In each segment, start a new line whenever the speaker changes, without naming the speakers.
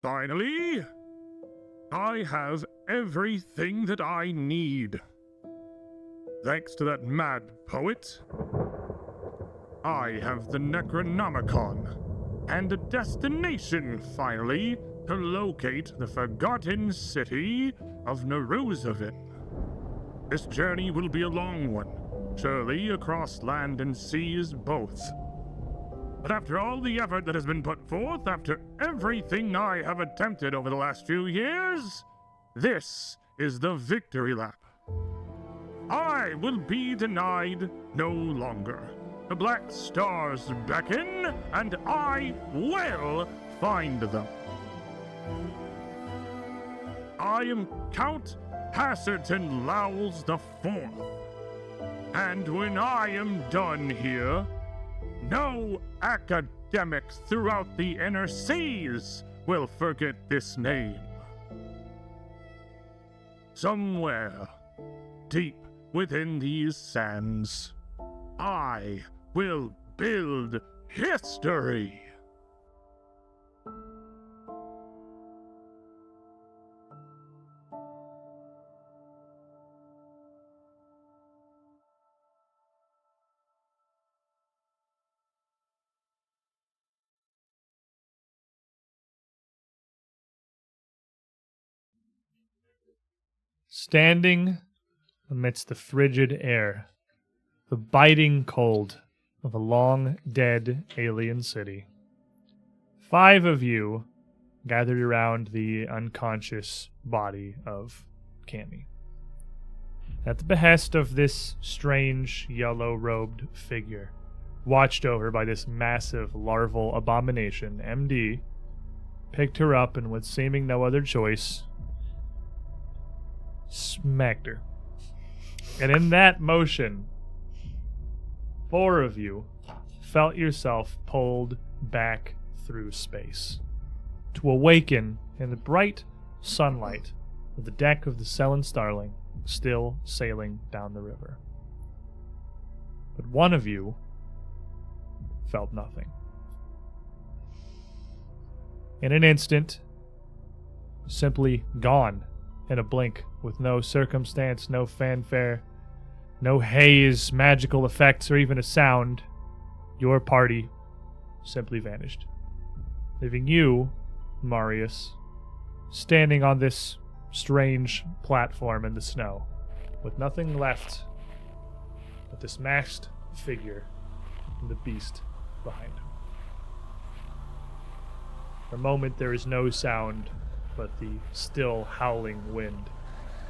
Finally, I have everything that I need. Thanks to that mad poet, I have the Necronomicon, and a destination, finally, to locate the forgotten city of Neruzavin. This journey will be a long one, surely across land and seas both. But after all the effort that has been put forth, after everything I have attempted over the last few years, this is the victory lap. I will be denied no longer. The black stars beckon, and I will find them. I am Count Hasserton Lowls IV, and when I am done here, no academic throughout the inner seas will forget this name. Somewhere, deep within these sands, I will build history.
Standing amidst the frigid air, the biting cold of a long-dead alien city, 5 of you gathered around the unconscious body of Cammy. At the behest of this strange, yellow-robed figure, watched over by this massive larval abomination, MD picked her up and, with seeming no other choice, smacked her. And in that motion, 4 of you felt yourself pulled back through space to awaken in the bright sunlight of the deck of the Selin Starling, still sailing down the river. But one of you felt nothing. In an instant, simply gone in a blink, with no circumstance, no fanfare, no haze, magical effects, or even a sound, your party simply vanished, leaving you, Marius, standing on this strange platform in the snow, with nothing left but this masked figure and the beast behind him. For a moment, there is no sound but the still howling wind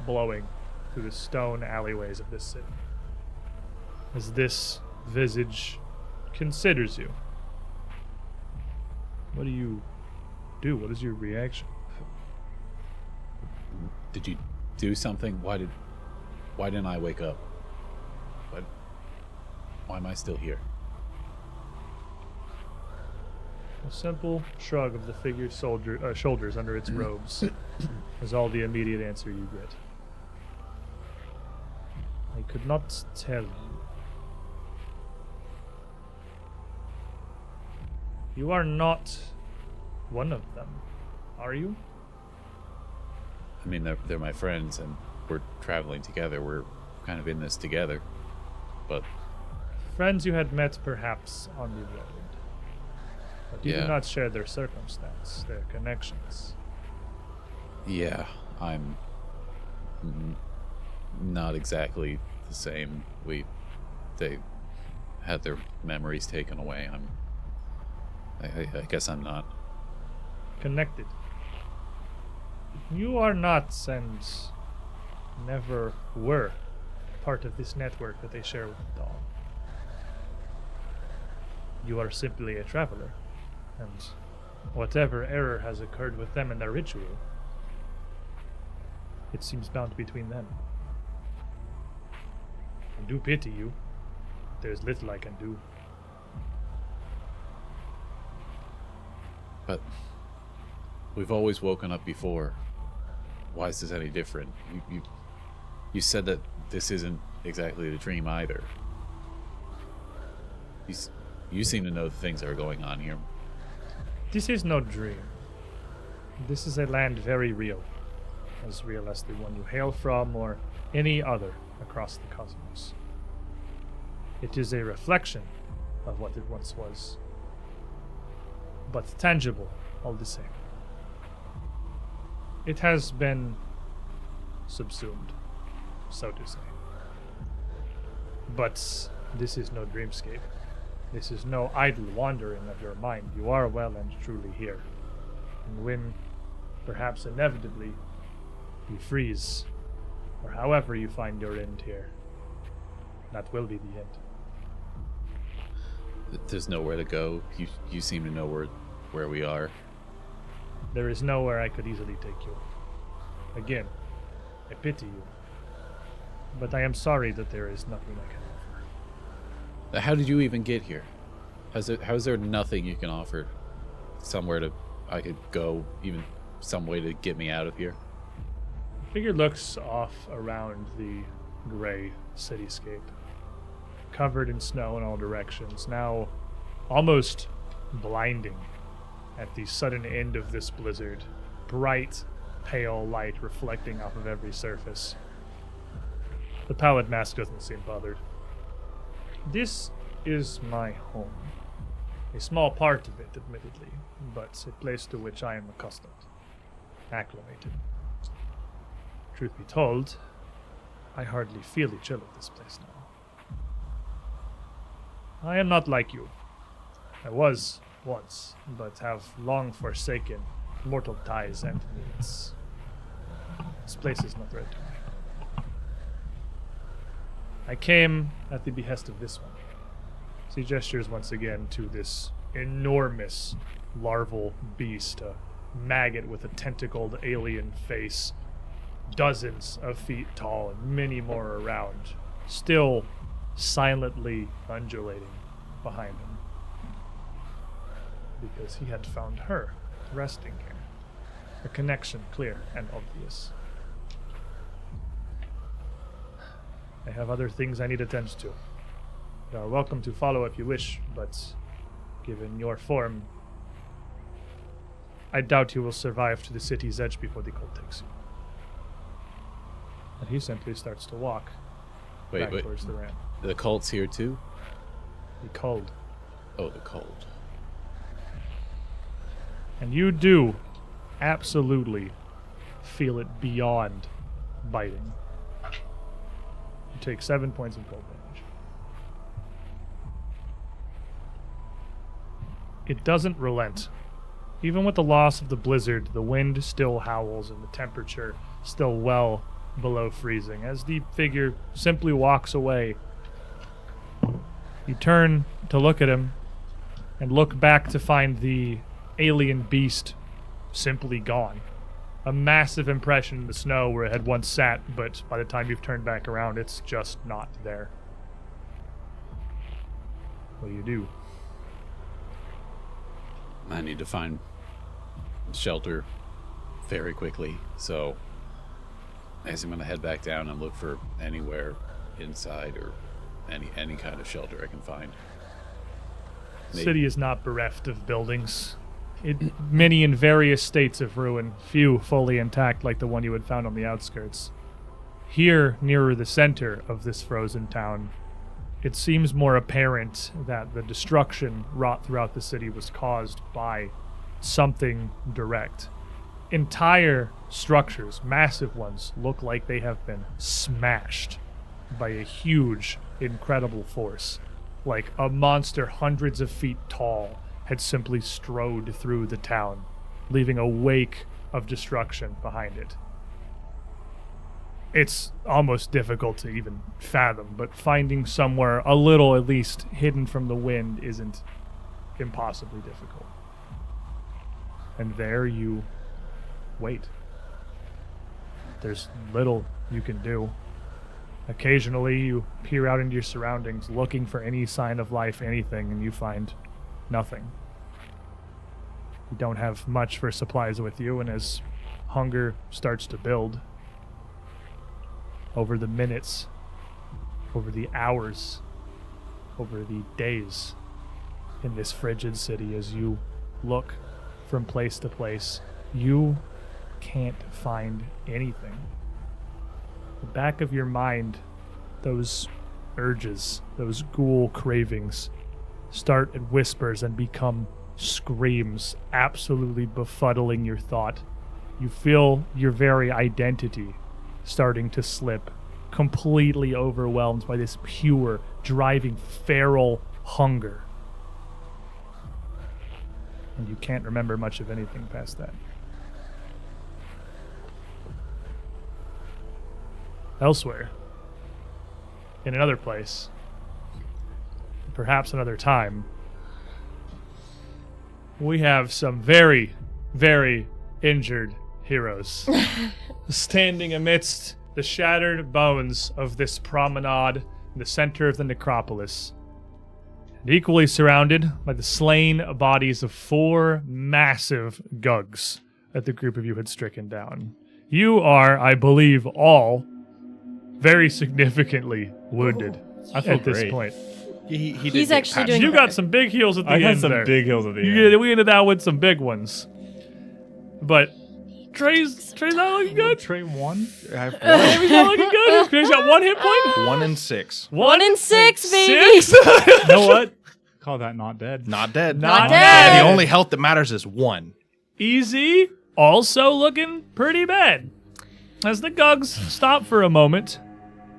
blowing through the stone alleyways of this city, as this visage considers you. What do you do? What is your reaction?
Did you do something? Why didn't I wake up? Why am I still here?
A simple shrug of the figure's shoulders under its robes is all the immediate answer you get. I could not tell you. You are not one of them, are you?
I mean, they're my friends, and we're traveling together. We're kind of in this together. But
Friends you had met perhaps on the road. But you do not share their circumstance, their connections.
Yeah, I'm not exactly the same. They had their memories taken away. I guess I'm not.
Connected. You are not, and never were, part of this network that they share with the Dawn. You are simply a traveler, and whatever error has occurred with them in their ritual, it seems bound between them. I do pity you. There's little I can do.
But we've always woken up before. Why is this any different? You said that this isn't exactly the dream either. You seem to know the things that are going on here.
This is no dream. This is a land very real. As real as the one you hail from or any other across the cosmos. It is a reflection of what it once was, but tangible all the same. It has been subsumed, so to say. But this is no dreamscape. This is no idle wandering of your mind. You are well and truly here. And when, perhaps inevitably, you freeze, or however you find your end here, that will be the end.
There's nowhere to go. You seem to know where we are.
There is nowhere I could easily take you. Again, I pity you. But I am sorry that there is nothing I can offer.
How did you even get here? How is there nothing you can offer? Somewhere I could go, even some way to get me out of here?
Figure looks off around the gray cityscape, covered in snow in all directions, now almost blinding at the sudden end of this blizzard. Bright, pale light reflecting off of every surface. The pallid mask doesn't seem bothered. This is my home. A small part of it, admittedly, but a place to which I am accustomed, acclimated. Truth be told, I hardly feel the chill of this place now. I am not like you. I was once, but have long forsaken mortal ties and needs. This place is not right to me. I came at the behest of this one. He gestures once again to this enormous larval beast, a maggot with a tentacled alien face, dozens of feet tall and many more around, still silently undulating behind him. Because he had found her resting here. A connection clear and obvious. I have other things I need attention to. You are welcome to follow if you wish, but given your form, I doubt you will survive to the city's edge before the cold takes you. And he simply starts to walk back towards the ramp.
The cult's here too?
The cold.
Oh, the cold.
And you do absolutely feel it beyond biting. You take 7 points of cold damage. It doesn't relent. Even with the loss of the blizzard, the wind still howls and the temperature still well below freezing as the figure simply walks away. You turn to look at him and look back to find the alien beast simply gone. A massive impression in the snow where it had once sat, but by the time you've turned back around, it's just not there. What do you do?
I need to find shelter very quickly, so I guess I'm gonna head back down and look for anywhere inside or any kind of shelter I can find.
The city is not bereft of buildings. Many in various states of ruin, few fully intact like the one you had found on the outskirts. Here, nearer the center of this frozen town, it seems more apparent that the destruction wrought throughout the city was caused by something direct. Entire structures, massive ones, look like they have been smashed by a huge, incredible force. Like a monster hundreds of feet tall had simply strode through the town, leaving a wake of destruction behind it. It's almost difficult to even fathom, but finding somewhere a little, at least, hidden from the wind isn't impossibly difficult. And there you wait. There's little you can do. Occasionally you peer out into your surroundings looking for any sign of life, anything, and you find nothing. You don't have much for supplies with you, and as hunger starts to build, over the minutes, over the hours, over the days in this frigid city, as you look from place to place, You can't find anything. The back of your mind, those urges, those ghoul cravings, start at whispers and become screams, absolutely befuddling your thought. You feel your very identity starting to slip, completely overwhelmed by this pure, driving, feral hunger. And you can't remember much of anything past that. Elsewhere, in another place, perhaps another time, we have some very, very injured heroes standing amidst the shattered bones of this promenade in the center of the necropolis, and equally surrounded by the slain bodies of 4 massive gugs that the group of you had stricken down. You are, I believe, all very significantly wounded at this point.
He's actually doing
You
better.
got some big heals at the
I
end
had some
there.
big heals at the
You
end.
we ended out with some big ones. But Trey's not looking good.
Trey 1?
I have
Trey's not looking good. Trey's got 1 hit point.
1 and 6.
1 in 6, baby.
6?
You know what? Call that not dead.
Not dead.
Not
dead.
The only health that matters is 1.
Easy, also looking pretty bad. As the Gugs stop for a moment,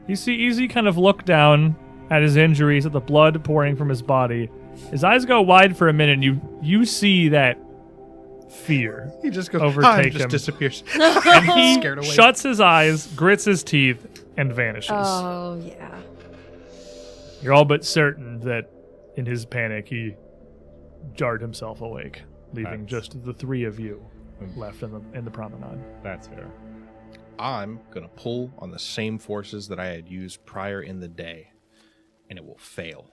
you see Easy kind of look down at his injuries, at the blood pouring from his body. His eyes go wide for a minute, and you see that fear
He just goes,
overtake
just
him.
disappears.
And he
Scared away.
shuts his eyes, grits his teeth, and vanishes.
Oh, yeah.
You're all but certain that in his panic, he jarred himself awake, leaving
That's-
just the 3 of you left in the promenade.
That's fair.
I'm going to pull on the same forces that I had used prior in the day, and it will fail.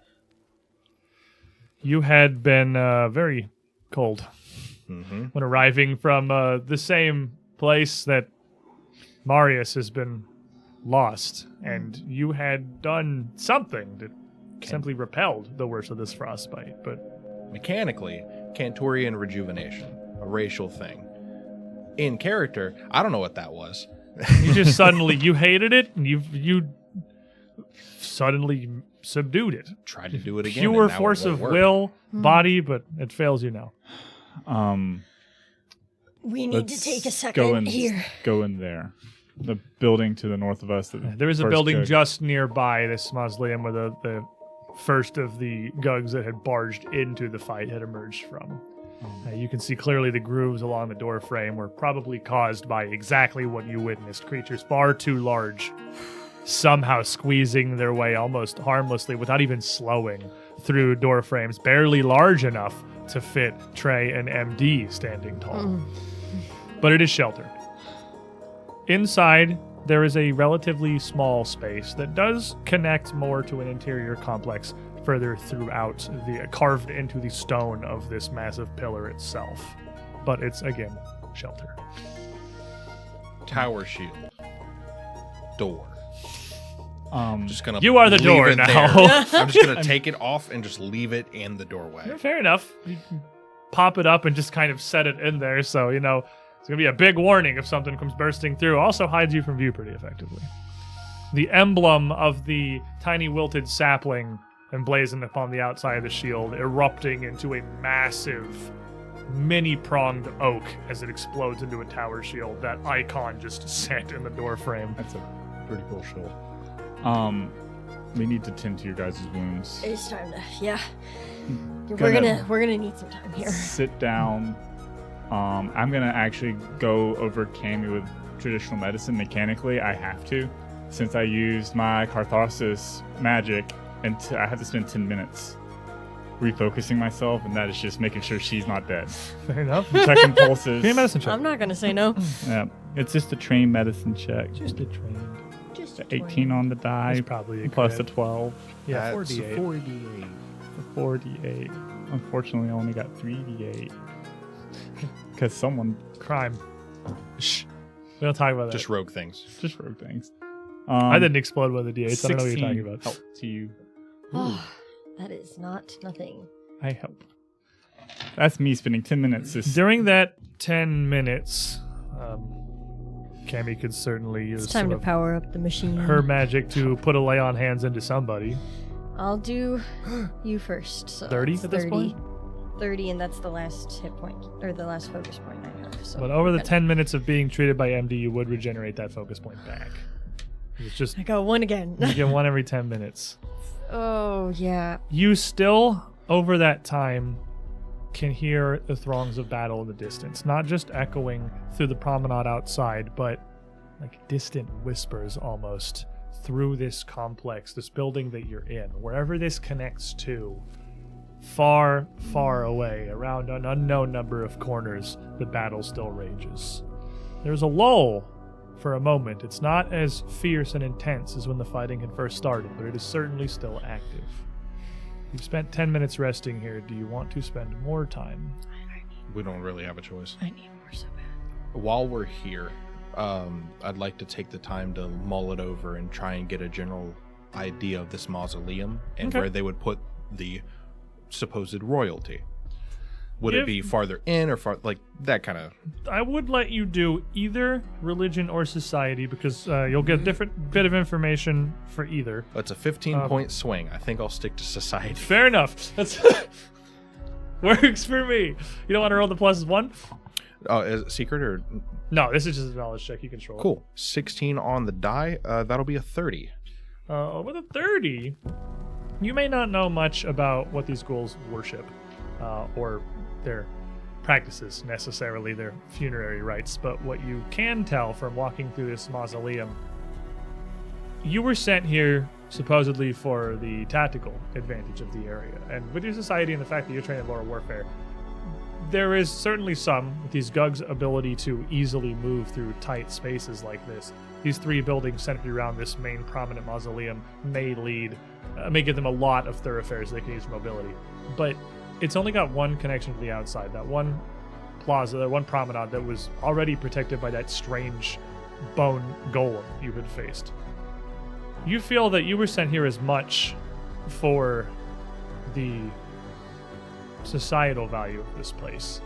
You had been very cold when arriving from the same place that Marius has been lost, and you had done something that simply repelled the worst of this frostbite, but
Mechanically, Cantorian rejuvenation, a racial thing. In character, I don't know what that was.
you just suddenly, you hated it, and you suddenly subdued it.
Tried to do it again.
Pure
and now it
force
won't
of
work.
will, body, but it fails you now.
We need to
Let's
take a
go
second
in,
here.
Go in there. The building to the north of us.
There is a building just nearby this mausoleum where the first of the Gugs that had barged into the fight had emerged from. You can see clearly the grooves along the door frame were probably caused by exactly what you witnessed. Creatures far too large, somehow squeezing their way almost harmlessly without even slowing through door frames, barely large enough to fit Trey and MD standing tall. But it is sheltered. Inside, there is a relatively small space that does connect more to an interior complex further throughout, carved into the stone of this massive pillar itself. But it's, again, shelter.
Tower shield. Door. Just gonna
You are the
leave
door
it
now.
there. I'm just gonna take it off and just leave it in the doorway.
Yeah, fair enough. You can pop it up and just kind of set it in there, so, it's going to be a big warning if something comes bursting through. Also hides you from view pretty effectively. The emblem of the tiny wilted sapling emblazoned upon the outside of the shield, erupting into a massive, many-pronged oak as it explodes into a tower shield. That icon just set in the door frame.
That's a pretty cool shield. We need to tend to your guys' wounds.
It's time to, yeah.
Gonna-
We're gonna need some time here.
Sit down. I'm gonna actually go over Cammy with traditional medicine mechanically. I have to, since I used my catharsis magic, and I have to spend 10 minutes refocusing myself, and that is just making sure she's not dead.
Fair enough.
Checking pulses.
Give me a medicine check.
I'm not gonna say no.
Yeah, it's just a trained medicine check.
Just a trained.
Just
18 on the die,
That's probably a
plus a
crit.
12
Yeah,
That's
48.
48.
for 48. Unfortunately, I only got 3d8 because someone
Crime. Shh. We don't talk about that.
Just rogue things.
just wrote things.
I didn't explode one of the D8s. I don't know what you're talking
16
about.
help to you.
Oh, that is not nothing.
I help. That's me spending 10 minutes.
During that 10 minutes, Cammy could certainly use
It's time
some
to
of
power up the machine.
her magic to put a lay on hands into somebody.
I'll do you first. So
30
that's
at this point?
30, and that's the last hit point, or the last focus point I have. So
But over the
good.
10 minutes of being treated by MD, you would regenerate that focus point back. It's just
I got one again.
you get one every 10 minutes.
Oh, yeah.
You still, over that time, can hear the throngs of battle in the distance, not just echoing through the promenade outside, but like distant whispers almost through this complex, this building that you're in, wherever this connects to. Far, far away, around an unknown number of corners, the battle still rages. There's a lull for a moment. It's not as fierce and intense as when the fighting had first started, but it is certainly still active. You've spent 10 minutes resting here. Do you want to spend more time?
We don't really have a choice.
I need more so bad.
While we're here, I'd like to take the time to mull it over and try and get a general idea of this mausoleum and
Okay.
where they would put the supposed royalty. Would
If-
it be farther in or far, like that kind of?
I would let you do either religion or society because you'll get a different bit of information for either.
It's a 15-point swing. I think I'll stick to society.
Fair enough. That's works for me. You don't want to roll the pluses one?
Oh, is it secret or
No, this is just a knowledge check. You control.
cool? 16 on the die. That'll be a 30.
With a 30, you may not know much about what these ghouls worship or their practices necessarily, their funerary rites, but what you can tell from walking through this mausoleum, you were sent here supposedly for the tactical advantage of the area. And with your society and the fact that you're trained in lore warfare, there is certainly some with these Gug's ability to easily move through tight spaces like this. These three buildings centered around this main prominent mausoleum may give them a lot of thoroughfares they can use for mobility. But it's only got one connection to the outside, that one plaza, that one promenade that was already protected by that strange bone golem you had faced. You feel that you were sent here as much for the societal value of this place,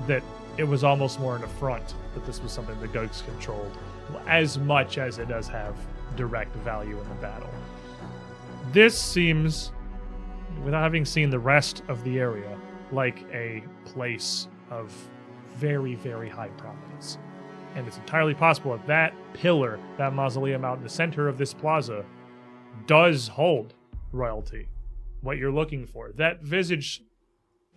that it was almost more an affront that this was something the Gugs controlled, as much as it does have direct value in the battle. This seems, without having seen the rest of the area, like a place of very, very high prominence. And it's entirely possible that that pillar, that mausoleum out in the center of this plaza, does hold royalty. What you're looking for. That visage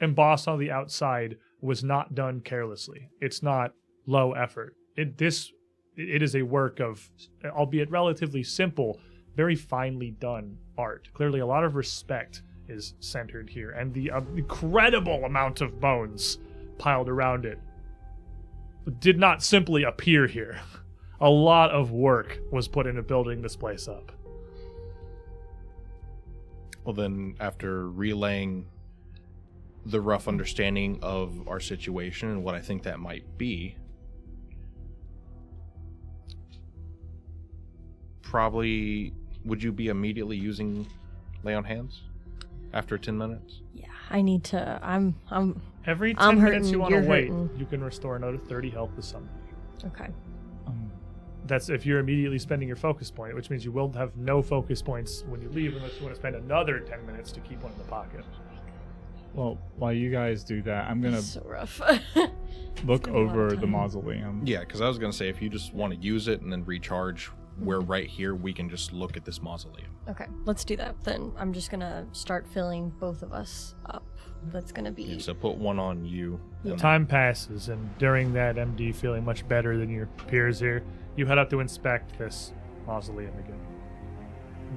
embossed on the outside was not done carelessly. It's not low effort. It is a work of, albeit relatively simple, very finely done art. Clearly a lot of respect is centered here, and the incredible amount of bones piled around it did not simply appear here. A lot of work was put into building this place up.
Well, then, after relaying the rough understanding of our situation and what I think that might be, probably, would you be immediately using Lay on Hands after 10 minutes?
Yeah, I need to. I'm
Every 10
I'm
minutes
hurting,
you want to
you're
wait,
hurting.
you can restore another 30 health to somebody.
okay.
That's if you're immediately spending your focus point, which means you will have no focus points when you leave unless you want to spend another 10 minutes to keep one in the pocket.
Well, while you guys do that, I'm going
It's
to
so rough.
look
been a lot of
over the
time.
mausoleum.
Yeah, because I was going to say, if you just want to use it and then recharge, we're right here, we can just look at this mausoleum.
Okay, let's do that. Then I'm just gonna start filling both of us up. That's gonna be.
Yeah, so put one on you. and-
Time passes, and during that, MD feeling much better than your peers here, you head up to inspect this mausoleum again.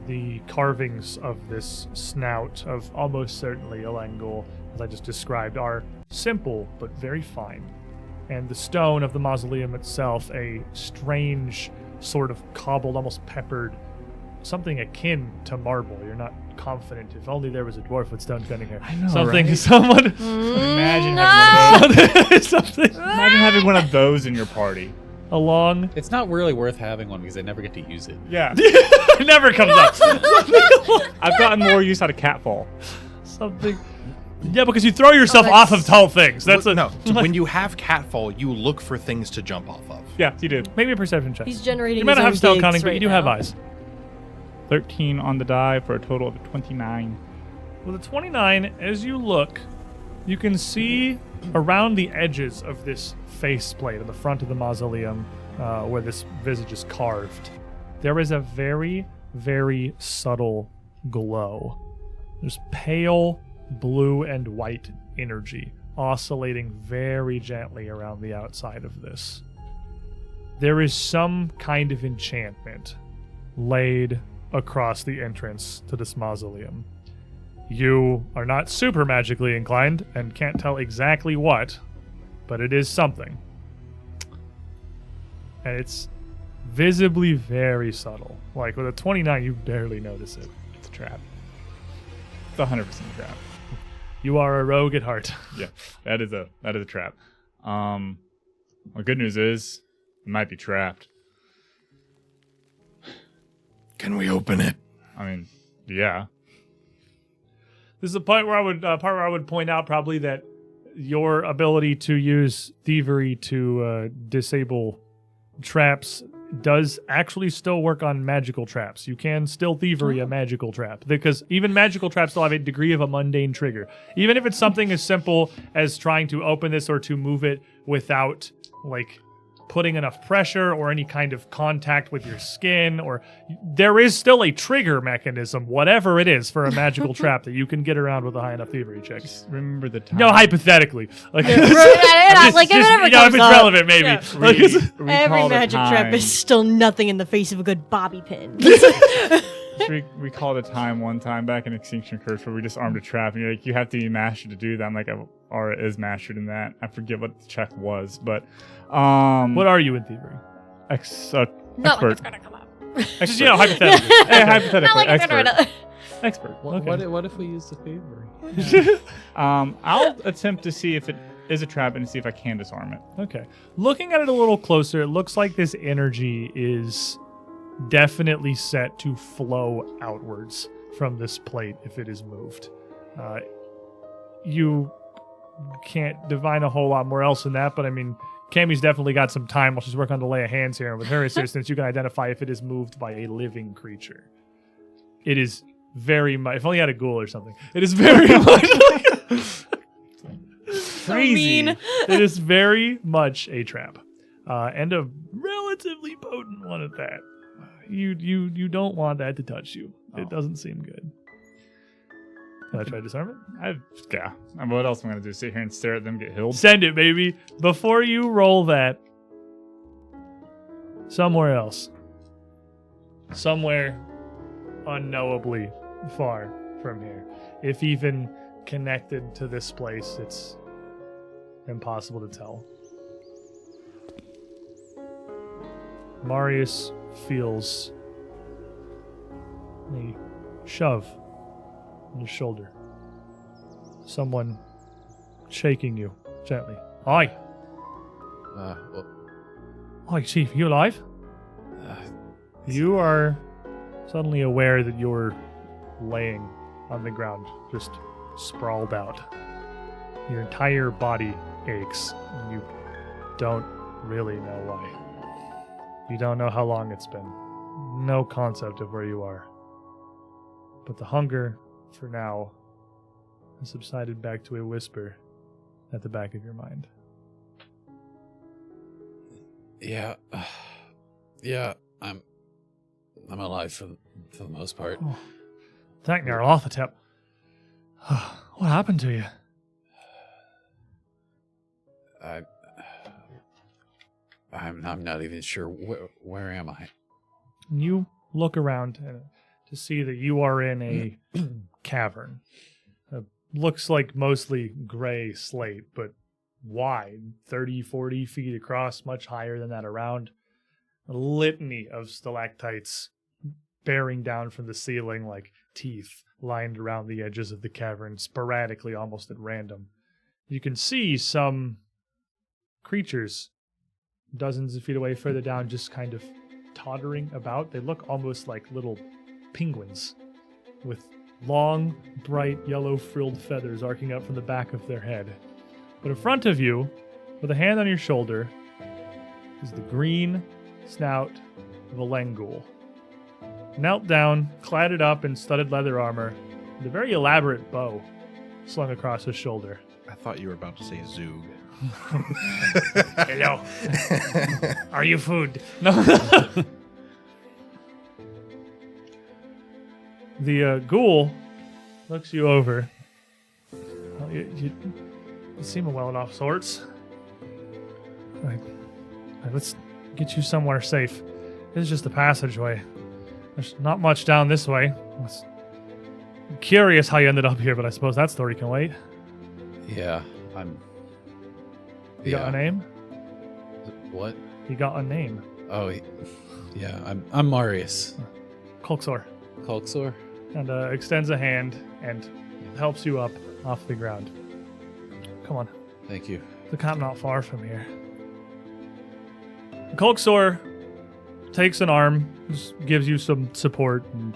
The carvings of this snout of almost certainly a Langul, as I just described, are simple but very fine. And the stone of the mausoleum itself, a strange sort of cobbled, almost peppered, something akin to marble. You're not confident. If only there was a dwarf with stone cutting here.
I know,
Something,
right?
someone,
Imagine having one of those.
something
Imagine having one of those in your party.
along.
It's not really worth having one because I never get to use it.
Yeah.
It never comes up.
I've gotten more use out of Catfall.
Something Yeah, because you throw yourself off of tall things. That's
no. When you have catfall, you look for things to jump off of.
Yeah, you do.
Maybe a perception check.
He's generating
You might
his
not
own
have stealth
digs
cunning, but
right
you do
now.
have eyes.
13 on the die for a total of 29.
With a 29, as you look, you can see around the edges of this faceplate in the front of the mausoleum where this visage is carved, there is a very, very subtle glow. There's pale blue and white energy oscillating very gently around the outside of this. There is some kind of enchantment laid across the entrance to this mausoleum. You are not super magically inclined and can't tell exactly what, but it is something. And it's visibly very subtle. Like with a 29, you barely notice it.
It's a trap. It's 100% a trap.
You are a rogue at heart.
Yeah, that is a trap. The good news is it might be trapped.
Can we open it?
I mean, yeah.
This is the point where I would point out probably that your ability to use thievery to disable traps does actually still work on magical traps. You can still thievery a magical trap, because even magical traps still have a degree of a mundane trigger. Even if it's something as simple as trying to open this or to move it without like putting enough pressure or any kind of contact with your skin, or there is still a trigger mechanism, whatever it is, for a magical trap that you can get around with a high enough thievery check.
Just remember the time.
No, hypothetically. Like,
Like, if it ever
if
comes
it's
up.
relevant, maybe.
Yeah.
Like,
We
Every
called a
magic trap
time-
is still nothing in the face of a good bobby pin.
we called a time one time back in Extinction Curse where we just armed a trap, and you're like, you have to be mastered to do that. I'm like, Aura is mastered in that. I forget what the check was, but
what are you in thievery?
Not like
expert.
it's gonna come up.
Just, hypothetically.
Hypothetically,
Not like it's
expert.
gonna.
Expert.
What if we use the thievery?
I'll attempt to see if it is a trap and see if I can disarm it.
Okay. Looking at it a little closer, it looks like this energy is definitely set to flow outwards from this plate if it is moved. You can't divine a whole lot more else than that, but I mean, Cammy's definitely got some time while she's working on the lay of hands here, and with her assistance, you can identify if it is moved by a living creature. It is very much, if only you had a ghoul or something, it is very much
Mean.
It is very much a trap, and a relatively potent one at that. You don't want that to touch you. It doesn't seem good. Can I try to disarm it?
Yeah. What else am I going to do? Sit here and stare at them get healed?
Send it, baby. Before you roll that, somewhere else, somewhere unknowably far from here, if even connected to this place, it's impossible to tell. Marius feels a shove on his shoulder. Someone shaking you gently. Hi.
Well,
Hi, Chief. You alive? You are suddenly aware that you're laying on the ground, just sprawled out. Your entire body aches, and you don't really know why. You don't know how long it's been. No concept of where you are. But the hunger, for now, has subsided back to a whisper at the back of your mind.
yeah, I'm alive for the most part.
Oh, thank Nyarlathotep. What happened to you?
I'm not even sure where am I.
You look around to see that you are in a cavern. Looks like mostly gray slate, but wide, 30, 40 feet across, much higher than that around. A litany of stalactites bearing down from the ceiling like teeth lined around the edges of the cavern, sporadically, almost at random. You can see some creatures dozens of feet away further down, just kind of tottering about. They look almost like little penguins with long, bright yellow frilled feathers arcing up from the back of their head. But in front of you, with a hand on your shoulder, is the green snout of a Lenghoul. Knelt down, cladded up in studded leather armor, with a very elaborate bow slung across his shoulder.
I thought you were about to say Zoog.
Hello. Are you food? No. The ghoul looks you over. Well, you seem well enough sorts. Let's get you somewhere safe. This is just a passageway. There's not much down this way. I'm curious how you ended up here, but I suppose that story can wait.
Yeah,
You got a name?
What?
You got a name.
Oh, yeah. I'm Marius.
Kolksor.
Kolksor.
And extends a hand and helps you up off the ground. Come on.
Thank you.
The camp not far from here. Kolksor takes an arm, just gives you some support, and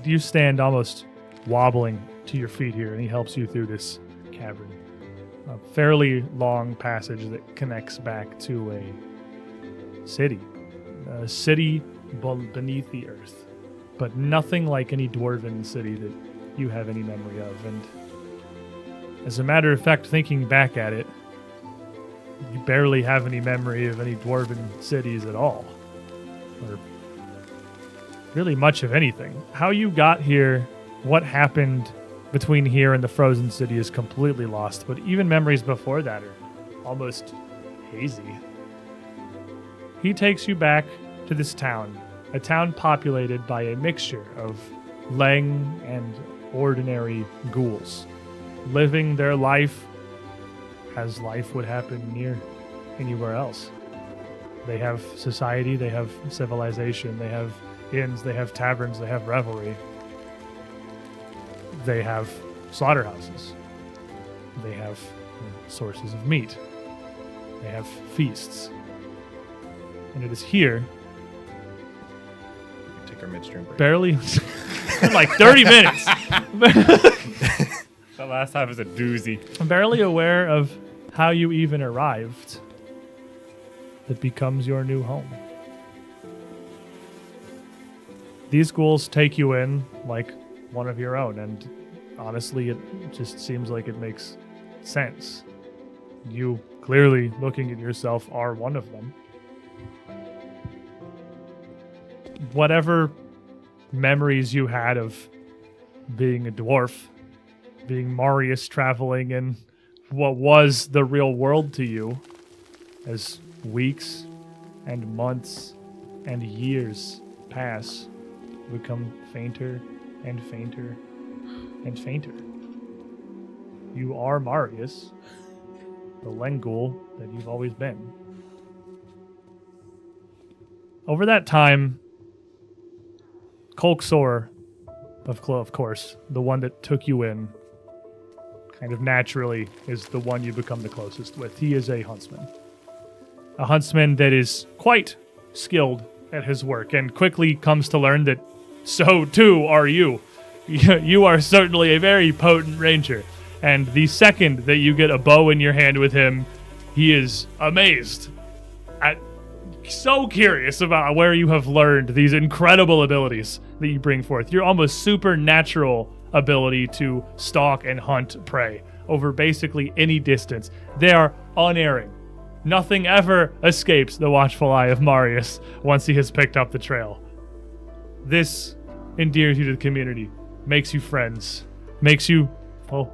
you stand almost wobbling to your feet here, and he helps you through this cavern. A fairly long passage that connects back to a city. A city beneath the earth. But nothing like any dwarven city that you have any memory of. And as a matter of fact, thinking back at it, you barely have any memory of any dwarven cities at all. Or really much of anything. How you got here, what happened between here and the frozen city is completely lost, but even memories before that are almost hazy. He takes you back to this town, a town populated by a mixture of Leng and ordinary ghouls, living their life as life would happen near anywhere else. They have society, they have civilization, they have inns, they have taverns, they have revelry. They have slaughterhouses. They have sources of meat. They have feasts. And it is here,
Take our midstream break.
barely like 30 minutes,
The last time was a doozy.
I'm barely aware of how you even arrived, that becomes your new home. These ghouls take you in like one of your own, and honestly, it just seems like it makes sense. You clearly, looking at yourself, are one of them. Whatever memories you had of being a dwarf, being Marius, traveling in what was the real world to you, as weeks and months and years pass, become fainter and fainter and fainter. You are Marius, the Lenghoul that you've always been. Over that time, Kolksor, of course, the one that took you in, kind of naturally is the one you become the closest with. He is a huntsman. A huntsman that is quite skilled at his work and quickly comes to learn that so too are you. You are certainly a very potent ranger. And the second that you get a bow in your hand with him, he is amazed. So curious about where you have learned these incredible abilities that you bring forth. Your almost supernatural ability to stalk and hunt prey over basically any distance. They are unerring. Nothing ever escapes the watchful eye of Marius once he has picked up the trail. This endears you to the community, makes you friends, makes you, well,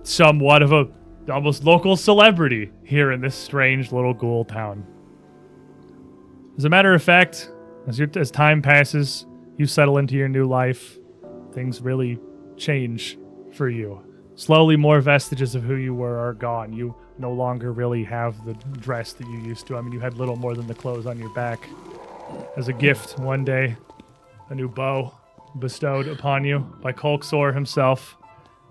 somewhat of a almost local celebrity here in this strange little ghoul town. As a matter of fact, as time passes, you settle into your new life, things really change for you. Slowly, more vestiges of who you were are gone. You no longer really have the dress that you used to. I mean, you had little more than the clothes on your back. As a gift, one day, a new bow bestowed upon you by Kolksor himself,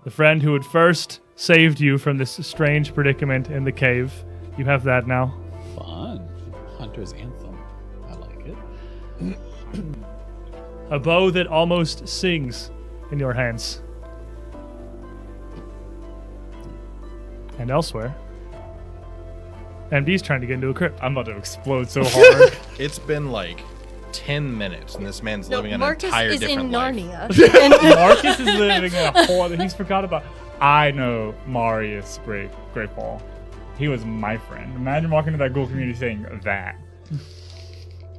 the friend who had first saved you from this strange predicament in the cave. You have that now.
Fun. Hunter's Anthem. I like it.
A bow that almost sings in your hands. And elsewhere, MD's trying to get into a crypt.
I'm about to explode so hard.
It's been like 10 minutes, and this man's
No,
living an
Marcus
entire
is
different
in
life.
Narnia. And
Marcus is living in a whole other. He's forgot about. I know Marius Greyfall. He was my friend. Imagine walking into that ghoul community saying that.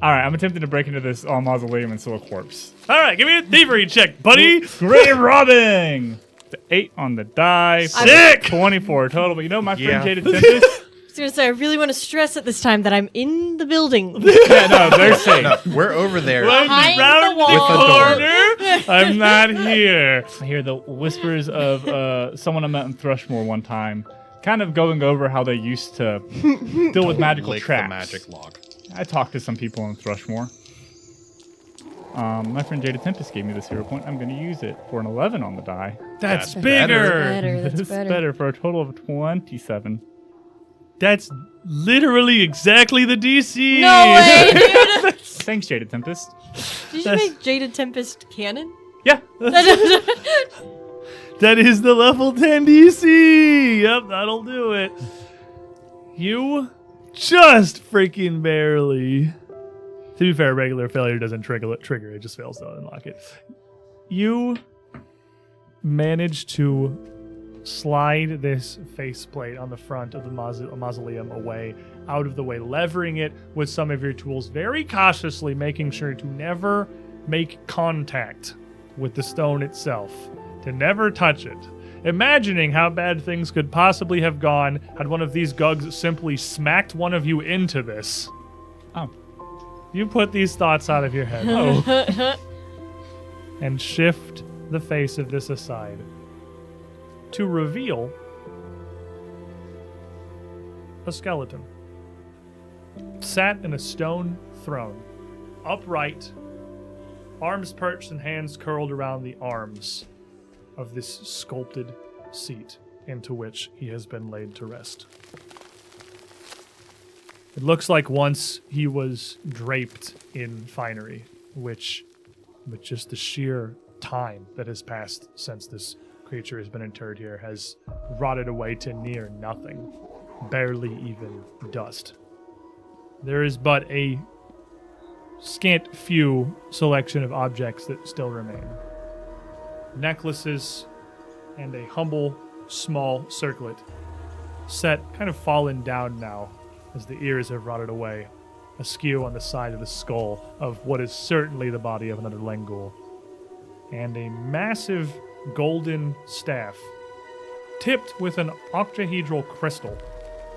All right, I'm attempting to break into this mausoleum and steal a corpse.
All right, give me a thievery check, buddy.
Grave robbing. The 8 on the die.
Sick.
24 total. But you know my friend
Yeah.
Jaded Tempest?
I was gonna say, I really want to stress at this time that I'm in the building.
Yeah, no, they're safe.
No, we're over there.
Behind
Round
the wall.
With the
corner. I'm not here.
I hear the whispers of someone I met in Thrushmoor one time, kind of going over how they used to deal with magical
Lick
traps.
the magic lock.
I talked to some people in Thrushmoor. My friend Jada Tempest gave me this hero point. I'm going to use it for an 11 on the die.
That's
That's
bigger.
Better, that's
This is
better.
better for a total of 27.
That's literally exactly the DC.
No way, dude.
Thanks, Jada Tempest.
Did you
That's-
make Jada Tempest canon?
Yeah.
That is the level 10 DC. Yep, that'll do it. You just freaking barely. To be fair, regular failure doesn't trigger it, just fails to unlock it. You manage to slide this faceplate on the front of the mausoleum away, out of the way, levering it with some of your tools, very cautiously making sure to never make contact with the stone itself, to never touch it. Imagining how bad things could possibly have gone had one of these gugs simply smacked one of you into this.
Oh.
You put these thoughts out of your head. Oh. And shift the face of this aside to reveal a skeleton. Sat in a stone throne, upright, arms perched and hands curled around the arms of this sculpted seat into which he has been laid to rest. It looks like once he was draped in finery, which, with just the sheer time that has passed since this creature has been interred here, has rotted away to near nothing, barely even dust. There is but a scant few selection of objects that still remain. Necklaces and a humble, small circlet, set kind of fallen down now as the ears have rotted away, askew on the side of the skull of what is certainly the body of another Lengul, and a massive golden staff, tipped with an octahedral crystal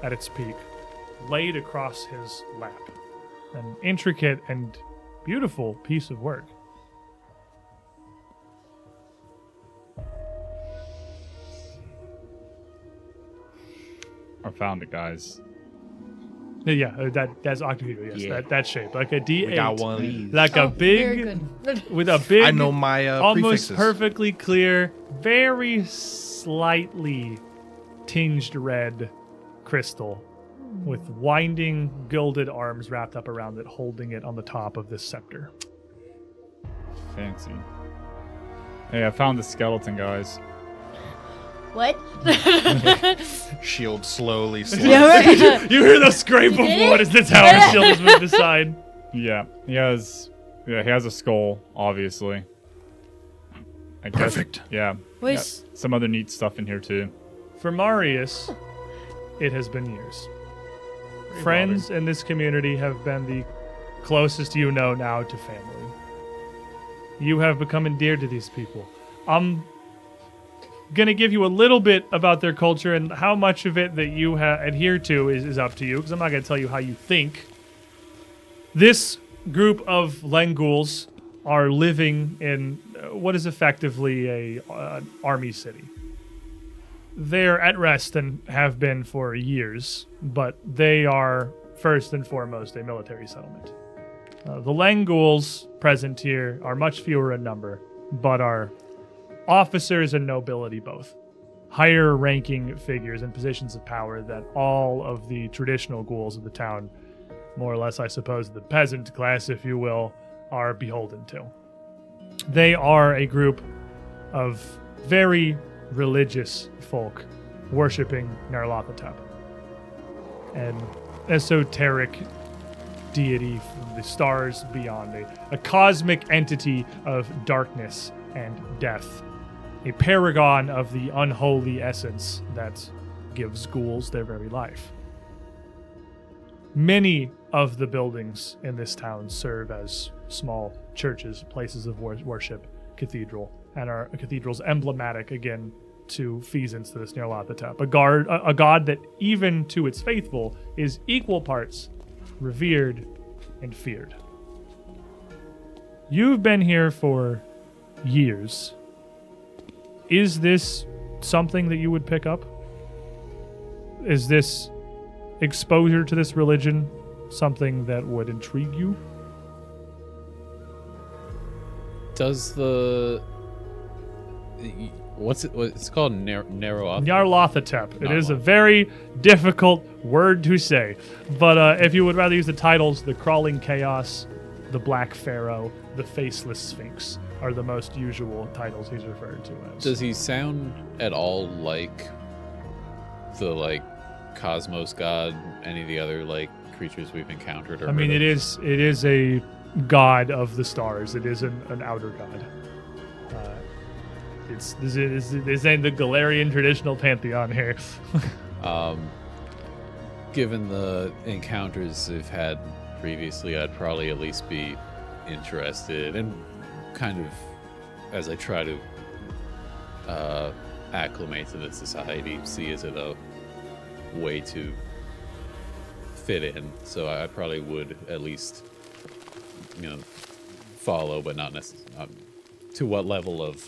at its peak, laid across his lap. An intricate and beautiful piece of work.
I found it, guys.
Yeah, that's octahedral, yes.
Yeah.
That shape. Like a D8.
We got one of these.
Like
Oh,
a
very
big,
good.
with a big,
I know my
almost
prefixes.
perfectly clear, very slightly tinged red crystal with winding gilded arms wrapped up around it, holding it on the top of this scepter.
Fancy. Hey, I found the skeleton, guys.
What?
Shield slowly slides.
Yeah, right.
You hear the scrape of wood as the tower shield is moved aside.
Yeah, he has a skull, obviously. I guess,
Perfect.
Yeah.
Wait,
yeah. Some other neat stuff in here too.
For Marius, it has been years. Friends in this community have been the closest you know now to family. You have become endeared to these people. I'm going to give you a little bit about their culture, and how much of it that you adhere to is up to you, because I'm not going to tell you how you think. This group of Lenguls are living in what is effectively an army city. They're at rest and have been for years, but they are first and foremost a military settlement. The Lenguls present here are much fewer in number, but are officers and nobility both. Higher ranking figures in positions of power that all of the traditional ghouls of the town, more or less I suppose the peasant class if you will, are beholden to. They are a group of very religious folk worshipping Nyarlathotep, an esoteric deity from the stars beyond, a cosmic entity of darkness and death, a paragon of the unholy essence that gives ghouls their very life. Many of the buildings in this town serve as small churches, places of worship, cathedral, and are cathedrals emblematic, again, to feasance to this Nyarlathotep, a god that, even to its faithful, is equal parts revered and feared. You've been here for years. Is this something that you would pick up? Is this exposure to this religion something that would intrigue you?
Does the it's called Nyarlathotep?
Nyarlathotep. It is a very difficult word to say, but if you would rather use the titles, the Crawling Chaos, the Black Pharaoh, the Faceless Sphinx are the most usual titles he's referred to as.
Does he sound at all like the cosmos god, any of the other creatures we've encountered? Or
I mean,
heard
it
of?
is a god of the stars. It is an outer god. This ain't the Galarian traditional pantheon here.
Given the encounters they've had previously, I'd probably at least be interested, and kind of as I try to acclimate to the society, see is it a way to fit in. So I probably would at least, follow, but not necessarily to what level of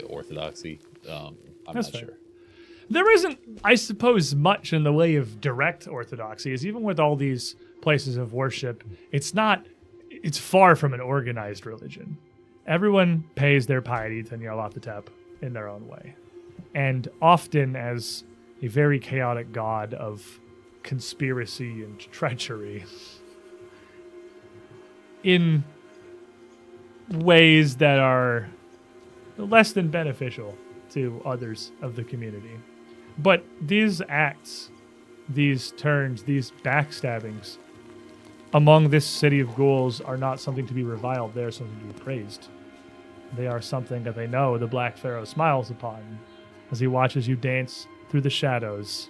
orthodoxy. I'm
That's
not
fair.
sure.
There isn't, I suppose, much in the way of direct orthodoxy, as even with all these places of worship, it's far from an organized religion. Everyone pays their piety to Nyarlathotep in their own way, and often as a very chaotic god of conspiracy and treachery in ways that are less than beneficial to others of the community. But these acts, these turns, these backstabbings among this city of ghouls are not something to be reviled. They are something to be praised. They are something that they know the Black Pharaoh smiles upon as he watches you dance through the shadows,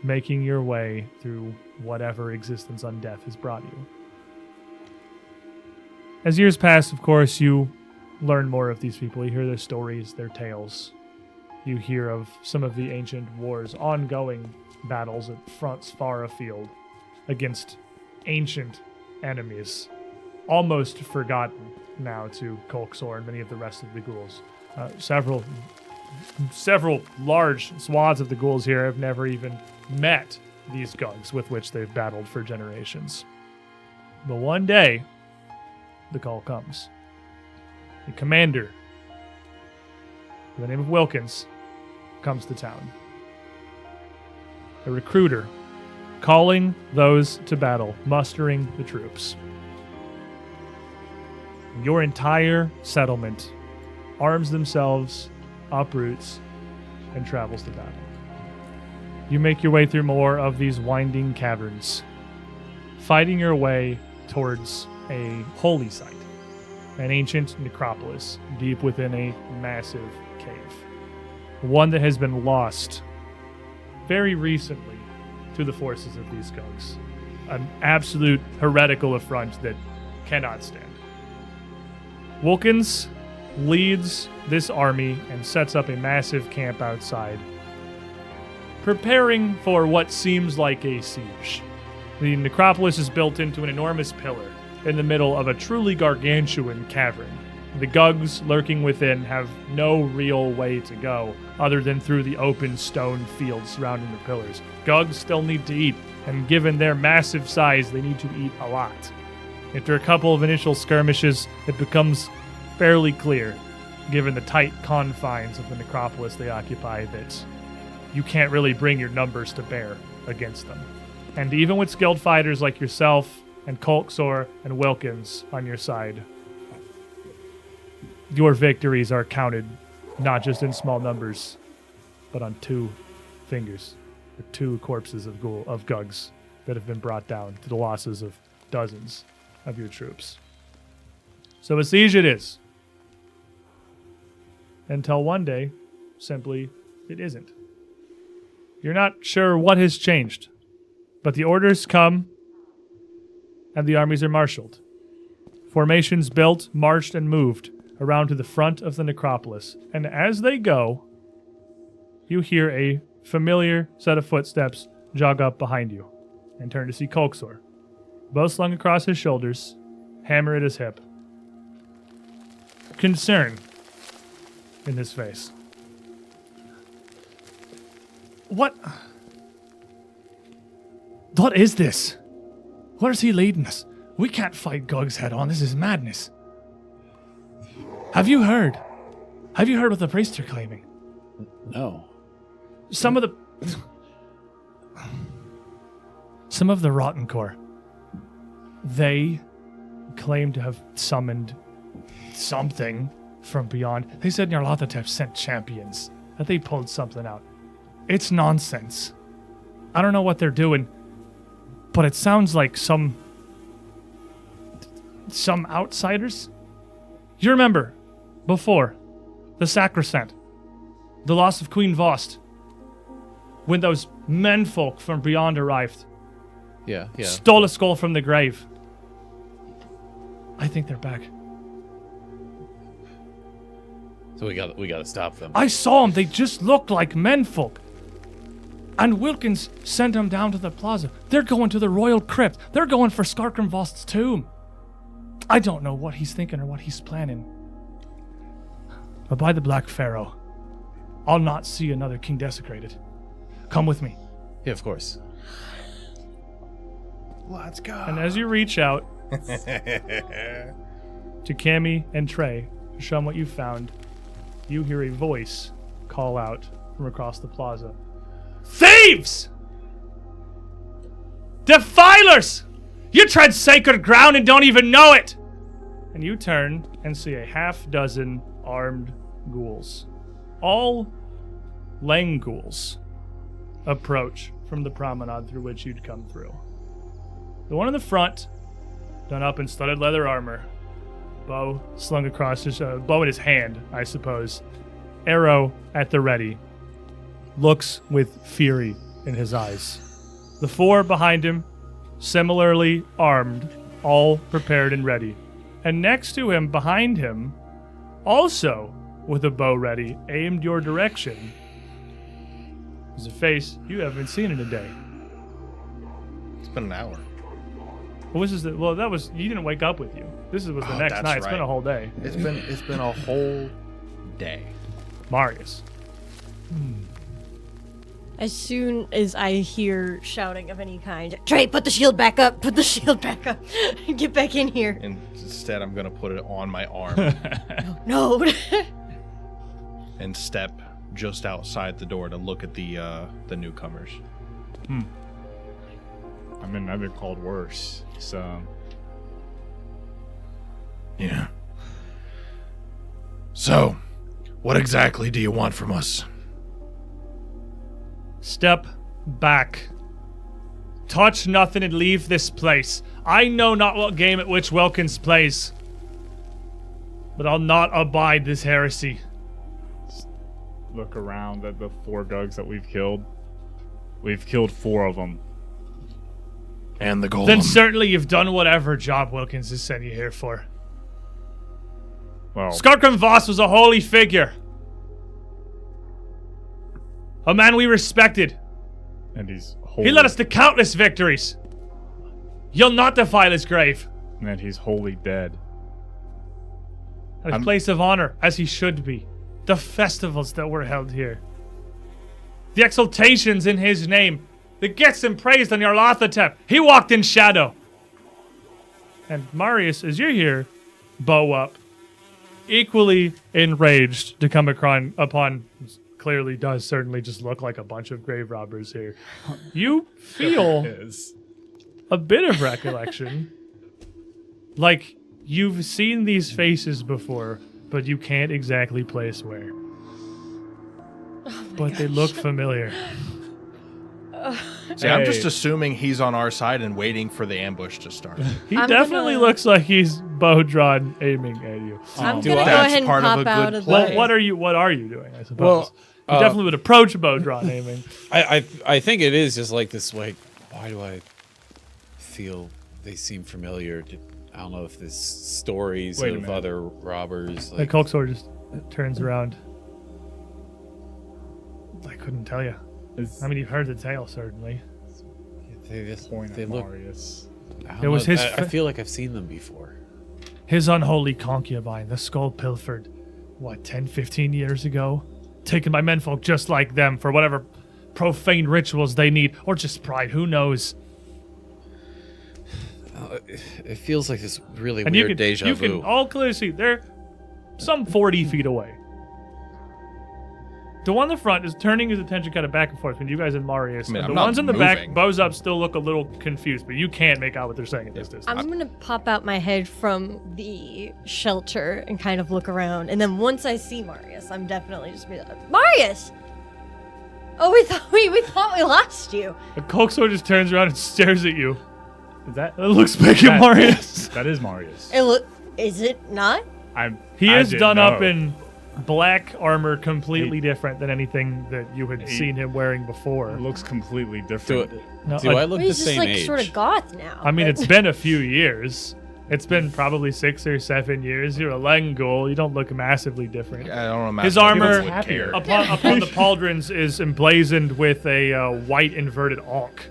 making your way through whatever existence undeath has brought you. As years pass, of course, you learn more of these people. You hear their stories, their tales. You hear of some of the ancient wars, ongoing battles at fronts far afield against ancient enemies, almost forgotten now to Kolksor and many of the rest of the ghouls. Several large swaths of the ghouls here have never even met these gugs with which they've battled for generations. But one day, the call comes. The commander, by the name of Wilkins, comes to town. A recruiter, calling those to battle, mustering the troops. Your entire settlement arms themselves, uproots, and travels to battle. You make your way through more of these winding caverns, fighting your way towards a holy site, an ancient necropolis deep within a massive cave. One that has been lost very recently to the forces of these gugs. An absolute heretical affront that cannot stand. Wilkins leads this army and sets up a massive camp outside, preparing for what seems like a siege. The necropolis is built into an enormous pillar in the middle of a truly gargantuan cavern. The gugs lurking within have no real way to go other than through the open stone fields surrounding the pillars. Gugs still need to eat, and given their massive size, they need to eat a lot. After a couple of initial skirmishes, it becomes fairly clear, given the tight confines of the necropolis they occupy, that you can't really bring your numbers to bear against them. And even with skilled fighters like yourself and Kolksor and Wilkins on your side, your victories are counted not just in small numbers, but on 2 fingers, or 2 corpses of Gugs that have been brought down to the losses of dozens of your troops. So a siege it is. Until one day, simply, it isn't. You're not sure what has changed, but the orders come and the armies are marshaled. Formations built, marched, and moved around to the front of the necropolis. And as they go, you hear a familiar set of footsteps jog up behind you and turn to see Kolksor, bow slung across his shoulders, hammer at his hip. Concern in his face. What is this? Where's he leading us? We can't fight Gugs head on. This is madness. Have you heard? Have you heard what the priests are claiming?
No.
Some of the Rotten Core, they claim to have summoned something from beyond. They said Nyarlathotep sent champions, that they pulled something out. It's nonsense. I don't know what they're doing, but it sounds like some outsiders. You remember, before, the Sacrosanct, the loss of Queen Vost, when those menfolk from beyond arrived,
Yeah.
stole a skull from the grave. I think they're back.
So we got to stop them.
I saw them. They just looked like menfolk. And Wilkins sent them down to the plaza. They're going to the royal crypt. They're going for Skarkrim Vost's tomb. I don't know what he's thinking or what he's planning. But by the Black Pharaoh, I'll not see another king desecrated. Come with me.
Yeah, of course.
Let's go.
And as you reach out to Cammy and Trey to show them what you found, you hear a voice call out from across the plaza. Thieves! Defilers! You tread sacred ground and don't even know it! And you turn and see a half-dozen armed ghouls, all Lang ghouls, approach from the promenade through which you'd come through. The one in the front, done up in studded leather armor, bow slung across his bow in his hand, I suppose, arrow at the ready, looks with fury in his eyes. The 4 behind him, similarly armed, all prepared and ready. And next to him, behind him, also with a bow ready, aimed your direction, is a face you haven't seen in a day.
It's been an hour.
Well, that was you didn't wake up with you. This was the next
that's
night. It's been
right.
a whole day.
It's been a whole day.
Marius.
As soon as I hear shouting of any kind, Trey, put the shield back up. Put the shield back up. Get back in here.
And instead, I'm gonna put it on my arm
No.
and step just outside the door to look at the newcomers.
I mean, I've been called worse, so...
Yeah. So, what exactly do you want from us?
Step back. Touch nothing and leave this place. I know not what game at which Wilkins plays, but I'll not abide this heresy.
Look around at the 4 Gugs that we've killed. We've killed 4 of them.
And the golem.
Then certainly you've done whatever job Wilkins has sent you here for.
Well,
Skarkrim Voss was a holy figure. A man we respected.
and he's holy.
He led us to countless victories. You'll not defile his grave.
And he's wholly dead.
At his place of honor, as he should be. The festivals that were held here. The exaltations in his name. The gets and praised on Nyarlathotep. He walked in shadow. And Marius, as you're here, bow up, equally enraged to come upon clearly does certainly just look like a bunch of grave robbers here. You feel a bit of recollection. Like you've seen these faces before, but you can't exactly place where.
Oh
but they look familiar.
See, I'm just
Hey.
assuming he's on our side and waiting for the ambush to start.
He
I'm
definitely
gonna-
looks like he's bow drawn, aiming at you.
I'm
Do
gonna
I-
go
That's
ahead and
part of
pop
a good
out of
play.
the.
What are you doing? I suppose.
Well,
you definitely would approach bow drawn aiming.
I think it is just like this way. Why do I feel they seem familiar? I don't know if there's stories
Wait a
of
minute.
other robbers.
The
Like,
Coxor just turns around. I couldn't tell you. I mean, you've heard the tale, certainly.
they just
Point
they
at
look.
Marius.
I don't
It was
know,
his
I
fa-
feel like I've seen them before.
His unholy concubine, the skull pilfered, 10, 15 years ago? Taken by menfolk just like them for whatever profane rituals they need, or just pride, who knows?
It feels like this really
And
weird
you
deja vu.
can all clearly see they're some 40 feet away. The one in the front is turning his attention kind of back and forth between you guys and Marius.
I mean,
and
I'm
the
not
ones in the back,
moving.
bows up, still look a little confused, but you can't make out what they're saying at this distance.
I'm gonna pop out my head from the shelter and kind of look around, and then once I see Marius, I'm definitely just be like, Marius! Oh, we thought we lost you.
The Coxor just turns around and stares at you. It looks back at Marius.
That is Marius.
Is it not?
He
I
is
didn't
done up
know.
in black armor, completely
He-
different than anything that you had
He-
seen him wearing before.
It looks completely
Do,
different.
No,
do I
like-
look
Well,
the
he's just
same
like
age?
sort of goth now.
I mean,
but-
it's been a few years. It's been probably 6 or 7 years. You're a Lengul. You don't look massively different.
I don't imagine
His
people
armor
would
happier.
care.
upon the pauldrons is emblazoned with a white inverted auk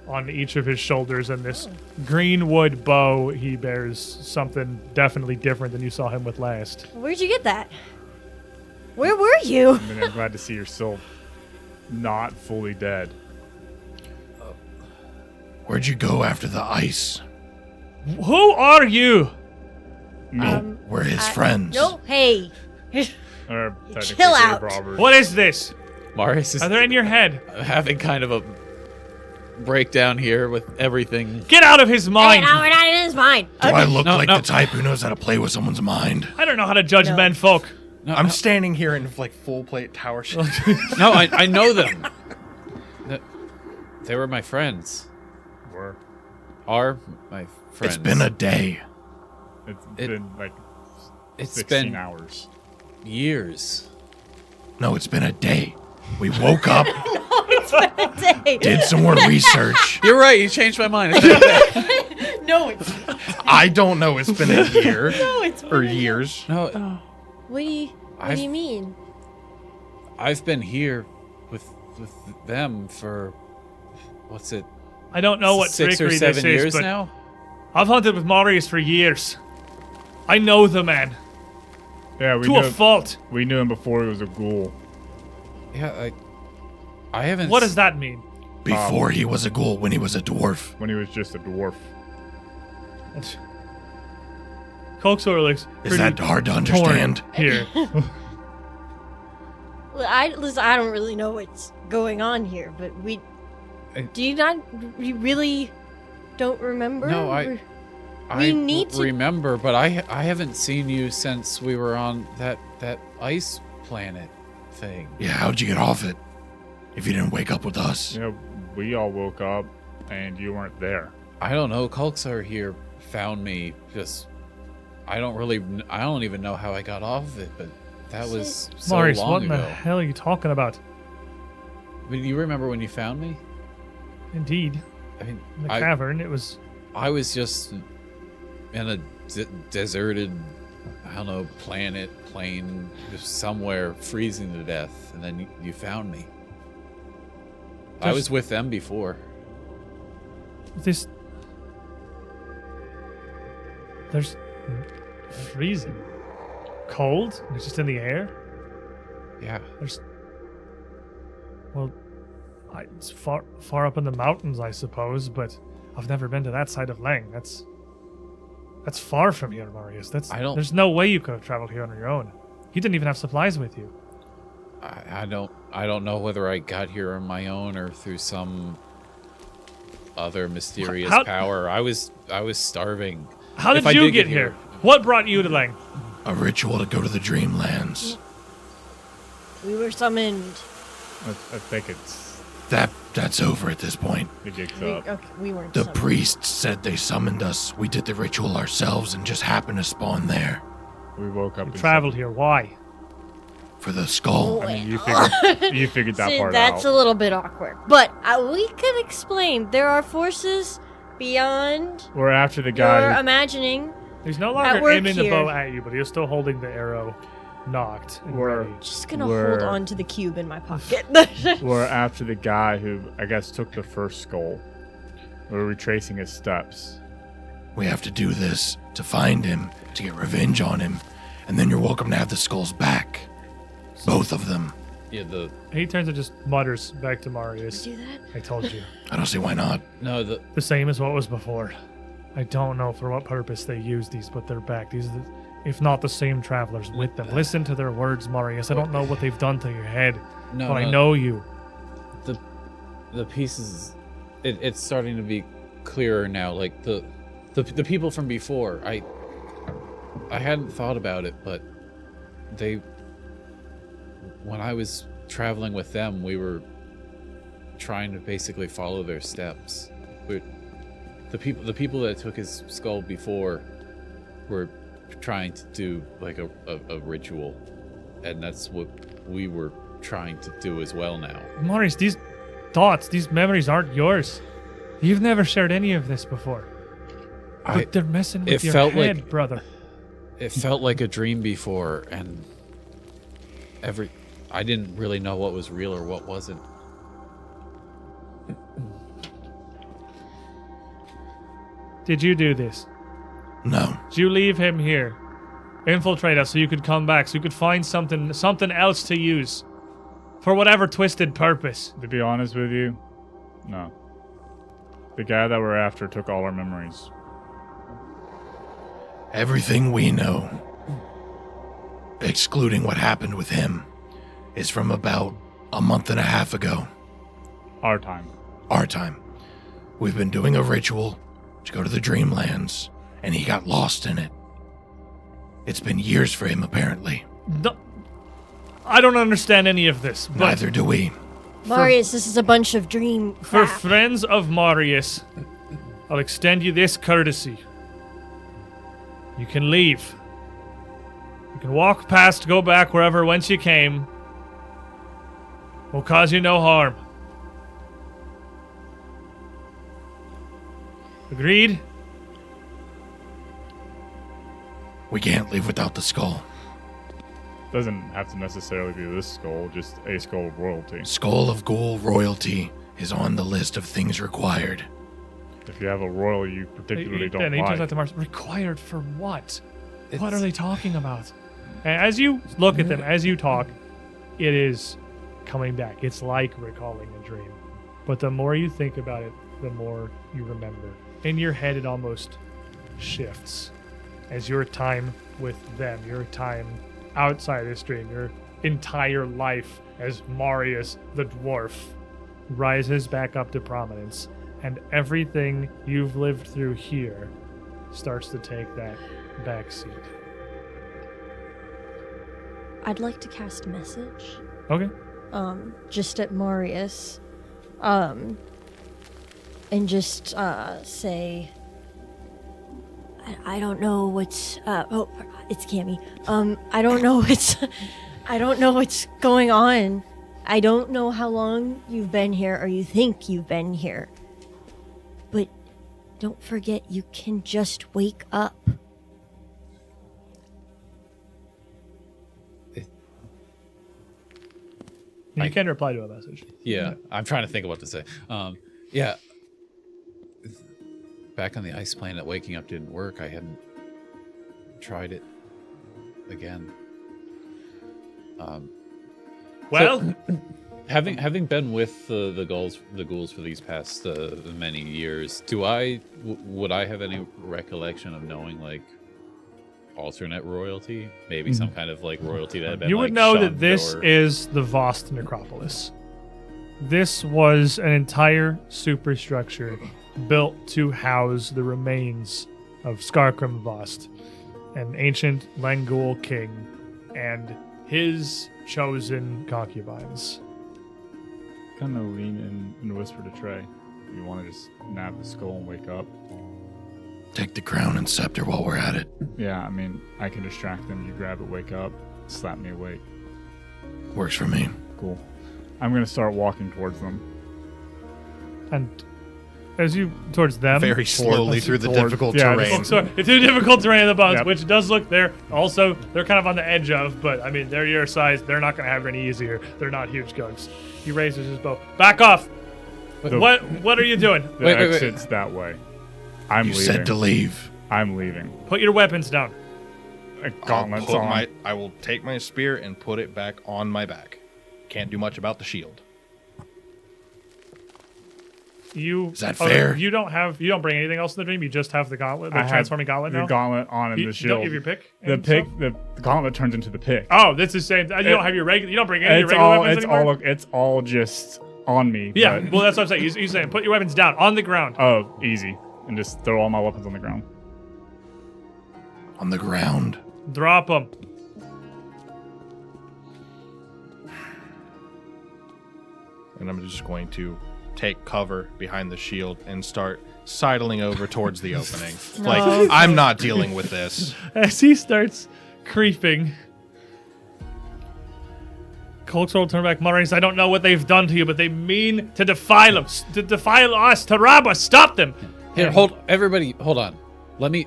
on each of his shoulders, and this green wood bow. He bears something definitely different than you saw him with last.
Where'd you get that? Where were you?
I mean, I'm glad to see you're still not fully dead.
Where'd you go after the ice?
Who are you?
We're his friends.
No, hey.
Or technically
Chill
grave
out.
robbers.
What is this?
Marius is
Are they in your head?
having kind of a breakdown here with everything.
Get out of his
Hey,
mind!
no, we're not in his mind.
Do I look
No,
like
no.
the type who knows how to play with someone's mind?
I don't know how to judge
No.
men folk.
No,
I'm standing here in like full plate tower shit.
no, I know them. They were my friends.
Were.
Are my friends.
It's been a day.
It's
It-
been like
It's
16
been
hours.
years.
No, it's been a day. We woke up,
Day.
did some more research.
You're right. You changed my mind. It's been a day.
No, it's
I don't know. It's been a year
no, it's
or years.
No,
What do you
I've-
mean?
I've been here with them for what's it?
I don't know what
6 or
trickery
7
this
years
is, but
now.
I've hunted with Marius for years. I know the man
Yeah, we
to
knew
a fault.
we knew him before he was a ghoul.
Yeah, I haven't.
What does that mean?
Before he was a ghoul, when he was a dwarf.
When he was just a dwarf.
Coxor looks
Is that
pretty
hard to
torn
understand?
here.
Listen, I don't really know what's going on here, but do you not? You really don't remember?
No,
Or-
I
we need to-
remember, but I haven't seen you since we were on that ice planet thing.
Yeah, how'd you get off it? If you didn't wake up with us.
You know, we all woke up and you weren't there.
I don't know. Kulksar here found me. I don't even know how I got off of it, but that was so
Marius,
long
what in
ago.
the hell are you talking about?
I mean, you remember when you found me?
Indeed,
I mean,
in the cavern, it was.
I was just in a deserted, I don't know, plane, just somewhere freezing to death, and then you found me. I
There's-
was with them before.
There's freezing, cold. It's just in the air.
Yeah.
It's far up in the mountains, I suppose. But I've never been to that side of Lang. That's far from here, Marius. There's no way you could have traveled here on your own. He didn't even have supplies with you.
I don't know whether I got here on my own or through some other mysterious
How-
power. I was starving.
How
If
did
I
you
did
get here? What brought you to Lang?
A ritual to go to the Dreamlands.
We were summoned
I think it's
That's over at this point.
the gig's
We,
up.
okay, we weren't.
The
summoned.
priests said they summoned us. We did the ritual ourselves and just happened to spawn there.
We woke up
You
and
traveled here. Why?
For the skull.
I mean, you figured that
See,
part
that's
out.
a little bit awkward, but we could explain. There are forces beyond
We're after the
your
guy. Who,
imagining.
He's no
At
longer
work
aiming the
here.
bow at you, but he's still holding the arrow knocked and
We're-
ready.
Just gonna
We're-
hold on to the cube in my pocket.
we're after the guy who I guess took the first skull. We're retracing his steps.
We have to do this to find him, to get revenge on him, and then you're welcome to have the skulls back. Both of them.
Yeah,
He turns and just mutters back to Marius.
Do that.
I told you.
I don't see why not.
The same as what was before. I don't know for what purpose they used these, but they're back. These are if not the same travelers with them. Listen to their words, Marius. I don't know what they've done to your head,
no,
but I know you.
the pieces. It's starting to be clearer now. Like the people from before. I hadn't thought about it, but they. When I was traveling with them, we were trying to basically follow their steps. The people that took his skull before were trying to do like a ritual, and that's what we were trying to do as well now.
Marius, these thoughts, these memories aren't yours. You've never shared any of this before. But they're messing with
it
your
felt
head,
like-
brother.
It felt like a dream before, and I didn't really know what was real or what wasn't.
Did you do this?
No.
Did you leave him here? Infiltrate us so you could come back, so you could find something else to use. For whatever twisted purpose.
To be honest with you, no. The guy that we're after took all our memories.
Everything we know, excluding what happened with him, is from about a month and a half ago.
Our time.
Our time. We've been doing a ritual to go to the Dreamlands, and he got lost in it. It's been years for him, apparently.
No, I don't understand any of this. But
Neither do we.
Marius, this is a bunch of dream
for
crap.
friends of Marius, I'll extend you this courtesy. You can leave. You can walk past, go back wherever whence you came. Will cause you no harm. Agreed?
We can't leave without the skull.
Doesn't have to necessarily be this skull, just a skull of royalty.
Skull of Ghoul royalty is on the list of things required.
If you have a royal you particularly don't
Then he turns
like.
out to Marius. Required for what? What are they talking about? And as you look at them, as you talk, it is coming back. It's like recalling a dream. But the more you think about it, the more you remember. In your head, it almost shifts. As your time with them, your time outside this dream, your entire life as Marius the dwarf rises back up to prominence. And everything you've lived through here starts to take that back seat.
I'd like to cast a message.
Okay.
Just at Marius. And just say I don't know what's oh, it's Cammy. I don't know what's going on. I don't know how long you've been here or you think you've been here. But don't forget you can just wake up.
You can reply to a message.
Yeah, I'm trying to think of what to say. Yeah. Back on the ice planet, waking up didn't work. I hadn't tried it again.
Well,
Having been with the ghouls for these past many years, would I have any recollection of knowing like alternate royalty, maybe some kind of like royalty that had been
you would
like,
know that
shunned
this
or-
is the Vost Necropolis. This was an entire superstructure built to house the remains of Skarkrim Vost, an ancient Langul king, and his chosen concubines.
gonna lean in and whisper to Trey. You want to just nab the skull and wake up?
Take the crown and scepter while we're at it.
Yeah, I mean, I can distract them. You grab it, wake up, slap me awake.
Works for me.
Cool. I'm gonna start walking towards them.
And as you towards them,
Very slowly through the difficult
yeah,
terrain.
So it's a difficult terrain of the bones,
Yep.
which does look they're kind of on the edge of, but I mean they're your size. They're not going to have it any easier. They're not huge guns. He raises his bow. Back off!
The-
What are you doing?
The
Wait.
exit's that way. I'm
You
leaving.
said to leave.
I'm leaving.
Put your weapons down.
Gauntlets on.
I will take my spear and put it back on my back. Can't do much about the shield.
Is that fair?
You don't bring anything else in the dream. You just have the gauntlet, the
I have
transforming gauntlet
the
now.
gauntlet on and
You
the shield.
don't give your pick.
The
and
pick,
stuff?
the gauntlet turns into the pick.
Oh, that's the same. You don't have your regular. You don't bring any of your regular weapons anymore.
It's all just on me.
Yeah,
but-
well, that's what I'm saying. He's saying put your weapons down on the ground.
Oh, easy. And just throw all my weapons on the ground.
On the ground.
Drop them.
And I'm just going to take cover behind the shield and start sidling over towards the opening. Like,
No.
I'm not dealing with this.
As he starts creeping, Colxor will turn back, muttering, "I don't know what they've done to you, but they mean to defile us, to rob us. Stop them!"
Here, hold on. Let me.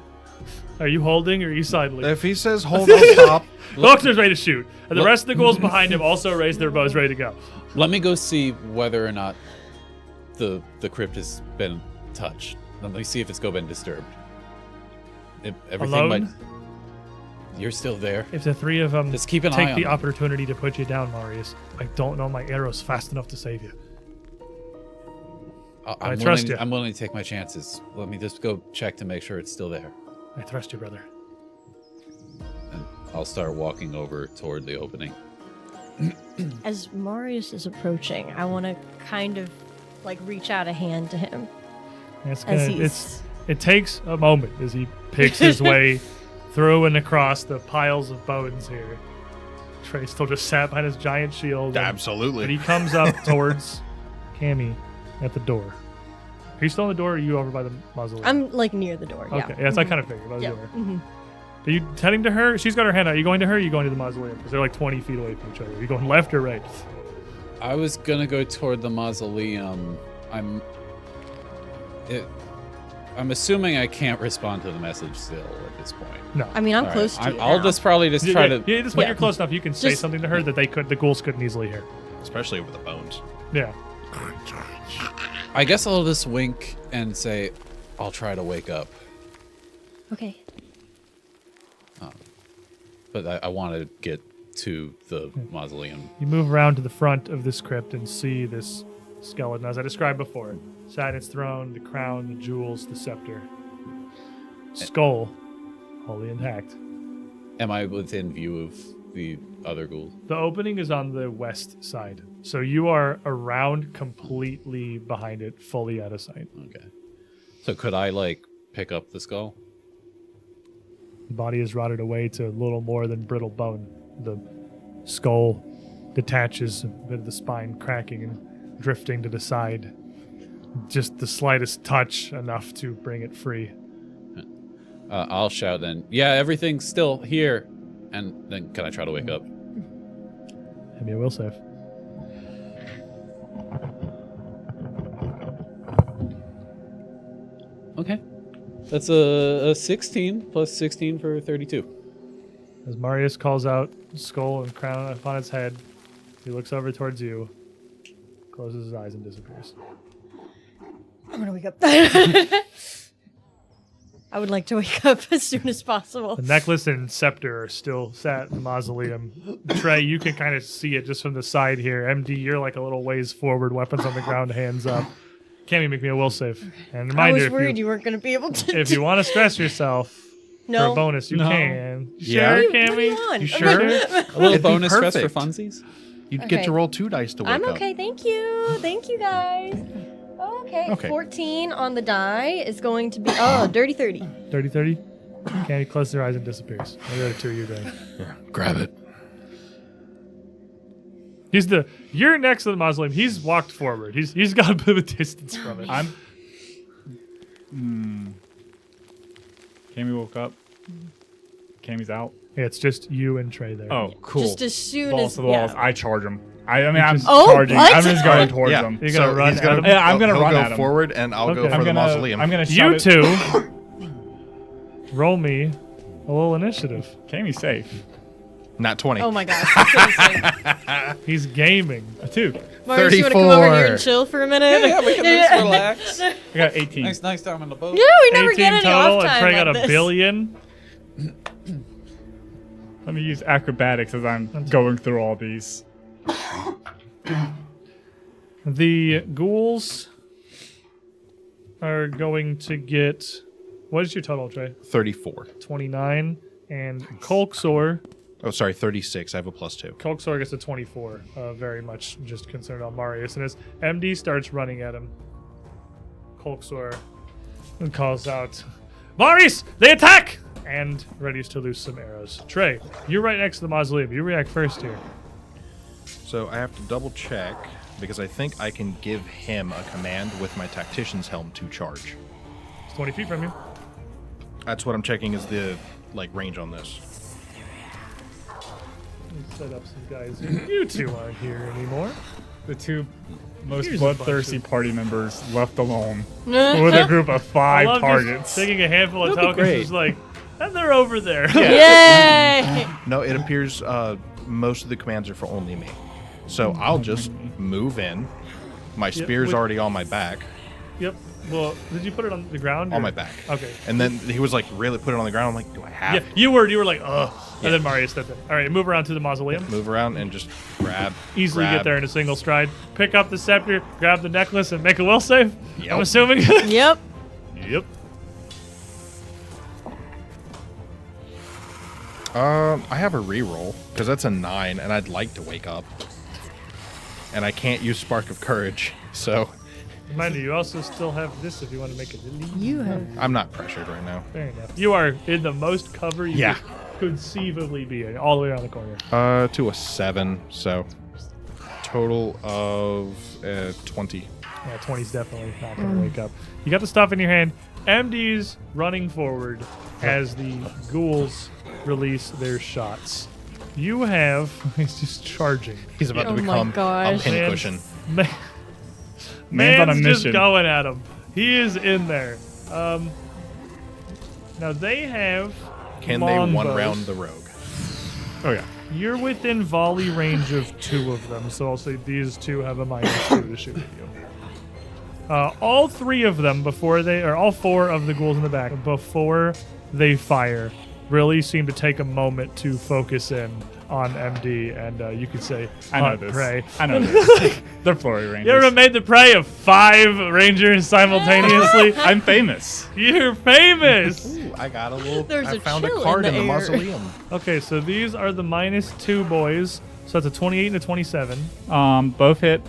Are you holding or are you sidling?
If he says hold on top,
Colxor's ready to shoot, and the
Look-
rest of the ghouls behind him also raise their bows, ready to go.
Let me go see whether or not the crypt has been touched. Let me see if it's been disturbed. If everything
Alone?
You're still there.
If the three of them
Just keep an eye
take
on
the
them.
opportunity to put you down, Marius, I don't know my arrows fast enough to save you. I trust you.
I'm willing to take my chances. Let me just go check to make sure it's still there.
I trust you, brother.
And I'll start walking over toward the opening.
As Marius is approaching, I want to kind of like reach out a hand to him.
It's
As
gonna,
he's-
it takes a moment as he picks his way through and across the piles of bones here. Trey still just sat behind his giant shield. But he
absolutely.
comes up towards Cammy at the door. Are you still in the door or are you over by the mausoleum?
I'm like near the door. Yeah.
Okay, yes, I kind of figured. By the
Yeah.
door.
Mhm.
Are you heading to her? She's got her hand out. Are you going to her or are you going to the mausoleum? Because they're like 20 feet away from each other. Are you going left or right?
I was gonna go toward the mausoleum. I'm assuming I can't respond to the message still at this point.
No.
I mean, I'm
All right,
close to you.
I'll
now.
just probably just try to.
Yeah, this point
Yeah.
you're close enough. You can say
Just-
something to her that the ghouls couldn't easily hear.
Especially over the bones.
Yeah.
I guess I'll just wink and say, "I'll try to wake up,"
Okay.
but I want to get to the mausoleum.
You move around to the front of this crypt and see this skeleton, as I described before. Sat in its throne, the crown, the jewels, the scepter. Skull, wholly intact.
Am I within view of the other ghouls?
The opening is on the west side, so you are around completely behind it, fully out of sight.
Okay. So could I pick up the skull?
The body is rotted away to little more than brittle bone. The skull detaches, a bit of the spine cracking and drifting to the side. Just the slightest touch enough to bring it free.
I'll shout then. Yeah, everything's still here. And then can I try to wake up?
Give me a will save.
Okay. That's a 16 plus 16 for 32.
As Marius calls out skull and crown upon its head, he looks over towards you, closes his eyes, and disappears.
I'm gonna wake up. I would like to wake up as soon as possible.
The necklace and scepter are still sat in the mausoleum. Trey, you can kind of see it just from the side here. MD, you're like a little ways forward, weapons on the ground, hands up. Cammy, make me a will save. And
I
reminder,
was worried you weren't gonna be able to.
if you want to stress yourself for
no.
a bonus, you
No.
can.
Yeah.
Sure,
What do
Cammy?
you want?
You
I'm
sure?
not-
A little
It'd be
bonus stress for
perfect.
funsies?
You'd
Okay.
get to roll 2 dice to wake
I'm
up.
okay, thank you. Thank you guys. Okay.
Okay.
14 on the die is going to be dirty 30.
30-30? Cammy closes her eyes and disappears. The other two you're doing.
Grab it.
You're next to the mausoleum. He's walked forward. He's got a bit of a distance from it.
Cammy woke up. Cammy's out.
Yeah, it's just you and Trey there.
Oh, cool.
Just as soon
Balls
as
to the walls.
yeah.
I charge him. I'm
Oh,
charging.
what?
I'm just going towards him.
You're gonna run
he's
at him?
Yeah, I'm gonna
he'll
run
go
at him.
forward, and I'll go
Okay.
for the mausoleum.
I'm gonna
You
shout it.
two roll me a little initiative.
Cammy's safe.
Not 20.
Oh my gosh. I
He's gaming.
A 2.
Marius, you want to come over here
34.
and chill for a minute?
Yeah, we can just relax.
I got 18.
Nice time on the boat.
Yeah, we never
18
get any
total,
off
and
time
Trey got
on
a
this.
billion.
Let me use acrobatics as I'm going through all these.
The ghouls are going to get. What is your total, Trey?
34.
29. And Kolksor.
Oh, sorry, 36. I have a +2.
Kolksor gets a 24. Very much just concerned on Marius. And as MD starts running at him, Kolksor calls out, Marius, they attack! And readies to loose some arrows. Trey, you're right next to the mausoleum. You react first here.
So I have to double check because I think I can give him a command with my tactician's helm to charge.
It's 20 feet from you.
That's what I'm checking is the range on this.
Let's set up some guys. You two aren't here anymore.
The two most
Here's a bunch
bloodthirsty
of-
party members left alone with a group of
I
5
love
targets.
just taking a handful of
That'd be
tokens.
great.
Just like, and they're over there.
Yay!
No, it appears most of the commands are for only me. So I'll just move in. My spear's
wait.
already on my back.
Yep. Well, did you put it on the ground?
On
or-
my back.
Okay.
And then he was like, really put it on the ground. I'm like, do I have
Yeah, you were like, ugh. And then Mario stepped in. All right, move around to the mausoleum.
move around and just grab?
Easily
grab.
get there in a single stride. Pick up the scepter, grab the necklace, and make a will save.
Yep.
I'm assuming.
Yep.
Yep.
I have a reroll because that's a 9, and I'd like to wake up. And I can't use Spark of Courage, so
Mind you, you also still have this if you want to make it elite.
You have.
I'm not pressured right now.
Fair enough. You are in the most cover you
Yeah.
could conceivably be in, all the way around the corner.
To a 7, so total of 20.
Yeah, 20's definitely not going to wake up. You got the stuff in your hand. MD's running forward as the ghouls release their shots. You have... He's just charging.
He's about
Oh
to
my
become a
gosh.
pincushion.
Man,
Man's on a
man's just
mission.
going at him. He is in there. Now they have...
Can they one
longbows.
round the rogue?
Oh, yeah.
You're within volley range of 2 of them, so I'll say these 2 have a -2 to shoot at you. All 3 of them all 4 of the ghouls in the back, before they fire, really seem to take a moment to focus in on MD, and you could say,
I know
hunt
this.
prey.
I know this. They're Flurry Rangers.
You ever made the prey of 5 rangers simultaneously?
I'm famous.
You're famous!
Ooh, I got a little.
There's
I
a
found a
chill in
card
the
in the
air.
mausoleum.
Okay, so these are the -2 boys, so that's a 28 and a 27.
Both hit.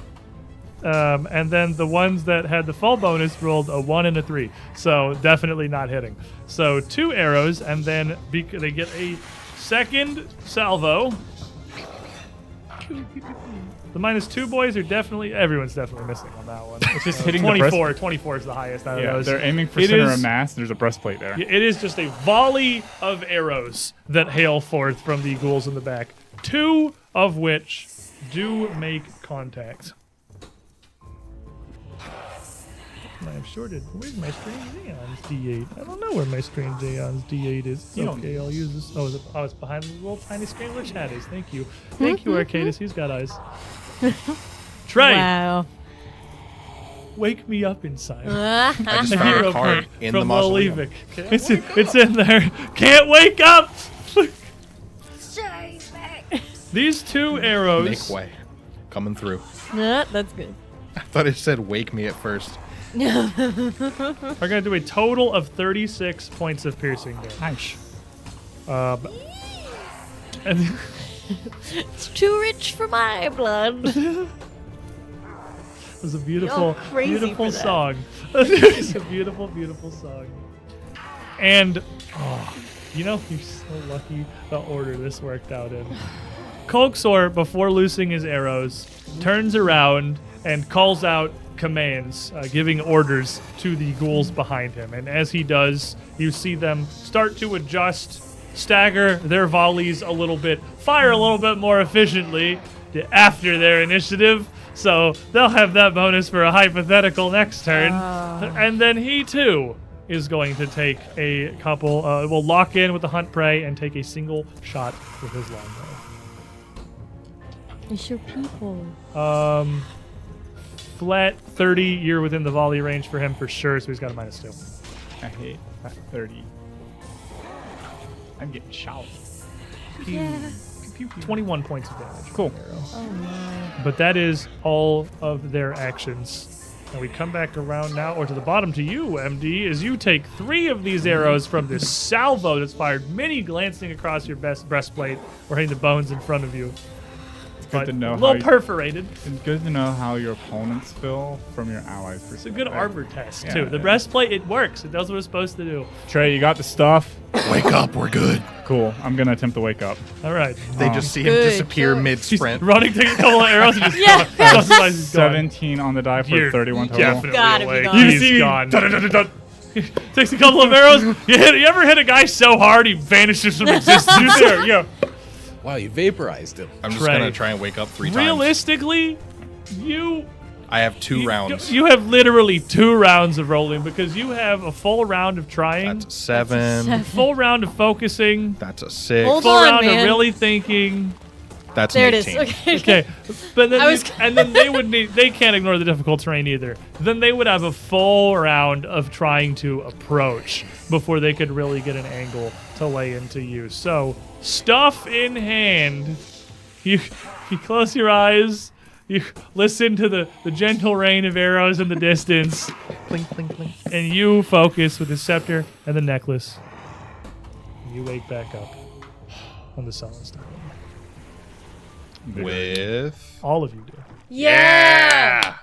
And then the ones that had the full bonus rolled a 1 and a 3. So definitely not hitting. So 2 arrows, and then they get a second salvo. The -2 boys are everyone's definitely missing on that one.
It's just hitting the
24. 24 is the highest out of
Yeah,
those.
they're aiming for
It
center
is-
of mass. There's a breastplate there.
It is just a volley of arrows that hail forth from the ghouls in the back. 2 of which do make contact. I'm shorted. Where's my Strange Aeons D8? I don't know where my Strange Aeons D8 is.
You don't-
Okay, I'll use this. Oh, it's behind the little tiny screen where chat is. Thank you. Thank you, Arcadis. He's got eyes. Trey,
Wow.
wake me up inside.
I just found
Hero
a card
point
in the
from
mausoleum.
Lolevik. It's in there. Can't wake up! These 2 arrows.
Make way. Coming through.
That's good.
I thought it said wake me at first.
are going to do a total of 36 points of piercing damage.
Nice.
And
It's too rich for my blood.
it was a beautiful,
You're crazy
beautiful
for that.
song. It's a beautiful, beautiful song. And, you're so lucky the order this worked out in. Kolksor, before loosing his arrows, turns around and calls out commands, giving orders to the ghouls behind him. And as he does, you see them start to adjust, stagger their volleys a little bit, fire a little bit more efficiently after their initiative. So they'll have that bonus for a hypothetical next turn. And then he too is going to take a couple, will lock in with the hunt prey and take a single shot with his longbow.
It's your people.
Flat 30, you're within the volley range for him for sure, so he's got a -2.
I hate that 30. I'm getting shot.
Yeah.
21 points of damage.
Cool.
Oh my.
But that is all of their actions. And we come back around now, or to the bottom to you, MD, as you take 3 of these arrows from this salvo that's fired, many glancing across your breastplate or hitting the bones in front of you.
Good to know
a little
how
perforated.
It's good to know how your opponents feel from your allies' perspective.
It's a good armor test,
Yeah,
too. The
yeah.
breastplate, it works. It does what it's supposed to do.
Trey, you got the stuff?
Wake up, we're good.
Cool. I'm going to attempt to wake up.
All right.
They just see him
Good.
disappear
Good.
mid-sprint.
Running, take a couple of arrows, and just
Yeah.
justifies he's gone.
17 on the die for
You're
31 total.
definitely
Gotta be
awake.
gone.
He's
You see-
gone. Takes a couple of arrows. You ever hit a guy so hard he vanishes from existence?
There, yeah.
Wow, you vaporized him.
I'm just
Trey.
gonna try and wake up 3 times.
Realistically, you
I have 2 rounds.
You have literally 2 rounds of rolling because you have a full round of trying,
That's a 7.
full round of focusing,
That's a 6.
Hold
full
on,
round
man.
of really thinking.
That's
There
an
it is.
18.
Okay.
Okay, but then
I was-
and then they would need, they can't ignore the difficult terrain either. Then they would have a full round of trying to approach before they could really get an angle to lay into you. So stuff in hand, you close your eyes, you listen to the gentle rain of arrows in the distance,
Clink, clink, clink.
and you focus with the scepter and the necklace. You wake back up on the solid stone.
With...
All of you do.
Yeah!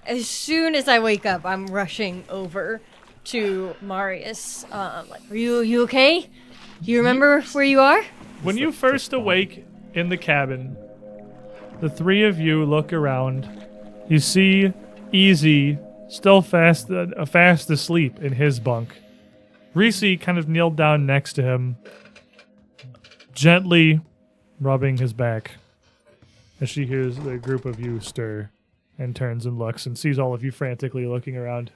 As soon as I wake up, I'm rushing over to Marius. Like, are you okay? Do you remember where you are?
When you first awake in the cabin, the 3 of you look around. You see Easy still fast asleep in his bunk. Reese kind of kneeled down next to him, gently rubbing his back as she hears the group of you stir and turns and looks and sees all of you frantically looking around.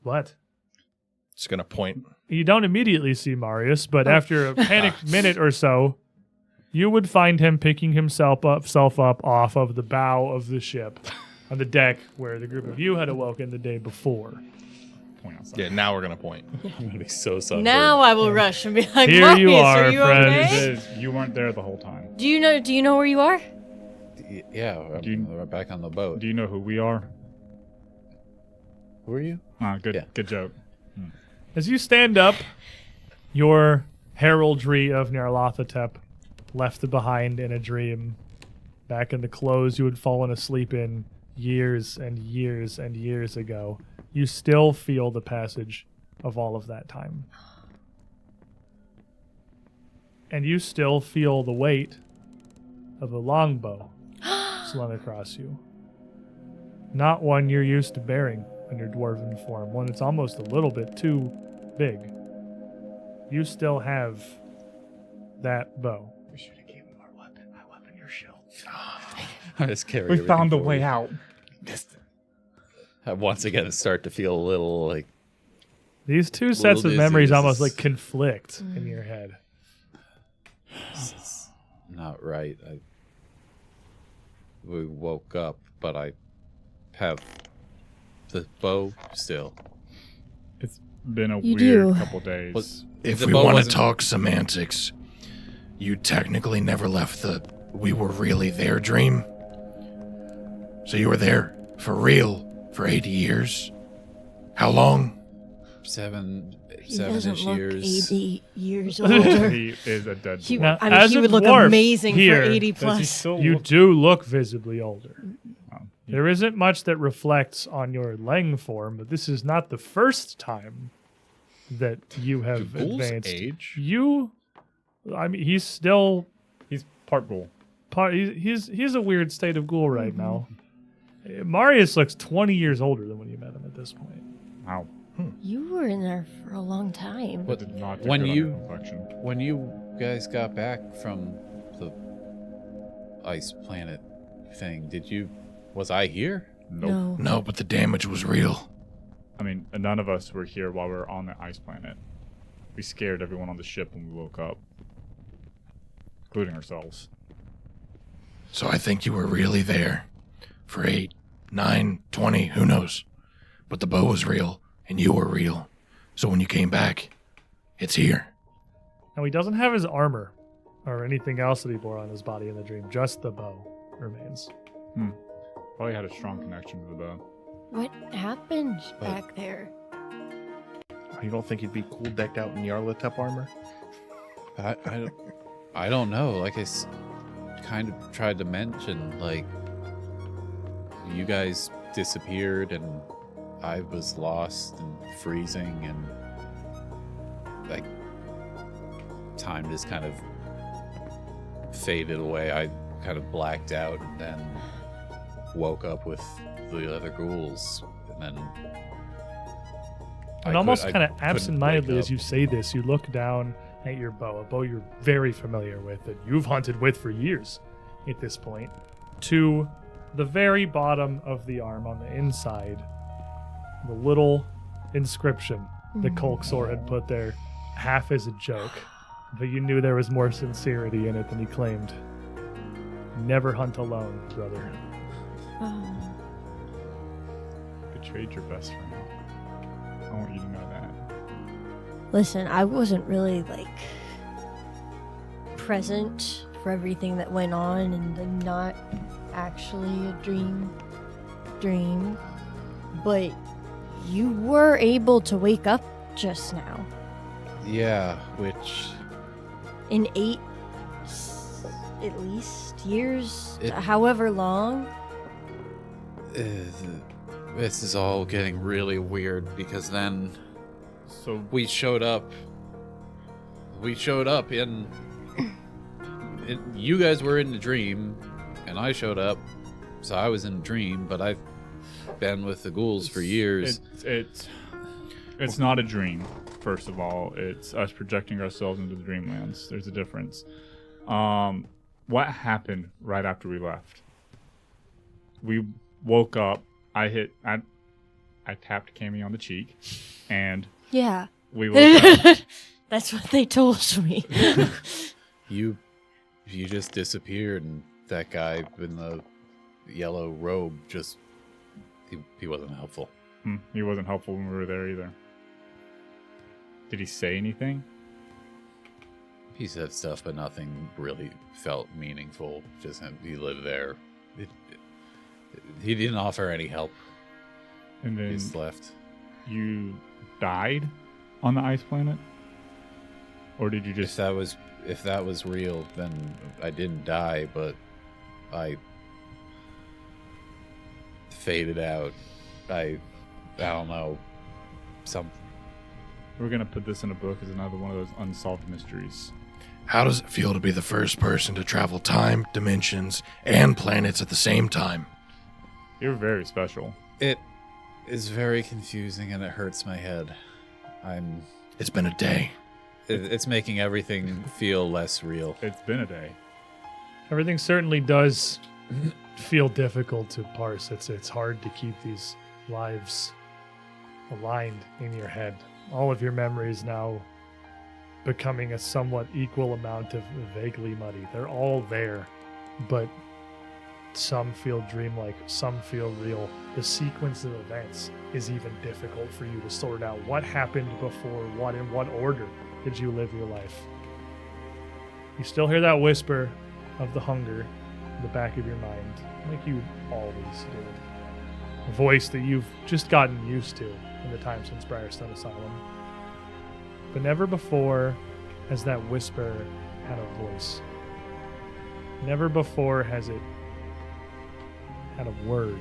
What?
Just gonna point.
You don't immediately see Marius, but after a panicked minute or so, you would find him picking himself up off of the bow of the ship on the deck where the group of you had awoken the day before.
Point outside.
Yeah, now we're gonna point.
I'm gonna be so sunburned.
Now I will rush and be like,
Here
Marius,
you are,
you
friends.
okay?
You weren't there the whole time.
Do you know where you are?
Yeah, we're back on the boat.
Do you know who we are?
Who are you?
Good,
Yeah.
good joke.
As you stand up, your heraldry of Nyarlathotep left behind in a dream, back in the clothes you had fallen asleep in years and years and years ago, you still feel the passage of all of that time. And you still feel the weight of a longbow slung across you. Not one you're used to bearing in your dwarven form, one that's almost a little bit too big. You still have that bow.
We should have given him our weapon. My weapon, your shield.
I just carry
We
everything
found a
forward.
way out.
I once again start to feel a little like
These two sets of
dizzy.
memories
This
almost
is-
like conflict in your head.
it's not right. We woke up, but I have the bow still.
It's been a
You
weird
do.
couple days.
Was-
If
the
we
bow
want to
wasn't-
talk semantics, you technically never left the we were really there dream. So you were there for real for 80 years. How long?
He doesn't
seven-ish
look
years.
80 years older.
He is a dead
He,
dwarf.
Now,
I mean,
as
he
a
would look
dwarf
amazing
here,
for 80
Does he
plus.
still
You
look-
do look visibly older.
Oh,
There isn't much that reflects on your Leng form, but this is not the first time that you
Do
have
ghouls
advanced.
age?
You, I mean, he's still
He's part ghoul.
he's a weird state of ghoul right now. Marius looks 20 years older than when you met him at this point.
Wow.
You were in there for a long time.
But
Did not do
when
good on
you
your complexion.
when you guys got back from the ice planet thing, was I here?
Nope.
No.
No, but the damage was real.
I mean, none of us were here while we were on the ice planet. We scared everyone on the ship when we woke up, including ourselves.
So I think you were really there for 8, 9, 20, who knows? But the bow was real, and you were real. So when you came back, it's here.
Now, he doesn't have his armor or anything else that he bore on his body in the dream. Just the bow remains.
Probably had a strong connection to the bow.
What happened back there?
You don't think he'd be cool decked out in Yarlatep armor?
I don't know. Like kind of tried to mention, like, you guys disappeared and I was lost and freezing, and like time just kind of faded away. I kind of blacked out and then woke up with the other ghouls, and then
And almost kind of
couldn't
absent-mindedly,
wake
as you say this, you look down at your bow, a bow you're very familiar with, that you've hunted with for years at this point, to the very bottom of the arm on the inside, the little inscription that Kolksor had put there, half as a joke, but you knew there was more sincerity in it than he claimed. Never hunt alone, brother.
Oh.
Betrayed your best friend. I want you to know that.
Listen, I wasn't really like present for everything that went on, and I'm not actually a dream, but you were able to wake up just now.
Yeah, which
In 8 at least years, however long.
this is all getting really weird, because then
So
we showed up in you guys were in the dream, and I showed up, so I was in a dream, but I've been with the ghouls for years.
It's not a dream. First of all, it's us projecting ourselves into the dreamlands. There's a difference. What happened right after we left? We woke up. I tapped Cammy on the cheek, and
Yeah.
we woke up.
That's what they told me.
You just disappeared, and that guy in the yellow robe just he wasn't helpful.
He wasn't helpful when we were there either. Did he say anything?
He said stuff, but nothing really felt meaningful. Just he lived there. He didn't offer any help.
And
He
then
just left.
you died on the ice planet? Or did you just...
If that was real, then I didn't die, but I faded out. I don't know.
We're going to put this in a book as another one of those unsolved mysteries.
How does it feel to be the first person to travel time, dimensions, and planets at the same time?
You're very special.
It is very confusing, and it hurts my head.
It's been a day.
It's making everything feel less real.
It's been a day.
Everything certainly does feel difficult to parse. It's hard to keep these lives aligned in your head. All of your memories now becoming a somewhat equal amount of vaguely muddy. They're all there, but some feel dreamlike, some feel real. The sequence of events is even difficult for you to sort out. What happened before? What in what order did you live your life? You still hear that whisper of the hunger in the back of your mind, like you always do. A voice that you've just gotten used to in the time since Briarstone Asylum. But never before has that whisper had a voice. Never before has it had a word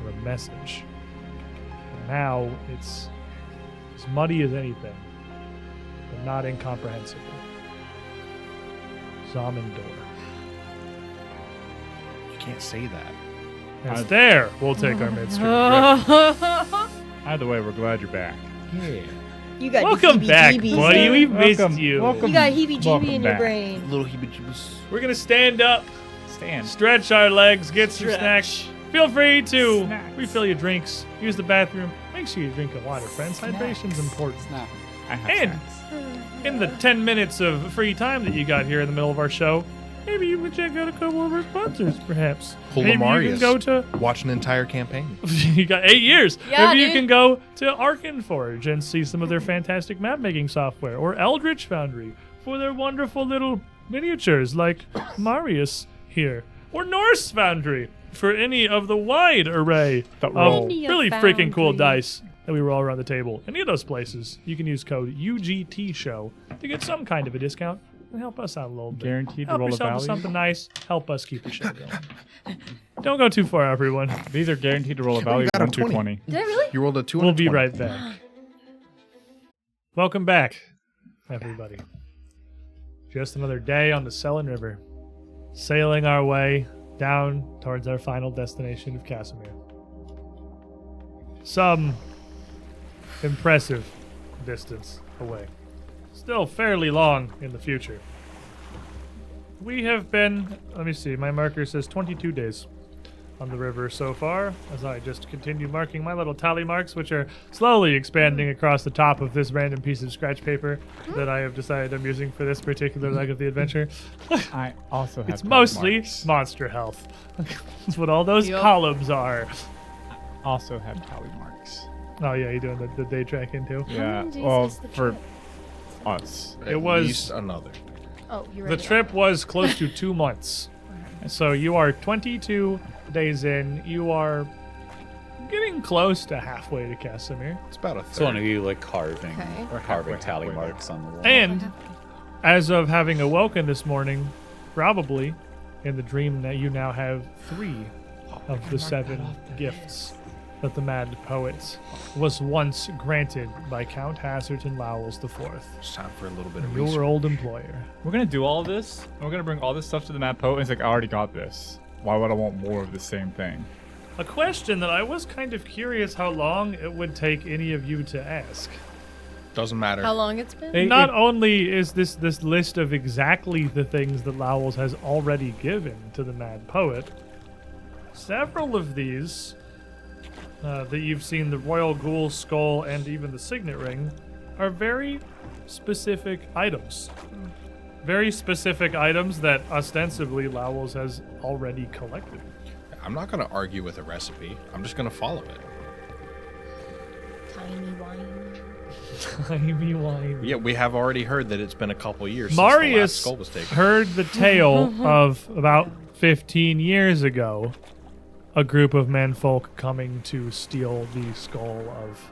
or a message. And now it's as muddy as anything, but not incomprehensible. Zamindor.
You can't say that.
As there, we'll take our midstream trip.
Either way, we're glad you're back.
Yeah.
You got
Welcome back,
heebie-jeebies
buddy.
there.
We've missed
Welcome,
you.
welcome.
You got heebie-jeebie
Welcome
in your
back.
brain.
Little heebie-jeebies.
We're gonna stand up,
Stand.
stretch our legs, get some
Stretch.
snacks. Feel free to
Snacks.
refill your drinks, use the bathroom. Make sure you drink a water, friends. Hydration's important.
I have
And
snacks.
in the 10 minutes of free time that you got here in the middle of our show, maybe you would check out a couple of our sponsors, perhaps. Maybe you can
Polamarius.
go to...
Watch an entire campaign.
you got 8 years.
Yeah,
Maybe you
dude.
can go to Arkenforge and see some of their fantastic map-making software, or Eldritch Foundry for their wonderful little miniatures like Marius here, or Norse Foundry for any of the wide array
That
of
roll.
really freaking cool
Foundry.
dice that we roll around the table. Any of those places, you can use code UGTShow to get some kind of a discount and help us out a little bit.
Guaranteed to
Help
roll a
yourself with
value.
something nice. Help us keep the show going. Don't go too far, everyone.
These are guaranteed to roll a value of
got a
1 through
20.
20.
Did I really?
You rolled a 2
We'll
and a
be
20.
right back. Welcome back, everybody. Just another day on the Selin River, sailing our way down towards our final destination of Cassomir. Some impressive distance away. Still fairly long in the future. We have been, let me see, my marker says 22 days on the river so far, as I just continue marking my little tally marks, which are slowly expanding across the top of this random piece of scratch paper that I have decided I'm using for this particular leg of the adventure.
I also have
It's
tally
mostly
marks.
monster health. That's what all those
Yup.
columns are.
Also have tally marks.
Oh yeah, you doing the day tracking too?
Yeah.
many days
Well,
is the
for
trip?
us.
At
It was-
least another.
Oh, you're
The
right.
trip was close to 2 months. So you are 22 days in. You are getting close to halfway to Cassomir.
It's about a third.
So one of you like carving
Okay.
or carving
halfway,
tally
halfway.
marks on the wall.
And as of having awoken this morning, probably in the dream that you now have 3 of the 7 gifts that the Mad Poet was once granted by Count Hasserton Lowells IV,
It's time for a little bit of
your
research.
old employer.
We're gonna do all this, and we're gonna bring all this stuff to the map poet. And it's like, I already got this. Why would I want more of the same thing?
A question that I was kind of curious how long it would take any of you to ask.
Doesn't matter.
How long it's been?
Not only is this list of exactly the things that Lowells has already given to the Mad Poet, several of these that you've seen, the Royal Ghoul Skull and even the Signet Ring, are very specific items. Very specific items that ostensibly Lowells has already collected.
I'm not going to argue with a recipe. I'm just going to follow it.
Tiny wine.
Tiny wine.
Yeah, we have already heard that it's been a couple years since the
Marius
last skull was taken.
heard the tale of about 15 years ago, a group of menfolk coming to steal the skull of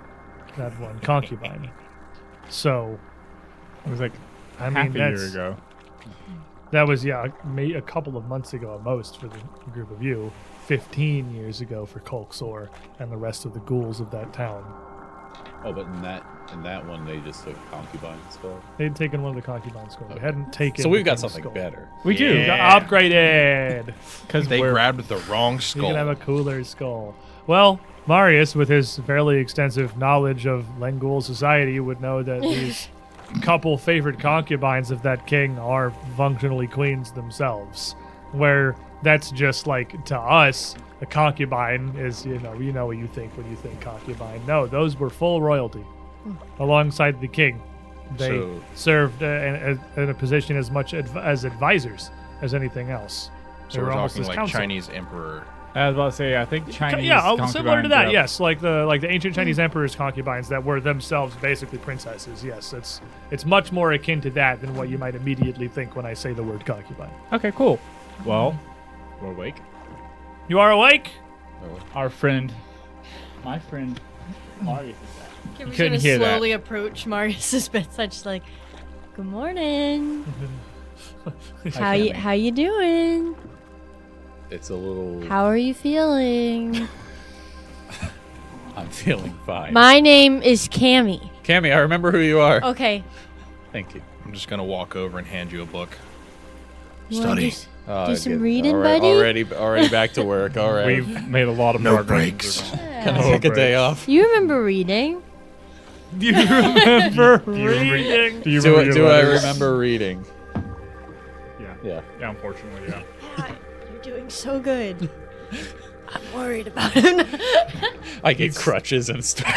that one concubine. So,
It was like
I mean,
half a year
that's-
ago.
that was, yeah, a couple of months ago at most for the group of you. 15 years ago for Kolksor and the rest of the ghouls of that town.
Oh, but in that one they just took concubine skull.
They'd taken one of the concubine skulls. They hadn't taken
So we've
the
got
king's
something
skull.
better.
We do.
We got upgraded.
Because
They grabbed the wrong
You
skull.
can have a cooler skull. Well, Marius, with his fairly extensive knowledge of Lengul society, would know that these couple favorite concubines of that king are functionally queens themselves. Where that's just like, to us, a concubine is, you know what you think when you think concubine. No, those were full royalty alongside the king. They
So-
served in a position as much as advisors as anything else. They
So
were
we're
almost
talking
as
like
counsel.
Chinese emperor.
I was about to say, I think Chinese.
Yeah, similar to
concubines
that.
are-
Yes, like the ancient Chinese emperor's concubines that were themselves basically princesses. Yes, it's much more akin to that than what you might immediately think when I say the word concubine.
Okay, cool. Well, we're awake.
You are awake?
Our friend, my friend, Marius is back.
Okay, we're
couldn't
gonna
hear that.
slowly approach Marius's bedside, just like, "Good morning. How you doing?
It's a little.
How are you feeling?"
I'm feeling fine.
My name is Cammy.
Cammy, I remember who you are.
Okay.
Thank you.
I'm just going to walk over and hand you a book.
You wanna
Study.
Do some reading, buddy?
Already back to work. All right.
We've made a lot of
No
progress.
breaks.
Can I take a day off?
You remember reading?
Do you remember
Do you remember-
reading?
Do you remember
Do
your
I
letters?
remember reading?
Yeah.
Yeah.
Yeah, unfortunately, yeah.
Pat, you're doing so good. I'm worried about him.
I get crutches and stuff.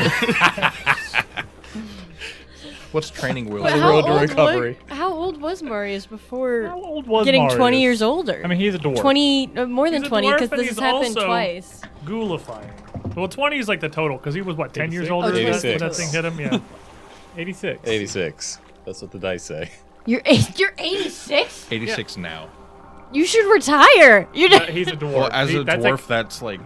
What's training wheels?
Well,
for?
road to recovery.
How old was Marius before
How old was
getting
Marius?
20 years older?
I mean, he's a dwarf.
20, more than
He's a
20,
dwarf
because
and
this has
he's
happened
also-
twice.
Ghoulifying. Well, 20 is like the total, because he was, what, 10 years
86?
older
Oh,
when
86.
that thing hit him? Yeah.
86.
86. That's what the dice say.
You're 86?
86 now.
You should retire.
He's a dwarf.
Well, as a
That's
dwarf,
like-
that's like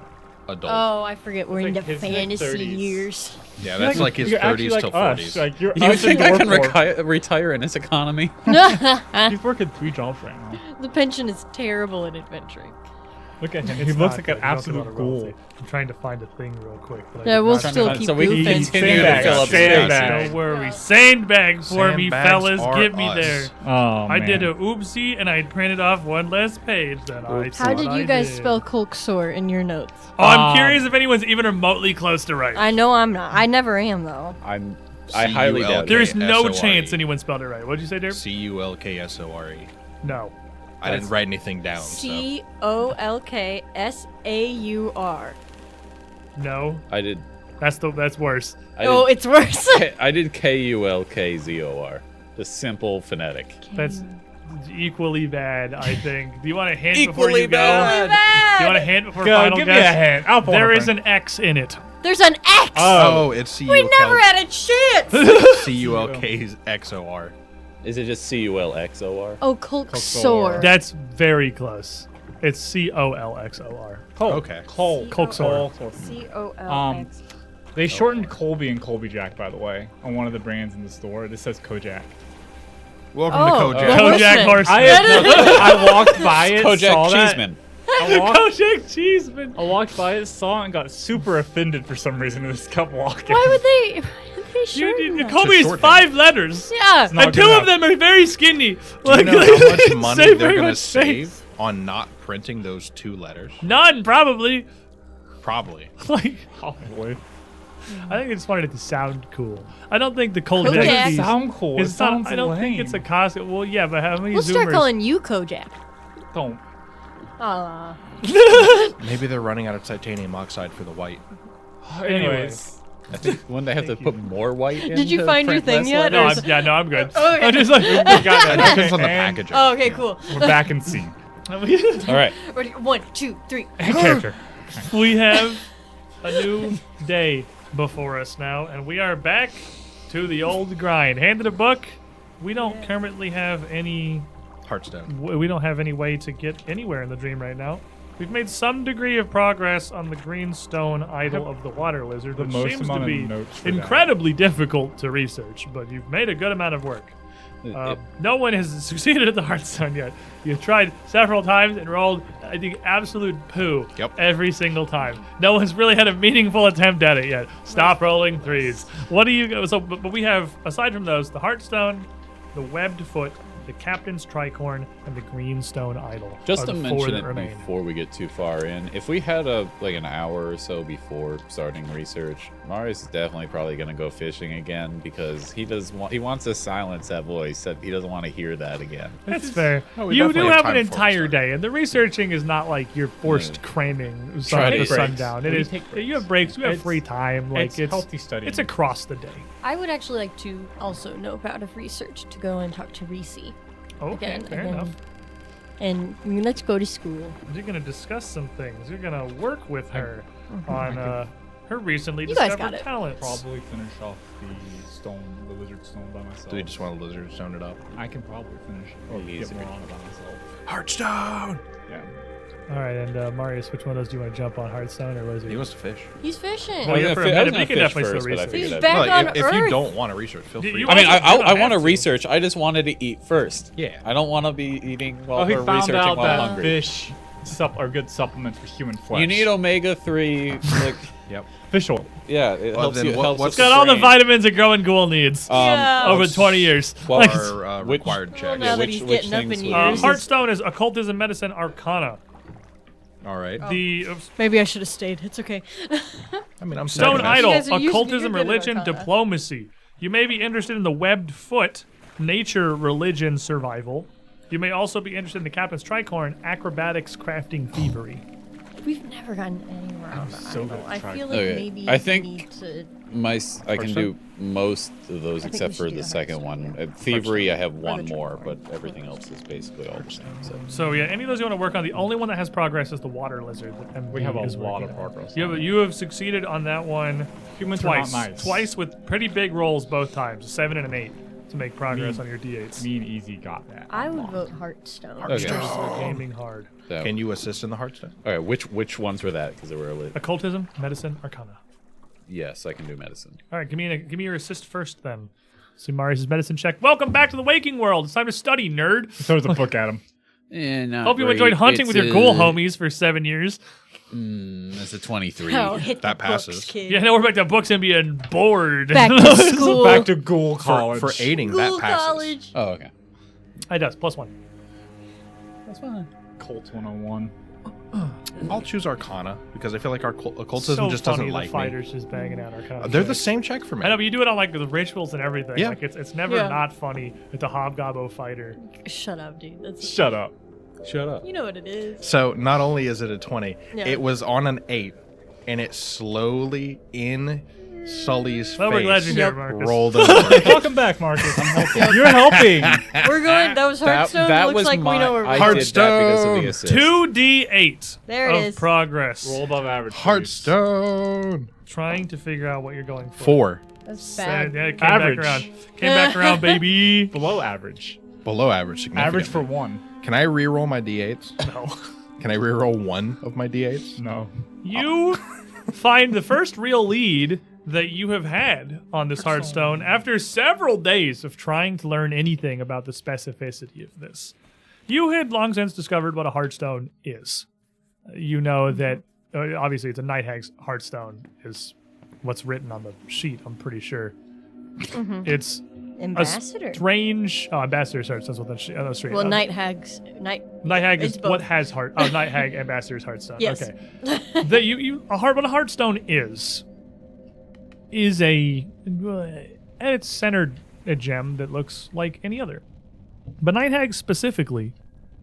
adult.
Oh, I forget. We're
It's
into
like his
fantasy
30s.
years.
yeah, that's like his
you're actually
30s
like
till
us.
40s.
Like, you're
You
us
think
and
I can
dwarf dwarf.
retire in this economy?
He's working 3 jobs right now.
The pension is terrible in adventuring.
Look at him.
It's
He looks
not
like
good.
an
You don't have to go
absolute
to
ghoul.
royalty. I'm trying to find a thing real quick. But I
Yeah,
did
we'll
not
still
find-
keep
so we can
goofing.
continue to
Sandbags.
fill up
Sandbags.
space.
Don't worry. Sandbag for me,
Sandbags
fellas.
are
Get me
us.
there.
Oh,
I
man.
did a oopsie and I printed off one less page than I
How
thought
did
I
you guys
did.
spell Colksor in your notes?
Oh, I'm curious if anyone's even remotely close to right.
I know I'm not. I never am, though.
I highly doubt it.
There's no
S-O-R-E.
chance anyone spelled it right. What'd you say, Derp?
Culksore.
No.
I didn't write anything down.
Colksaur.
No.
I did.
That's worse.
I
Oh,
did,
it's worse.
I did Kulkzor. The simple phonetic.
That's equally bad, I think. Do you want a hint before
Equally
you go?
bad.
Do you want a hint before
Go,
final
give me a
guess?
hint. I'll pull
There
it
is
up.
an X in it.
There's an X.
Oh, it's
We never had a chance.
Culkxor.
Is it just Culxor?
Oh, Colksor.
That's very close. It's Colxor.
Okay.
Cole.
Colksor.
Colx.
They shortened Colby and Colby Jack, by the way, on one of the brands in the store. This says Kojak.
Welcome
Oh.
to Kojak.
Kojak
Horseman.
Horseman.
I walked by it,
Kojak
saw that.
Cheeseman.
I walked,
Kojak Cheeseman.
I walked by it, saw it, and got super offended for some reason. And just kept walking.
Why would they shorten that?
Kobe is
shorten.
5 letters.
Yeah.
not
And
good
2
enough.
of them are very skinny.
Do you know how much money
save
they're
very
going to
much space.
save on not printing those 2 letters?
None, probably.
Probably.
Like,
Probably.
I think they just wanted it to sound cool. I don't think the Kojak
Kojak.
cheese
Sound cool. It
is not,
sounds
I don't think
lame.
it's a Costco. Well, yeah, but how many
We'll start
Zoomers?
calling you Kojak.
Don't.
Aw.
Maybe they're running out of titanium oxide for the white.
Anyways.
I think when they have to put more white in.
Did you
to
find your
print
thing
less
yet?
letters?
No, I'm good.
Okay.
I'm just like,
We got that.
It depends on the
And
packaging.
Oh, okay, cool.
We're back in scene.
All right.
Ready? 1, 2, 3.
Character.
we have a new day before us now, and we are back to the old grind. Handed a book. We don't currently have any.
Heartstone.
We don't have any way to get anywhere in the dream right now. We've made some degree of progress on the green stone idol of the water lizard,
The
which
most
seems
amount
to
of
be
notes for that.
incredibly difficult to research, but you've made a good amount of work. No one has succeeded at the Heartstone yet. You've tried several times and rolled, I think, absolute poo
Yep.
every single time. No one's really had a meaningful attempt at it yet. Stop rolling 3s. What do you go? So, but we have, aside from those, the Heartstone, the webbed foot, the captain's tricorn, and the green stone idol.
Just
are
to
the 4
mention
that
it
remain.
before we get too far in, if we had an hour or so before starting research, Marius is definitely probably going to go fishing again because he wants to silence that voice. That he doesn't want to hear that again.
That's fair.
No, we
You
definitely
do
have
have an
time before we
entire
start.
day, and the researching is not like you're forced cramming
Try
sun
to-
to sundown. It
We
is.
take breaks.
You have breaks. You have
It's-
free time. Like
it's healthy studying.
It's across the day.
I would actually like to also know about of research to go and talk to Reese
Okay,
again.
fair enough.
And let's go to school.
You're gonna discuss some things. You're gonna work with her
Mm-hmm.
on her recently
You guys
discovered
got it.
talents.
Probably finish off the lizard stone by myself.
Do we just want to lizard stone it up?
I can probably finish it or
Easy.
get more on it by myself.
Heartstone!
Yeah.
All right, and Marius, which one of those do you want to jump on, Hearthstone or was it?
He wants to fish.
He's fishing.
Well,
I was
yeah,
gonna
for a
fi- I
minute,
was
but
gonna
you can
fish
definitely still
first, but I
research.
figured
He's
I'd-
back
Well,
on
if
Earth.
you don't want to research, feel
Do
free.
you
to.
I mean,
also- you
I
don't
want to
have to.
research. I just wanted to eat first.
Yeah.
I don't want to be eating while
Oh, he
we're
found
researching
out
while
that
hungry.
fish good supplements for human flesh.
You need omega-3. Like,
Yep. Fish oil.
yeah, it
Well,
helps
then
you.
what-
Helps
what's
with
Got all the
brain.
vitamins a growing ghoul needs
Yeah.
over 20 years.
Well,
Like,
Our
Which-
required
Well,
check.
now that
which-
he's
which
getting up in
things would-
years.
Hearthstone is occultism, medicine, arcana.
All right.
The
Maybe I should have stayed. It's okay.
I mean, I'm
stone
second.
idol,
guys are using-
occultism,
you're good at
religion,
arcana.
diplomacy. You may be interested in the webbed foot, nature, religion, survival. You may also be interested in the captain's tricorn, acrobatics, crafting, thievery.
We've never gotten anywhere on the
so
idol.
good
I
at
feel
trying.
like
Okay,
maybe
I think-
we need to.
I can do most of those
think
except
we
for
should do
the
the
second
Hearthstone.
one. Thievery, I have
Or
one
the
more,
Tricorn.
but everything else is basically all the same. So.
So yeah, any of those you want to work on, the only one that has progress is the water lizard. That MD
We have a
is
lot
working
of
on.
progress.
You have succeeded on that one
Humans are
twice.
not nice.
Twice with pretty big rolls both times, a 7 and an 8, to make progress
Me-
on your D8s.
Me and Easy got that.
I would vote Hearthstone.
Okay.
They're gaming hard.
So,
Can you assist in the Hearthstone?
all right, which ones were that? Because they were
Occultism, medicine, arcana.
yes, I can do medicine.
All right, give me your assist first then. See Marius' medicine check. Welcome back to the waking world. It's time to study, nerd.
Throws a book at him.
Hope you enjoyed hunting with your ghoul homies for 7 years.
That's a 23.
Oh, hit
That
the books,
passes.
kid.
Yeah, now we're back to books and being bored.
Back to school.
Back to ghoul college.
For aiding,
School
that passes.
college.
Oh, okay.
It does, +1.
That's fine.
Colt 101.
I'll choose Arcana because I feel like our occultism
So
just
funny,
doesn't
the
like me.
fighters just banging out arcana.
They're the same check for me.
I know, but you do it on like the rituals and everything.
Yeah.
Like it's never
Yeah.
not funny with the hobgobbo fighter.
Shut up, dude. That's
Shut up.
Shut up.
you know what it is.
So not only is it a 20,
Yeah.
it was on an 8, and it slowly in Sully's
Well, we're glad
face
you're here, Marcus.
rolled over.
Welcome back, Marcus. I'm helping. You're helping.
We're going. That was Hearthstone. Looks
was
like
my,
we know where
I
we're
did that because of the assist.
2d8
There it
of
is.
progress.
Roll above average. please.
Hearthstone.
Trying to figure out what you're going for.
4.
That's
Yeah,
bad.
it came
Average.
back around. Came back around, baby.
Below average.
Below average significantly.
Average for 1.
Can I re-roll my d8s?
No.
Can I re-roll one of my d8s?
No.
You find the first real lead that you have had on this Hearthstone after several days of trying to learn anything about the specificity of this. You had long since discovered what a Hearthstone is. You know that, obviously, it's a Night Hag's Hearthstone, is what's written on the sheet, I'm pretty sure. It's
Ambassador.
strange. Oh, Ambassador's Hearthstone. That's what that's straight.
Well, Night Hags. Night
Hag is
it's both.
what has heart. Oh, Night Hag, Ambassador's Hearthstone.
Yes.
Okay. What a Hearthstone is a at its centered a gem that looks like any other. But Night Hags specifically,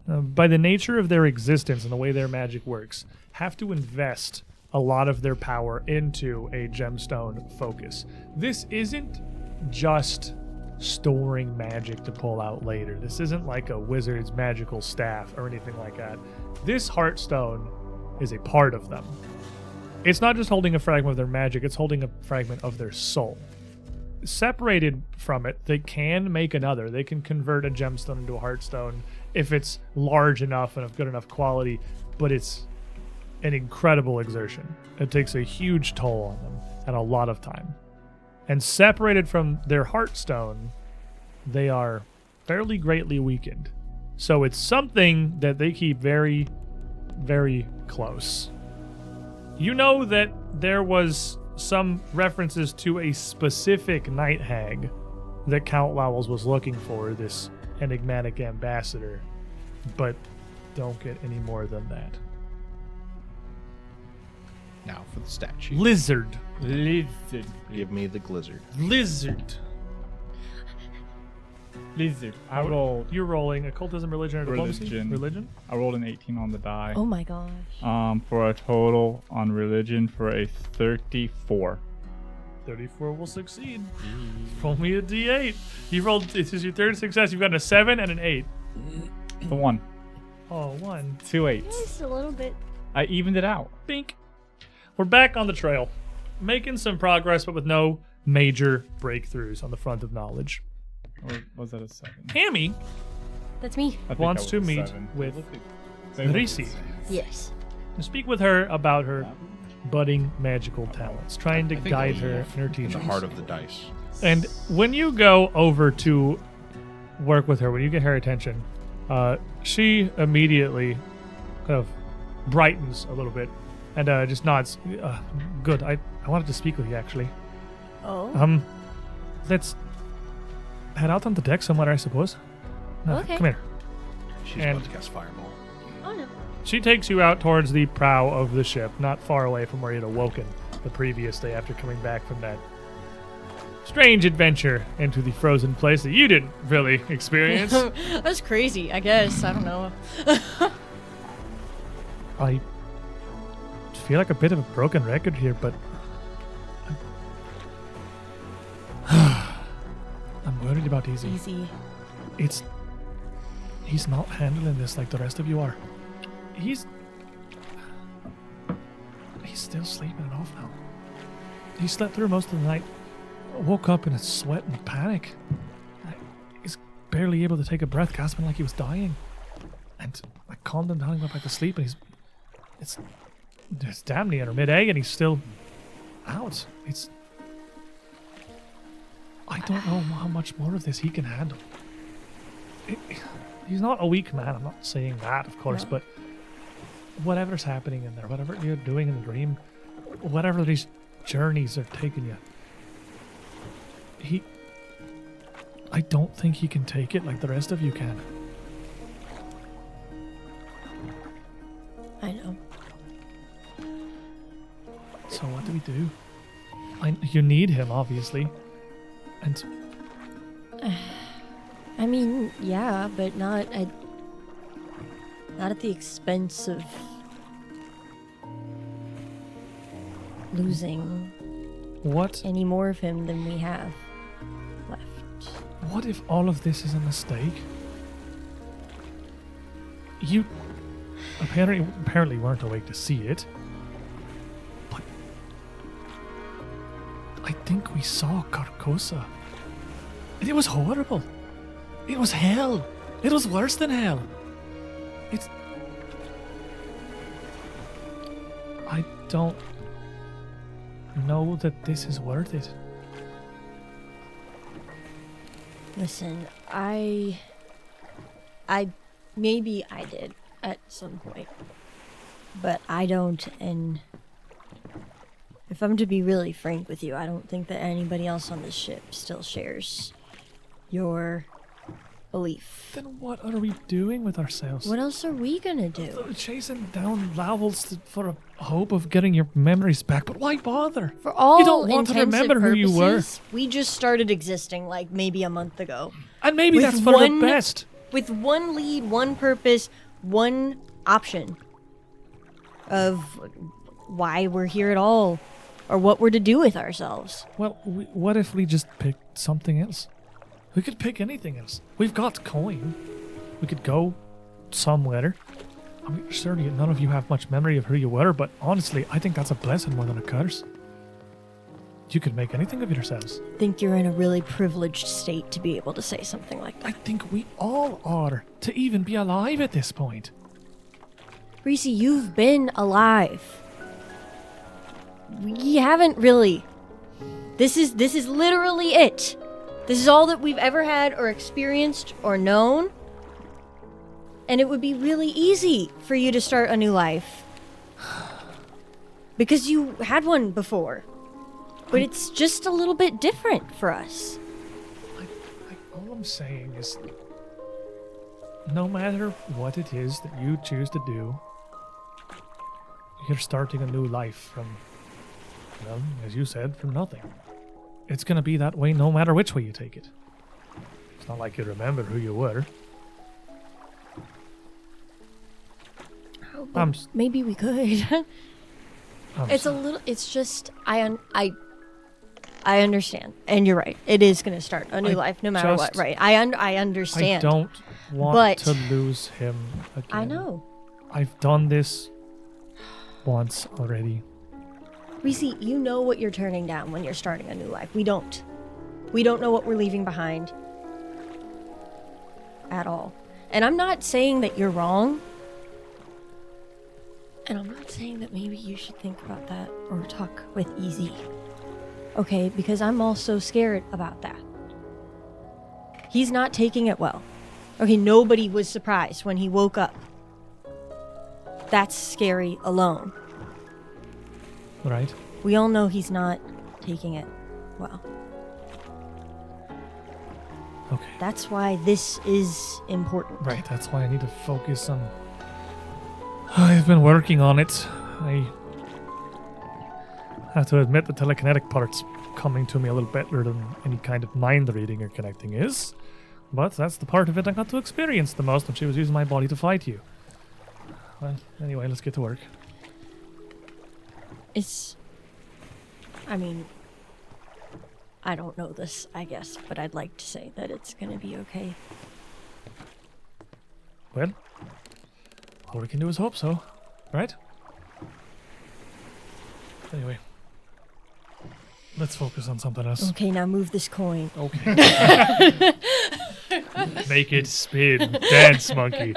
by the nature of their existence and the way their magic works, have to invest a lot of their power into a gemstone focus. This isn't just storing magic to pull out later. This isn't like a wizard's magical staff or anything like that. This Hearthstone is a part of them. It's not just holding a fragment of their magic, it's holding a fragment of their soul. Separated from it, they can make another. They can convert a gemstone into a Hearthstone if it's large enough and of good enough quality, but it's an incredible exertion. It takes a huge toll on them and a lot of time. And separated from their Hearthstone, they are fairly greatly weakened. So it's something that they keep very, very close. You know that there was some references to a specific Night Hag that Count Lowell's was looking for, this enigmatic ambassador, but don't get any more than that.
Now for the stat sheet.
Lizard.
Lizard.
Give me the glizzard.
Lizard.
Lizard. I rolled.
You're rolling occultism, religion, or diplomacy?
Religion.
Religion?
I rolled an 18 on the die.
Oh my gosh.
For a total on religion for a 34.
34 will succeed. Roll me a d8. You rolled, this is your third success. You've gotten a 7 and an 8.
The 1.
Oh, 1.
2 8s.
Just a little bit.
I evened it out.
Bink. We're back on the trail, making some progress, but with no major breakthroughs on the front of knowledge.
Or was that a 7?
Hammy
That's me.
I think
wants
that
to
was a
meet
7.
with
They look-
Risi
Yes.
to speak with her about her budding magical talents, trying to guide her in her
In
teachings.
the heart of the dice.
And when you go over to work with her, when you get her attention, she immediately kind of brightens a little bit and just nods. Good. I wanted to speak with you, actually.
Oh.
Let's head out on the deck somewhere, I suppose. No,
Okay.
Come here.
She's
And-
about to cast Fireball.
Oh no.
She takes you out towards the prow of the ship, not far away from where you'd awoken the previous day after coming back from that strange adventure into the frozen place that you didn't really experience.
That's crazy, I guess. I don't know.
I feel like a bit of a broken record here, but I'm worried about Easy.
Easy.
He's not handling this like the rest of you are. He's still sleeping it off now. He slept through most of the night, woke up in a sweat and panic. He's barely able to take a breath, gasping like he was dying. And I calmed him down, he went back to sleep, and it's damn near mid-A, and he's still out. I don't know how much more of this he can handle. He's not a weak man, I'm not saying that, of course,
No.
but whatever's happening in there, whatever you're doing in the dream, whatever these journeys are taking you, I don't think he can take it like the rest of you can.
I know.
So what do we do? You need him, obviously. And
I mean, yeah, but not at the expense of losing
what
any more of him than we have left.
what if all of this is a mistake? You apparently weren't awake to see it. But I think we saw Carcosa. It was horrible. It was hell. It was worse than hell. I don't know that this is worth it.
Listen, I maybe I did at some point, but I don't, and if I'm to be really frank with you, I don't think that anybody else on this ship still shares your belief.
Then what are we doing with ourselves?
What else are we gonna do?
Chasing down levels for a hope of getting your memories back, but why bother?
For all
You don't want to
intents and
remember who you were.
purposes, we just started existing like maybe a month ago.
And maybe
With
that's for
one-
the best.
With one lead, one purpose, one option of why we're here at all, or what we're to do with ourselves.
Well, what if we just picked something else? We could pick anything else. We've got coin. We could go somewhere. I mean, surely none of you have much memory of who you were, but honestly, I think that's a blessing more than a curse. You could make anything of yourselves.
I think you're in a really privileged state to be able to say something like
I
that.
think we all are, to even be alive at this point.
Reese, you've been alive. We haven't really. This is literally it. This is all that we've ever had or experienced or known. And it would be really easy for you to start a new life. Because you had one before. But it's just a little bit different for us.
All I'm saying is, no matter what it is that you choose to do, you're starting a new life from, well, as you said, from nothing. It's gonna be that way no matter which way you take it. It's not like you remember who you were.
Maybe we could. It's a little. It's just I understand, and you're right. It is going to start a new
I
life, no matter what.
just-
Right? I
I
understand.
don't want
But-
to lose him again.
I know.
I've done this once already.
Reese, you know what you're turning down when you're starting a new life. We don't. We don't know what we're leaving behind at all. And I'm not saying that you're wrong. And I'm not saying that maybe you should think about that or talk with Easy. Okay, because I'm also scared about that. He's not taking it well. Okay, nobody was surprised when he woke up that's scary alone.
Right.
We all know he's not taking it well.
Okay.
That's why this is important.
Right, that's why I need to focus on... I've been working on it. I have to admit the telekinetic part's coming to me a little better than any kind of mind reading or connecting is. But that's the part of it I got to experience the most when she was using my body to fight you. Well, anyway, let's get to work.
I mean, I don't know this, I guess, but I'd like to say that it's gonna be okay.
Well, all we can do is hope so, right? Anyway, let's focus on something else.
Okay, now move this coin.
Okay. Make it spin. Dance, monkey.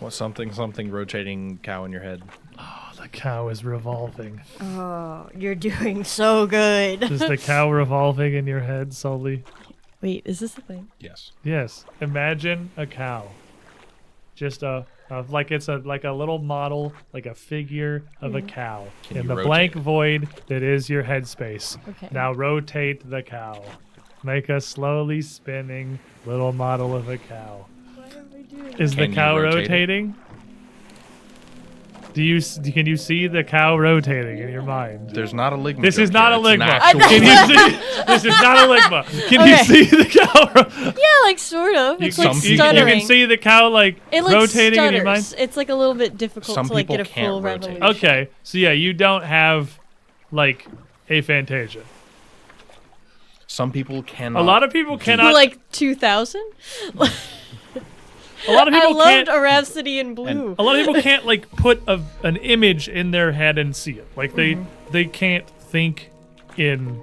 What something rotating cow in your head?
Oh, the cow is revolving.
Oh, you're doing so good.
Is the cow revolving in your head, Sully?
Wait, is this a thing?
Yes.
Yes. Imagine a cow. Just like it's a little model, like a figure of a cow
Can
in
you
the
rotate
blank
it?
void that is your headspace.
Okay.
Now rotate the cow. Make a slowly spinning little model of a cow. Is
Can
the
you
cow
rotate it?
rotating? Can you see the cow rotating in your mind?
There's not a ligma.
This
joke
is not a
here. It's an
ligma.
actual
Can you see? This is not a ligma. Can you
Okay.
see the cow?
Yeah, like sort of. It's like
you
stuttering.
can see the cow like
it like
rotating in your mind.
stutters. It's like a little bit difficult
Some
to like get a
people can't
full
rotate.
revolution.
Okay, so yeah, you don't have like aphantasia.
Some people cannot.
A lot of people
For
cannot.
like 2,000?
A lot of
I
people
loved
can't.
a Rhapsody in Blue.
A lot of people can't like put an image in their head and see it. Like they can't think in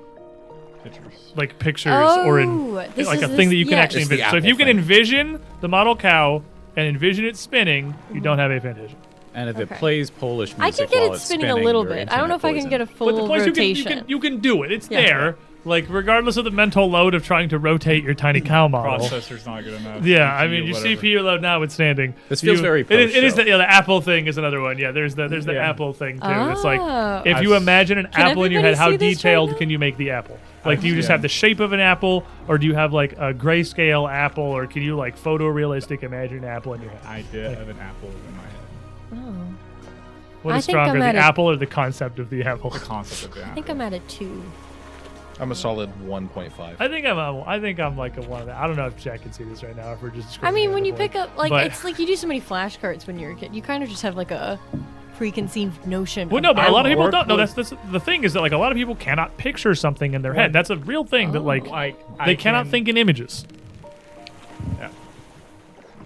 like pictures or in
this
like
is
a thing that you can
yes.
actually
It's the
envision. So if
Apple
you can
thing.
envision the model cow and envision it spinning, you don't have aphantasia.
And if it
Okay.
plays Polish
I
music
can get
while
it
it's
spinning a little
you're
bit. I don't know if I can get a full
But the point
rotation.
you can do it. It's
Yeah.
there. Like regardless of the mental load of trying to rotate your tiny cow model.
Processor's not good enough.
Yeah, I
CPU,
mean your
whatever.
CPU load notwithstanding.
This feels very
It is
post-show.
the Apple thing is another one. Yeah, there's the
Yeah.
Apple thing too. It's like
Oh.
if you imagine an
Can
apple in your head,
everybody
how
see this
detailed
right now?
can you make the apple? Like do you just
yeah.
have the shape of an apple, or do you have like a grayscale apple, or can you like photorealistic imagine an apple in your head?
Idea of an apple in my head.
Oh.
What
I
is
think I'm
stronger, the
at a-
apple or the concept of the apple?
The concept of the
I
apple.
think I'm at a 2.
I'm a solid 1.5.
I think I'm like a one of that. I don't know if Jack can see this right now. If we're just.
I mean, when you
describing
pick up, like,
But-
it's like you do so many flashcards when you're a kid. You kind of just have like a preconceived notion.
Well,
of
no, but a lot of people
work
don't. No,
with-
that's the thing is that like a lot of people cannot picture something in their head. That's a real thing that like they cannot think in images.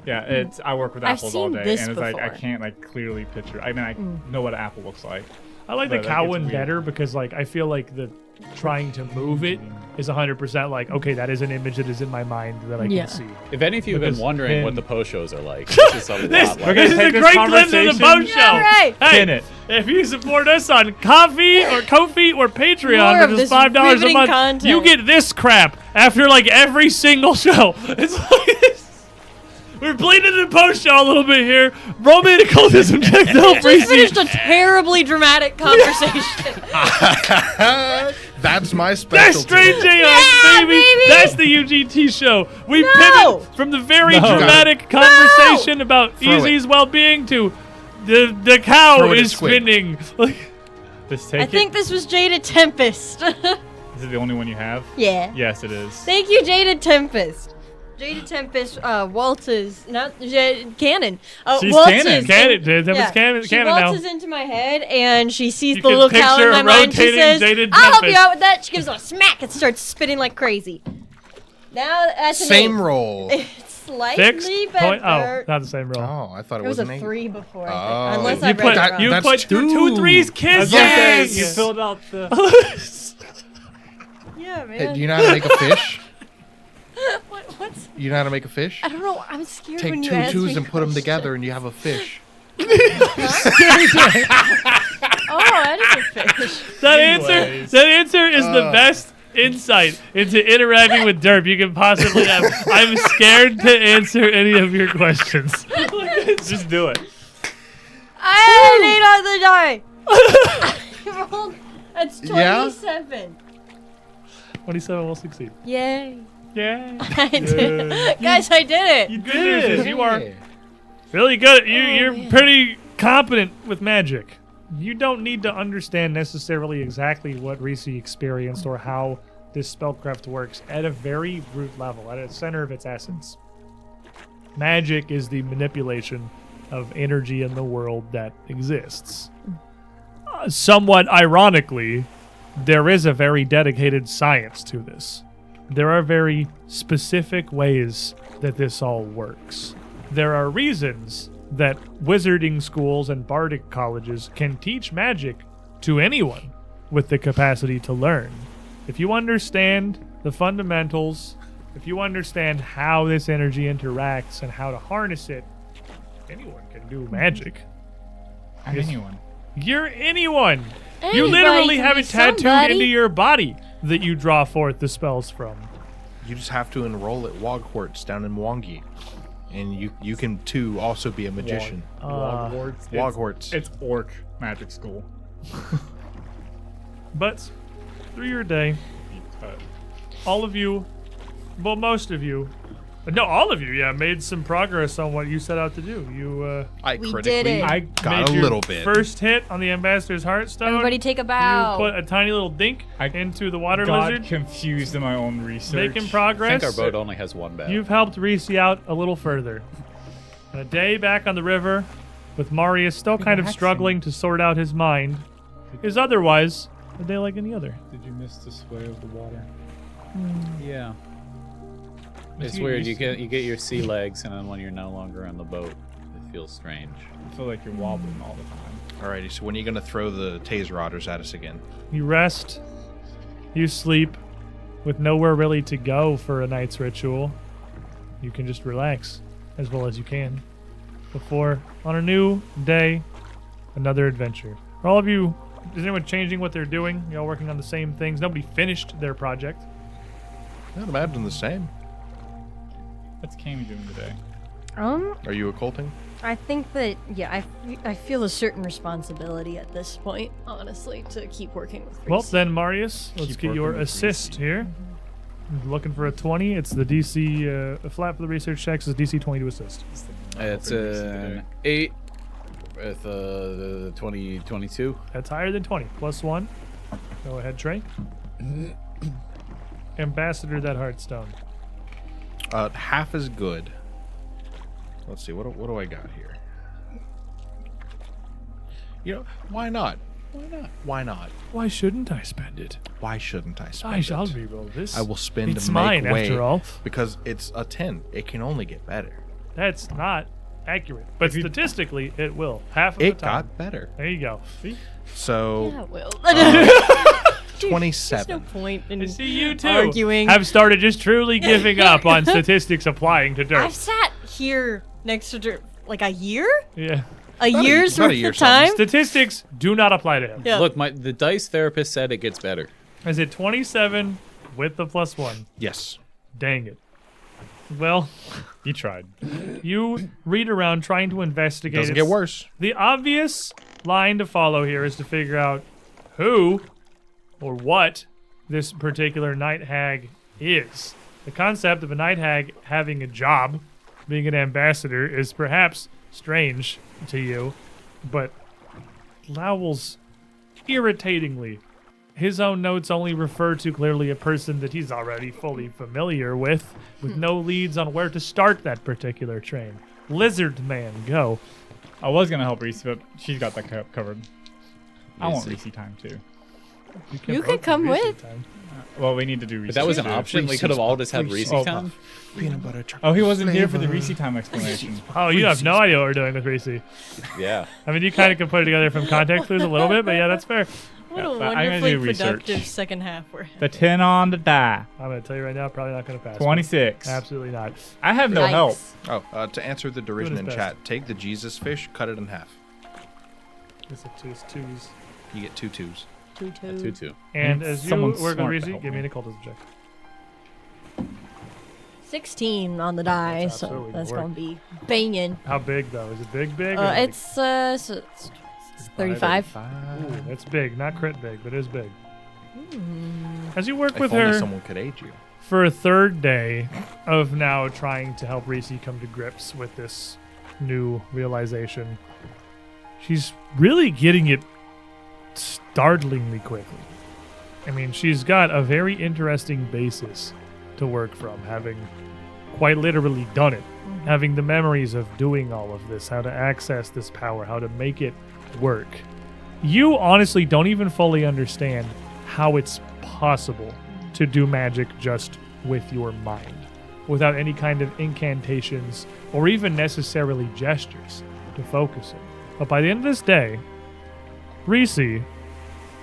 Yeah, it's. I work with
I've
apples all
seen
day,
this
and it's like I
before.
can't like clearly picture. I mean, I know what an apple looks like.
I like the
But, like,
cow
it's
one
weird.
better because like I feel like the trying to move it is 100% like okay, that is an image that is in my mind that I
Yeah.
can see.
If any of you have been
Because
wondering what
then-
the post shows are like, this is a
This,
lot like
this is
take
a
this
great glimpse of the
conversation-
boat show.
Yeah, right.
Hey,
Pin it.
if you support us on Coffee or Ko-fi or Patreon
More
for
of
just
this
$5 a
riveting
month,
content.
you get this crap after like every single show. It's like this. We're bleeding the post show a little bit here. Roman occultism checked out
We finished a terribly dramatic conversation.
That's my
That's
specialty.
Strange Aeons,
Yeah, baby.
That's the UGT show. We
No.
pivot from the very dramatic conversation about
Throw
Easy's well-being to the cow
Throw it at
is
Squid.
spinning. Like,
Just take
I
it.
think this was Jaded Tempest.
Is it the only one you have?
Yeah.
Yes, it is.
Thank you, Jaded Tempest. Jaded Tempest waltzes, not canon.
She's
waltzes
canon.
Canon, Jaded Tempest canon
She
now.
waltzes into my head and she sees
You
the
can
little cow in
picture
my
a
mind. She
rotating
says,
Jaded
"I'll help you
Tempest."
out with that." She gives a smack and starts spinning like crazy. Now that's an
Same
8.
roll.
It's slightly
Fixed
better.
point. Oh, not the same roll.
Oh, I thought
It
it
was
was
a
an 8.
3 before. I
Oh.
think. Unless
You
I
You
read
put
it
that-
wrong.
you
that's
put
two.
two threes kissing.
Yes.
You filled out the.
Yeah, man.
Hey, do you know how to make a fish?
What's?
You know how to make a fish?
I don't know. I'm scared
Take
when you
2
ask
twos
me
and put them
questions.
together and you have a fish.
Oh, that is a fish.
Anyways.
That answer is the best insight into interacting with Derp you can possibly have. I'm scared to answer any of your questions.
Just do it.
I need on the die. I rolled. That's 27.
27 will succeed.
Yay.
Yay.
I did. Guys, I did it.
You did. You are really good. You're pretty competent with magic. You don't need to understand necessarily exactly what Reese experienced or how this spellcraft works at a very root level, at the center of its essence. Magic is the manipulation of energy in the world that exists. Somewhat ironically, there is a very dedicated science to this. There are very specific ways that this all works. There are reasons that wizarding schools and bardic colleges can teach magic to anyone with the capacity to learn. If you understand the fundamentals, if you understand how this energy interacts and how to harness it, anyone can do magic.
I'm anyone.
You're anyone. You
Anybody
literally
can
have
be
it tattooed
somebody.
into your body that you draw forth the spells from.
You just have to enroll at Wogwarts down in Mwangi. And you can too also be a magician.
Wogwarts.
Wogwarts.
It's orc magic school.
But through your day, all of you, well, most of you, no, all of you, yeah, made some progress on what you set out to do. You
I
We
critically
did it.
I
got
made
a
your
little bit.
first hit on the Ambassador's Heartstone.
Everybody take a
You
bow.
put a tiny little dink
I
into the water
got
lizard,
confused in my own research.
making
I think
progress.
our boat only has one bow.
You've helped Reese out a little further. And a day back on the river, with Marius still kind of
Relaxing.
struggling to sort out his mind, is otherwise a day like any other.
Did you miss the sway of the water?
Yeah.
Let's
It's
get
weird.
used
You
to
get your sea legs, and then when you're no longer on the boat, it feels strange.
I feel like you're wobbling all the time.
Alrighty, so when are you gonna throw the taser otters at us again?
You rest, you sleep, with nowhere really to go for a night's ritual. You can just relax as well as you can before, on a new day, another adventure. Are all of you, is anyone changing what they're doing? You all working on the same things? Nobody finished their project.
I'd imagine the same.
What's Cammy doing today?
Are you occulting?
I think that, yeah, I feel a certain responsibility at this point, honestly, to keep working with Reese.
Well, then, Marius, let's
Keep
get your
working with
assist
Reese.
here. Looking for a 20. It's the DC, flat for the research checks is DC 20 to assist.
It's an 8 with the 22.
That's higher than 20. Plus 1. Go ahead, Trey. Ambassador that Heartstone.
Half as good. Let's see, what do I got here? You know, why not? Why not?
Why shouldn't I spend it?
Why shouldn't I spend
I shall
it?
reroll this.
I will spend
It's
to make
mine,
way
after all.
because it's a 10. It can only get better.
That's not accurate. But statistically, it will. Half of the
It
time.
got better.
There you go. See?
So
Yeah, well.
27.
There's no point in
I see you too.
arguing.
Have started just truly giving up on statistics applying to dirt.
I've sat here next to Dirt like a year?
Yeah.
A year's
about a
worth
year
of time?
Statistics do not apply to him.
Yeah.
Look, the dice therapist said it gets better.
Is it 27 with the plus 1?
Yes.
Dang it. Well,
You tried.
you read around trying to investigate.
Doesn't get worse.
The obvious line to follow here is to figure out who or what this particular night hag is. The concept of a night hag having a job, being an ambassador, is perhaps strange to you, but Lowell's irritatingly, his own notes only refer to clearly a person that he's already fully familiar with no leads on where to start that particular train. Lizard Man, go.
I was gonna help Reese, but she's got that covered. I want
Reese.
Reese time too.
You
both
can come
do Reese
with.
time.
Well, we need to do Reese.
If that was an
too.
option, we could have all just had Reese
Oh,
time.
Peanut butter chocolate.
Oh, he wasn't here for the Reese time explanation.
Oh, you have no idea what we're doing with Reese.
Yeah.
I mean, you kind of can put it together from context clues a little bit, but yeah, that's fair.
What
Yeah,
a
but I'm gonna
wonderfully
do research.
productive second half we're having.
The 10 on the die.
I'm going to tell you right now, probably not going to pass.
26.
Absolutely not.
I have no help.
Yikes.
Oh, to answer the derision
his
in
best.
chat, take the Jesus fish, cut it in half.
It's a twos.
You get 2 twos.
2-2.
And as you
Someone
work with
smart to
Reese,
help
give me
me.
an occultism check.
16 on the die,
That's
so
absolutely
that's
gonna
gonna be banging.
How big though? Is it big? or like-
It's 35.
Ooh, that's big. Not crit big, but it is big. As you work
If
with
only
her
someone could aid you.
for a third day of now trying to help Reese come to grips with this new realization, she's really getting it startlingly quickly. I mean, she's got a very interesting basis to work from, having quite literally done it, having the memories of doing all of this, how to access this power, how to make it work. You honestly don't even fully understand how it's possible to do magic just with your mind, without any kind of incantations or even necessarily gestures to focus it. But by the end of this day, Reese,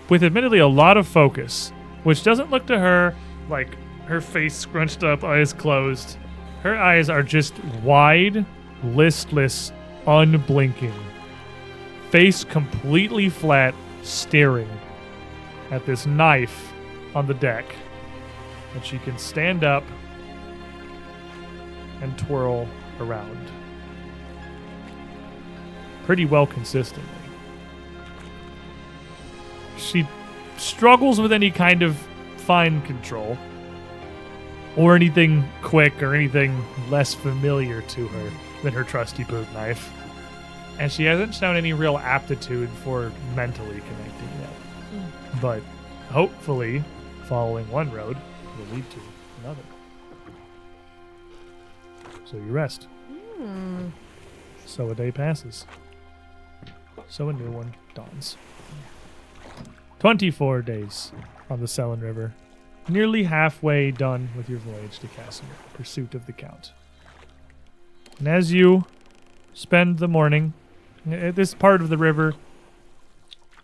with admittedly a lot of focus, which doesn't look to her like her face scrunched up, eyes closed. Her eyes are just wide, listless, unblinking. Face completely flat, staring at this knife on the deck. And she can stand up and twirl around. Pretty well consistently. She struggles with any kind of fine control or anything quick or anything less familiar to her than her trusty boot knife. And she hasn't shown any real aptitude for mentally connecting yet. But hopefully, following one road will lead to another. So you rest. So a day passes. So a new one dawns. 24 days on the Selin River. Nearly halfway done with your voyage to Cassomir, pursuit of the Count. And as you spend the morning at this part of the river,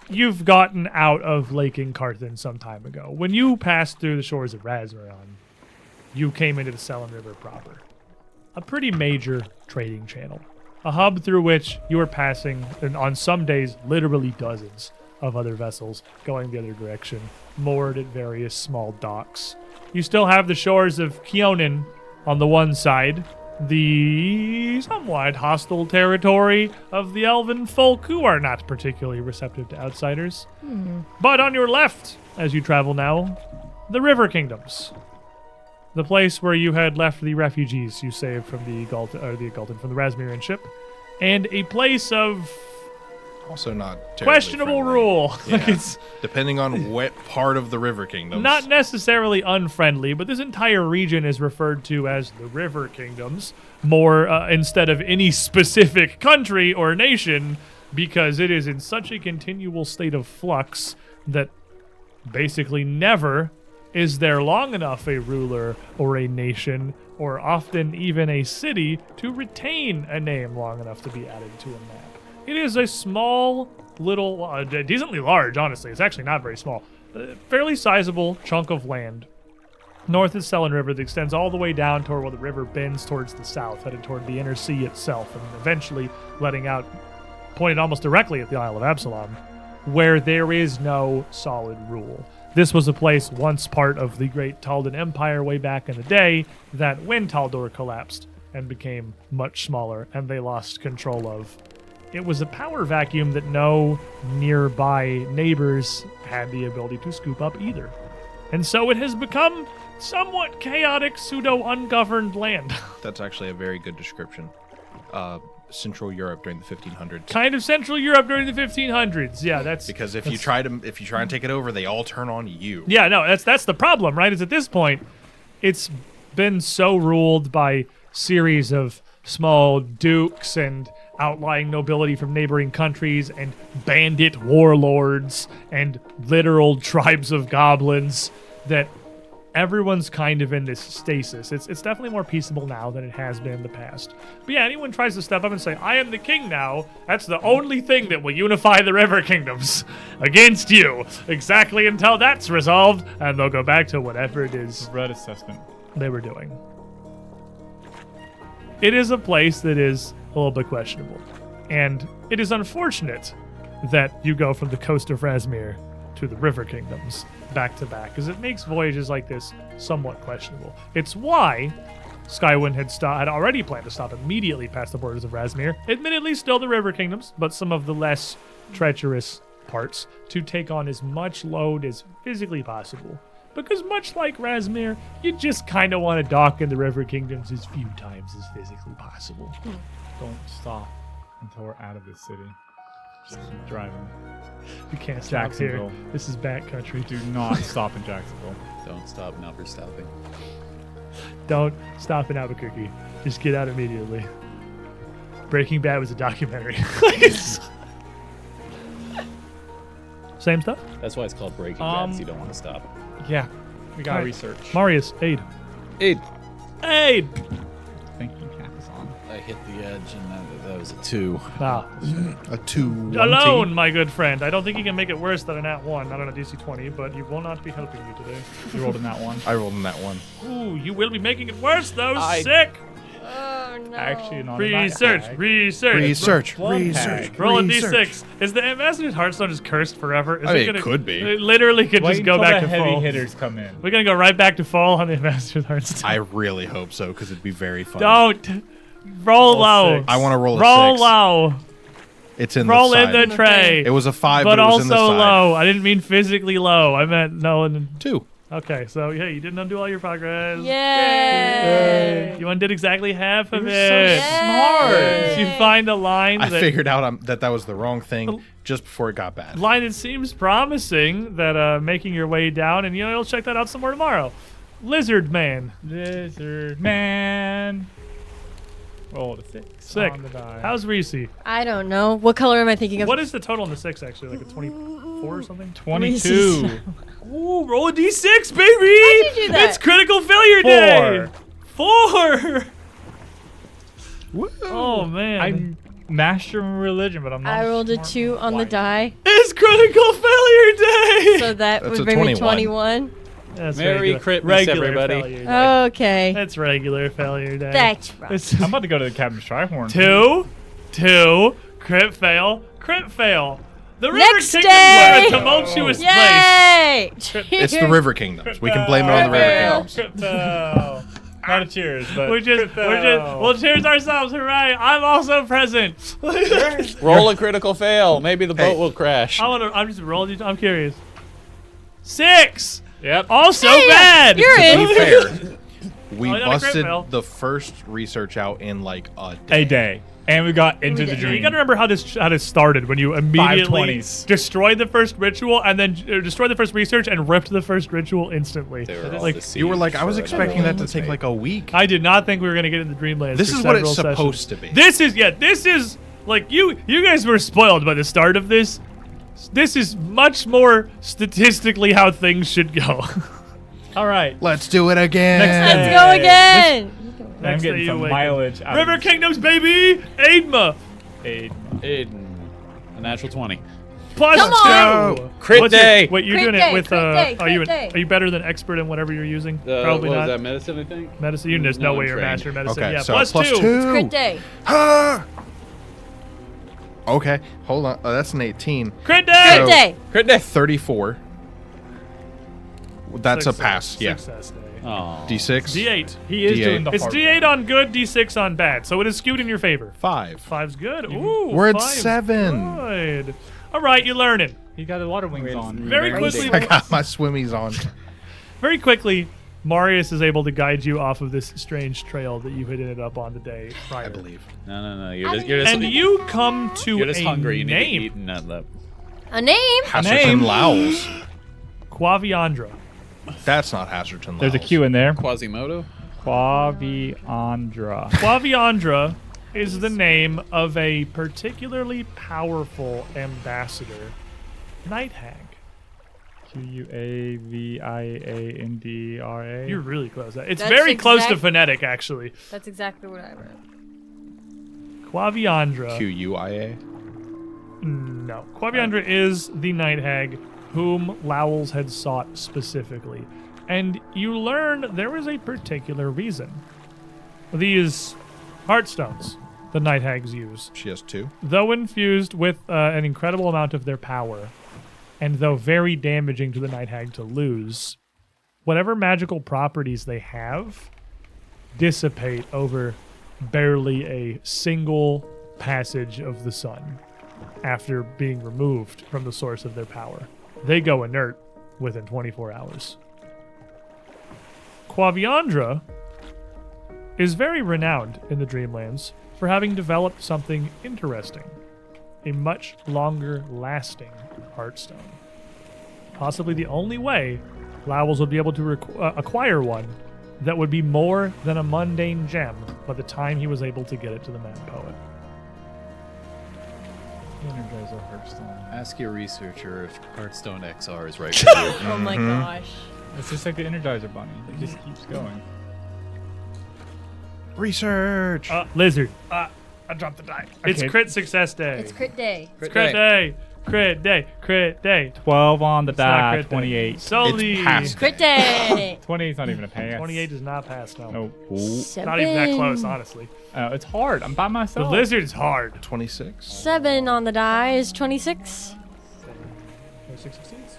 you've gotten out of Lake Incarthen some time ago. When you passed through the shores of Razmeron, you came into the Selin River proper. A pretty major trading channel. A hub through which you are passing, and on some days, literally dozens of other vessels going the other direction, moored at various small docks. You still have the shores of Keonan on the one side, the somewhat hostile territory of the elven folk who are not particularly receptive to outsiders. But on your left, as you travel now, the River Kingdoms. The place where you had left the refugees you saved from the Galton, from the Razmirian ship, and a place of
Also not terribly
questionable
friendly.
rule.
Yeah.
It's
Depending on what part of the River Kingdoms.
not necessarily unfriendly, but this entire region is referred to as the River Kingdoms, more instead of any specific country or nation, because it is in such a continual state of flux that basically never is there long enough a ruler or a nation, or often even a city, to retain a name long enough to be added to a map. It is a small, little, decently large, honestly. It's actually not very small. Fairly sizable chunk of land north of Selin River that extends all the way down toward where the river bends towards the south, headed toward the inner sea itself, and eventually letting out, pointed almost directly at the Isle of Absalom, where there is no solid rule. This was a place once part of the great Taldan Empire way back in the day that when Taldor collapsed and became much smaller and they lost control of, it was a power vacuum that no nearby neighbors had the ability to scoop up either. And so it has become somewhat chaotic, pseudo-ungoverned land.
That's actually a very good description. Central Europe during the 1500s.
Kind of Central Europe during the 1500s. Yeah, that's
Because if you try and take it over, they all turn on you.
Yeah, no, that's the problem, right? Is at this point, it's been so ruled by series of small dukes and outlying nobility from neighboring countries and bandit warlords and literal tribes of goblins that everyone's kind of in this stasis. It's definitely more peaceable now than it has been in the past. But yeah, anyone tries to step up and say, I am the king now, that's the only thing that will unify the River Kingdoms against you. Exactly until that's resolved, and they'll go back to whatever it is
Red assessment.
they were doing. It is a place that is a little bit questionable. And it is unfortunate that you go from the coast of Razmir to the River Kingdoms back to back, because it makes voyages like this somewhat questionable. It's why Skywind had already planned to stop immediately past the borders of Razmir, admittedly still the River Kingdoms, but some of the less treacherous parts, to take on as much load as physically possible. Because much like Razmir, you just kind of want to dock in the River Kingdoms as few times as physically possible.
Don't stop until we're out of this city. Just keep driving.
You can't stop here.
Jacksonville.
This is backcountry.
Do not stop in Jacksonville.
Don't stop now for stopping.
Don't stop in Albuquerque. Just get out immediately. Breaking Bad was a documentary. Same stuff?
That's why it's called Breaking Bad, so you don't want to stop.
Yeah, we got
Alright.
research.
Marius, aid.
Aid.
Aid!
Thank you, Capizon.
I hit the edge, and that was a 2.
Ah.
A 2.
Alone, my good friend. I don't think you can make it worse than a nat 1, not on a DC 20, but you will not be helping me today.
You rolled in that one.
I rolled in that one.
Ooh, you will be making it worse, though.
I-
Sick!
Oh no.
Actually, not
Research, research.
Research.
Blood
Research.
hag.
Roll a
research.
D6. Is the Ambassador's Hearthstone just cursed forever? Is
I mean, it
gonna,
could be.
It literally could
Wait
just go
until
back
the
to
heavy
full.
hitters come in.
We're gonna go right back to full on the Ambassador's Hearthstone.
I really hope so, because it'd be very fun.
Don't. Roll low.
six.
I want to roll a
Roll
6.
low.
It's in
Roll
the
in
side.
the tray.
It was a 5,
but
but it was
also
in the side.
low. I didn't mean physically low. I meant no.
2.
Okay, so yeah, you didn't undo all your progress.
Yay!
You undid exactly half of
You're
it.
so smart.
You find a line
I
that
figured out that was the wrong thing just before it got bad.
line that seems promising. That making your way down, and you'll check that out some more tomorrow. Lizard Man.
Lizard man. Rolled a 6.
Sick.
On the die.
How's Reese?
I don't know. What color am I thinking of?
What is the total on the 6 actually? Like a 24 or something?
22.
Ooh, roll a d6, baby!
How'd you do that?
It's critical failure day. 4. Oh man!
I'm master in religion, but I'm not.
I rolled a
smart
2 on the
white.
die,
It's critical failure day.
so that
That's
would
a
bring me
21.
21.
That's
Merry Christmas, everybody.
failure day.
Okay.
That's regular failure day.
That's right.
It's
I'm about to go to the Captain's Trihorn.
2, crit fail, crit fail. The River
Next
Kingdoms
day!
were a tumultuous place.
Yay!
It's the River Kingdoms. We can blame it on the River
Fail.
Kingdoms.
Crypto. Not a cheers, but
We'll cheers ourselves. Hooray! I'm also present.
Roll a critical fail. Maybe the boat
Hey.
will crash.
I'm just rolling. I'm curious. 6.
Yep.
Also
Hey,
bad.
You're
To
in.
be fair, we
Oh, not a crit
busted
fail.
the first research out in like a day.
A day. And we got into the
did.
dream.
You gotta remember how this started when you immediately
520s.
destroyed the first ritual and then destroyed the first research and ripped the first ritual instantly.
They were all
Like,
deceived
You were like, I was
for
expecting that to
was
take
made.
like a week.
I did not think we were gonna get into Dreamlands.
This
for
is what
several
it's supposed
sessions.
to be.
This is like you guys were spoiled by the start of this. This is much more statistically how things should go.
All right.
Let's do it again.
Let's go again.
I'm
Next day
getting
you
some
wake
mileage out
River
of this.
Kingdoms, baby! Aidma!
Aid.
Aiden, a natural 20.
Plus
Come
2!
on!
Crit
What's your-
day!
Wait, you're
Crit
doing
day,
it with
crit day,
are you
crit day.
are you better than expert in whatever you're using? Probably
what
not.
was that, medicine, I think?
Medicine. There's no
No,
way
I'm
you're a
trained.
master in medicine.
Okay,
Yeah,
so
plus
plus
2.
two.
Crit day.
Ah! Okay, hold on. That's an 18.
Crit day!
So-
Crit day.
Crit day!
34. That's a pass. Yeah.
Success day.
Aw.
D6.
D8.
He is
D8.
doing the
It's
hard
D8
work.
on good, D6 on bad. So it is skewed in your favor.
5.
5's good. Ooh,
We're at
5's
7.
Good. All right, you're learning.
He got the water wings on.
Very quickly,
I got my swimmies on.
very quickly, Marius is able to guide you off of this strange trail that you had ended up on the day prior.
I believe.
No. You're just,
And you come to
you're just
a
hungry. You need to
name,
eat and not that.
A name.
Hasserton Lowls.
Quaviandra.
That's not Hasserton Lowls.
There's a Q in there.
Quasimodo?
Quaviandra.
Quaviandra is the name of a particularly powerful ambassador, Night Hag.
Quaviandra.
You're really close. It's
That's
very close to
exact-
phonetic, actually.
That's exactly what I wrote.
Quaviandra.
QUIA.
No. Quaviandra is the Night Hag whom Lowls had sought specifically. And you learn there was a particular reason. These heartstones the Night Hags use,
She has 2.
though infused with an incredible amount of their power, and though very damaging to the Night Hag to lose, whatever magical properties they have dissipate over barely a single passage of the sun after being removed from the source of their power. They go inert within 24 hours. Quaviandra is very renowned in the Dreamlands for having developed something interesting, a much longer lasting heartstone. Possibly the only way Lowells would be able to acquire one that would be more than a mundane gem by the time he was able to get it to the Mad Poet.
Energizer Hearthstone.
Ask your researcher if Hearthstone XR is right for you.
Oh my gosh.
It's just like the Energizer Bunny. It just keeps going.
Research.
Lizard. I dropped the die. It's
Okay.
crit success day.
It's crit day.
It's crit day. Crit day. Crit day.
12 on the
It's not
die.
crit day.
28.
Sully.
It's past.
Crit day.
28 is not even a pass.
28 does not pass, no.
No.
Not even that close, honestly.
It's hard. I'm by
The
myself.
lizard is hard.
26.
7 on the die is 26.
26 succeeds.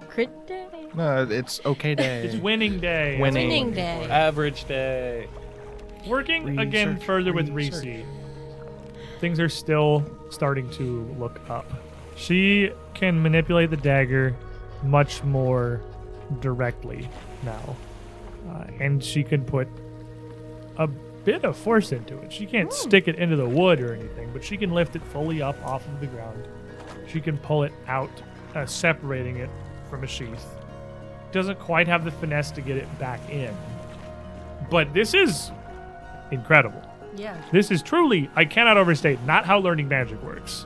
Crit day.
No, it's okay day.
It's winning day.
Winning day.
Average day.
Working again
Research,
further with
research.
Reese, things are still starting to look up. She can manipulate the dagger much more directly now. And she can put a bit of force into it. She can't stick it into the wood or anything, but she can lift it fully up off of the ground. She can pull it out, separating it from a sheath. Doesn't quite have the finesse to get it back in. But this is incredible.
Yeah.
This is truly, I cannot overstate, not how learning magic works.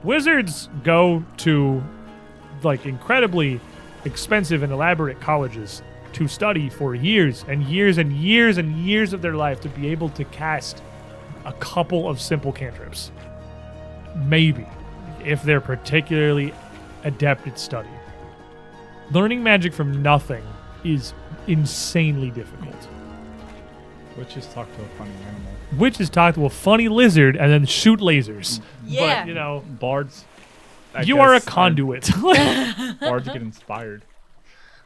Wizards go to like incredibly expensive and elaborate colleges to study for years and years and years and years of their life to be able to cast a couple of simple cantrips. Maybe, if they're particularly adept at study. Learning magic from nothing is insanely difficult.
Witches talk to a funny animal.
Witches talk to a funny lizard and then shoot lasers.
Yeah.
But, you know,
Bards. I
you are a
guess,
conduit.
Bards get inspired.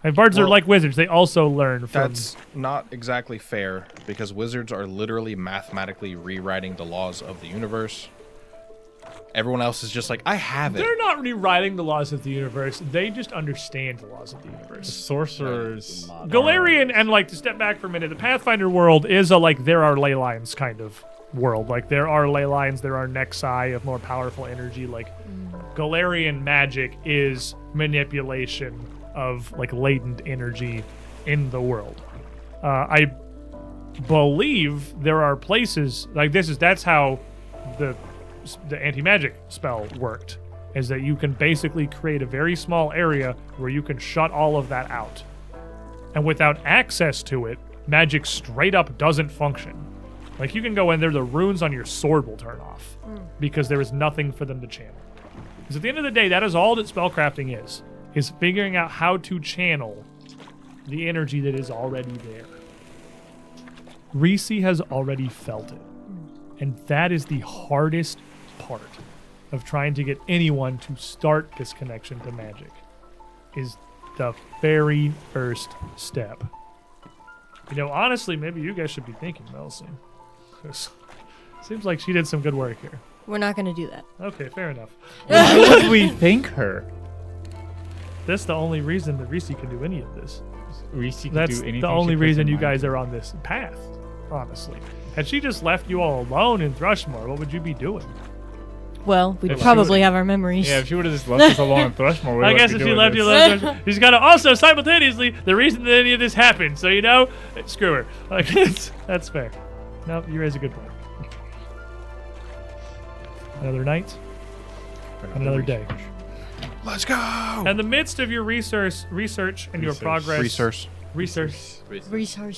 And bards are
Well,
like wizards. They also learn from...
That's not exactly fair because wizards are literally mathematically rewriting the laws of the universe. Everyone else is just like, I have it.
They're not rewriting the laws of the universe. They just understand the laws of the universe.
Sorcerers.
Galarian, and like to step back for a minute, the Pathfinder world is a like there are ley lines kind of world. Like there are ley lines, there are nexi of more powerful energy. Like Galarian magic is manipulation of like latent energy in the world. I believe there are places like that's how the anti-magic spell worked, is that you can basically create a very small area where you can shut all of that out. And without access to it, magic straight up doesn't function. Like you can go in there, the runes on your sword will turn off because there is nothing for them to channel. Because at the end of the day, that is all that spellcrafting is figuring out how to channel the energy that is already there. Reese has already felt it. And that is the hardest part of trying to get anyone to start this connection to magic, is the very first step. You know, honestly, maybe you guys should be thanking Melson. Because seems like she did some good work here.
We're not going to do that.
Okay, fair enough.
Why would we thank her?
That's the only reason that Reese can do any of this.
Reese can
That's
do anything.
the
she
only
puts
reason
in
you
mind.
guys are on this path, honestly. Had she just left you all alone in Thrushmoor, what would you be doing?
Well, we'd
If she
probably have our memories.
Yeah, if she would have just left us alone in Thrushmoor, we
I
wouldn't
guess
be
if she
doing
left you
this.
alone, she's got to also simultaneously the reason that any of this happened. So you know, screw her. Like that's fair. No, you raise a good point. Another night, another day.
Let's go.
In the midst of your research and your
Research.
progress,
Research.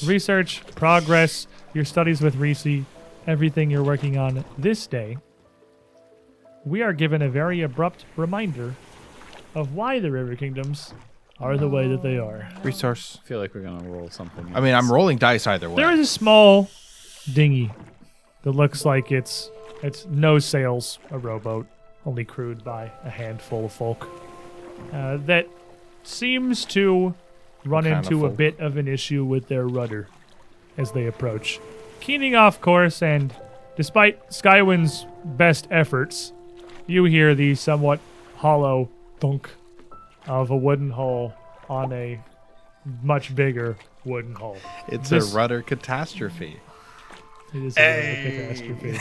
research, progress, your studies with Reese, everything you're working on this day, we are given a very abrupt reminder of why the River Kingdoms are the way that they are.
Resource.
I feel like we're gonna roll something.
I mean, I'm rolling dice either way.
There is a small dinghy that looks like it's no sails, a rowboat, only crewed by a handful of folk, that seems to run
What kind of
into a
folk?
bit of an issue with their rudder as they approach. Keening off course, and despite Skywind's best efforts, you hear the somewhat hollow thunk of a wooden hull on a much bigger wooden hull.
It's
This-
a rudder catastrophe.
It is a catastrophe.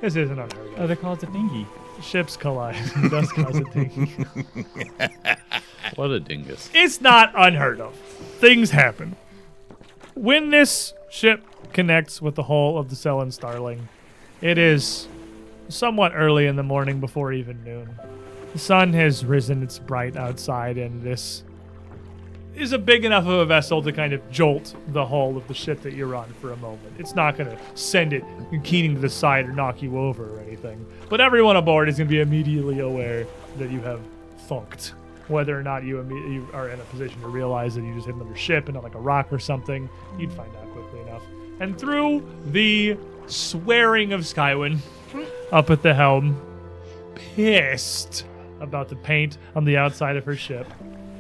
This isn't unheard
Oh,
of.
they call it a dinghy.
Ships collide. It does cause a ding.
What a dingus.
It's not unheard of. Things happen. When this ship connects with the hull of the Selene Starling, it is somewhat early in the morning before even noon. The sun has risen, it's bright outside, and this is a big enough of a vessel to kind of jolt the hull of the ship that you're on for a moment. It's not going to send it keening to the side or knock you over or anything. But everyone aboard is going to be immediately aware that you have thunked. Whether or not you are in a position to realize that you just hit another ship and not like a rock or something, you'd find out quickly enough. And through the swearing of Skywin up at the helm, pissed about the paint on the outside of her ship.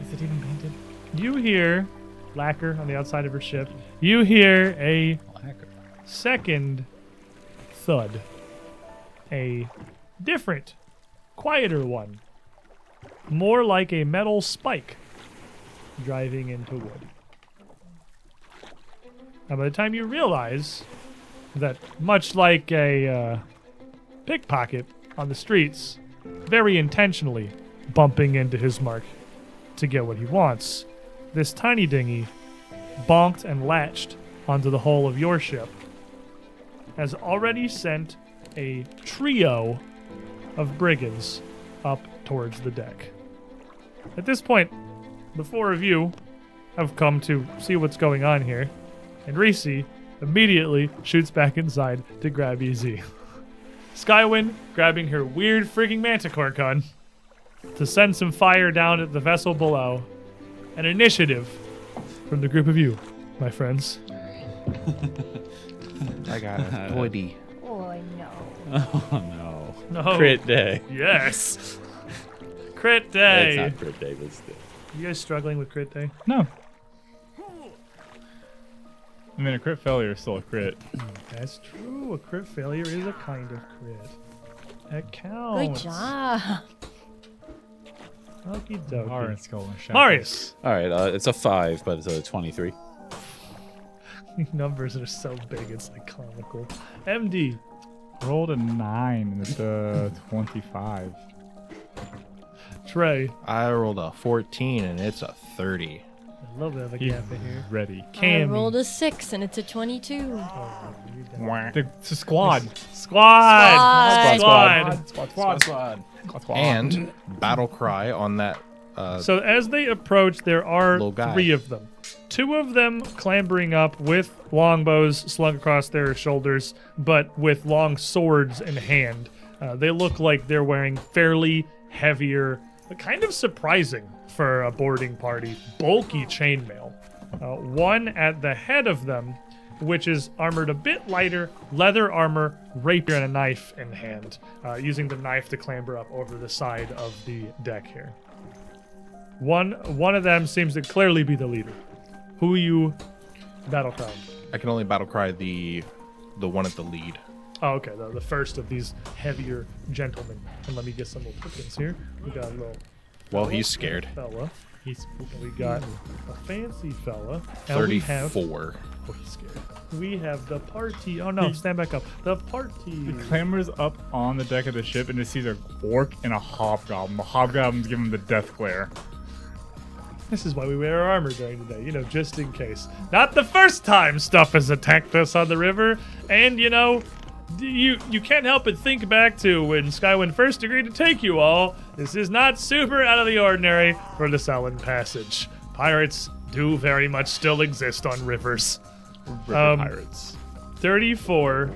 Is it even painted? You hear lacquer on the outside of her ship. You hear a second thud. A different, quieter one. More like a metal spike driving into wood. Now, by the time you realize that, much like a pickpocket on the streets, very intentionally bumping into his mark to get what he wants, this tiny dinghy, bonked and latched onto the hull of your ship, has already sent a trio of brigands up towards the deck. At this point, the four of you have come to see what's going on here, and Reese immediately shoots back inside to grab Easy. Skywin grabbing her weird freaking manticore gun to send some fire down at the vessel below. An initiative from the group of you, my friends.
I got a 20.
Oh no.
Oh no.
No.
Crit day.
Yes. Crit day.
It's not crit day, but still.
You guys struggling with crit day?
No. I mean, a crit failure is still a crit.
That's true. A crit failure is a kind of crit. That
Good
counts.
job.
Okie dokie.
Marius going shadows.
Marius.
All right, it's a 5, but it's a 23.
These numbers are so big, it's like comical. MD.
Rolled a 9 and it's a 25.
Trey.
I rolled a 14 and it's a 30.
A little bit of a
He's
gap in here.
ready.
I
Cammy.
rolled a 6 and it's a 22.
It's a squad.
Squad.
Squad.
And battle cry on that.
So as they approach, there are
Little guy.
3 of them. 2 of them clambering up with longbows slung across their shoulders, but with long swords in hand. They look like they're wearing fairly heavier, but kind of surprising for a boarding party, bulky chainmail. One at the head of them, which is armored a bit lighter, leather armor, rapier, and a knife in hand, using the knife to clamber up over the side of the deck here. One of them seems to clearly be the leader. Who you battle cry?
I can only battle cry the one at the lead.
Oh, okay, the first of these heavier gentlemen. And let me get some little tokens here. We got a little
Well, he's scared.
fella. We got a fancy fella. And we have
34.
oh, he's scared. We have the party. Oh no, stand back up. The party.
He clambers up on the deck of the ship and just sees a orc and a hobgoblin. The hobgoblin's giving him the death glare.
This is why we wear our armor during the day, just in case. Not the first time stuff has attacked us on the river, and you can't help but think back to when Skywin first agreed to take you all. This is not super out of the ordinary for the Selene Passage. Pirates do very much still exist on rivers.
River pirates.
34.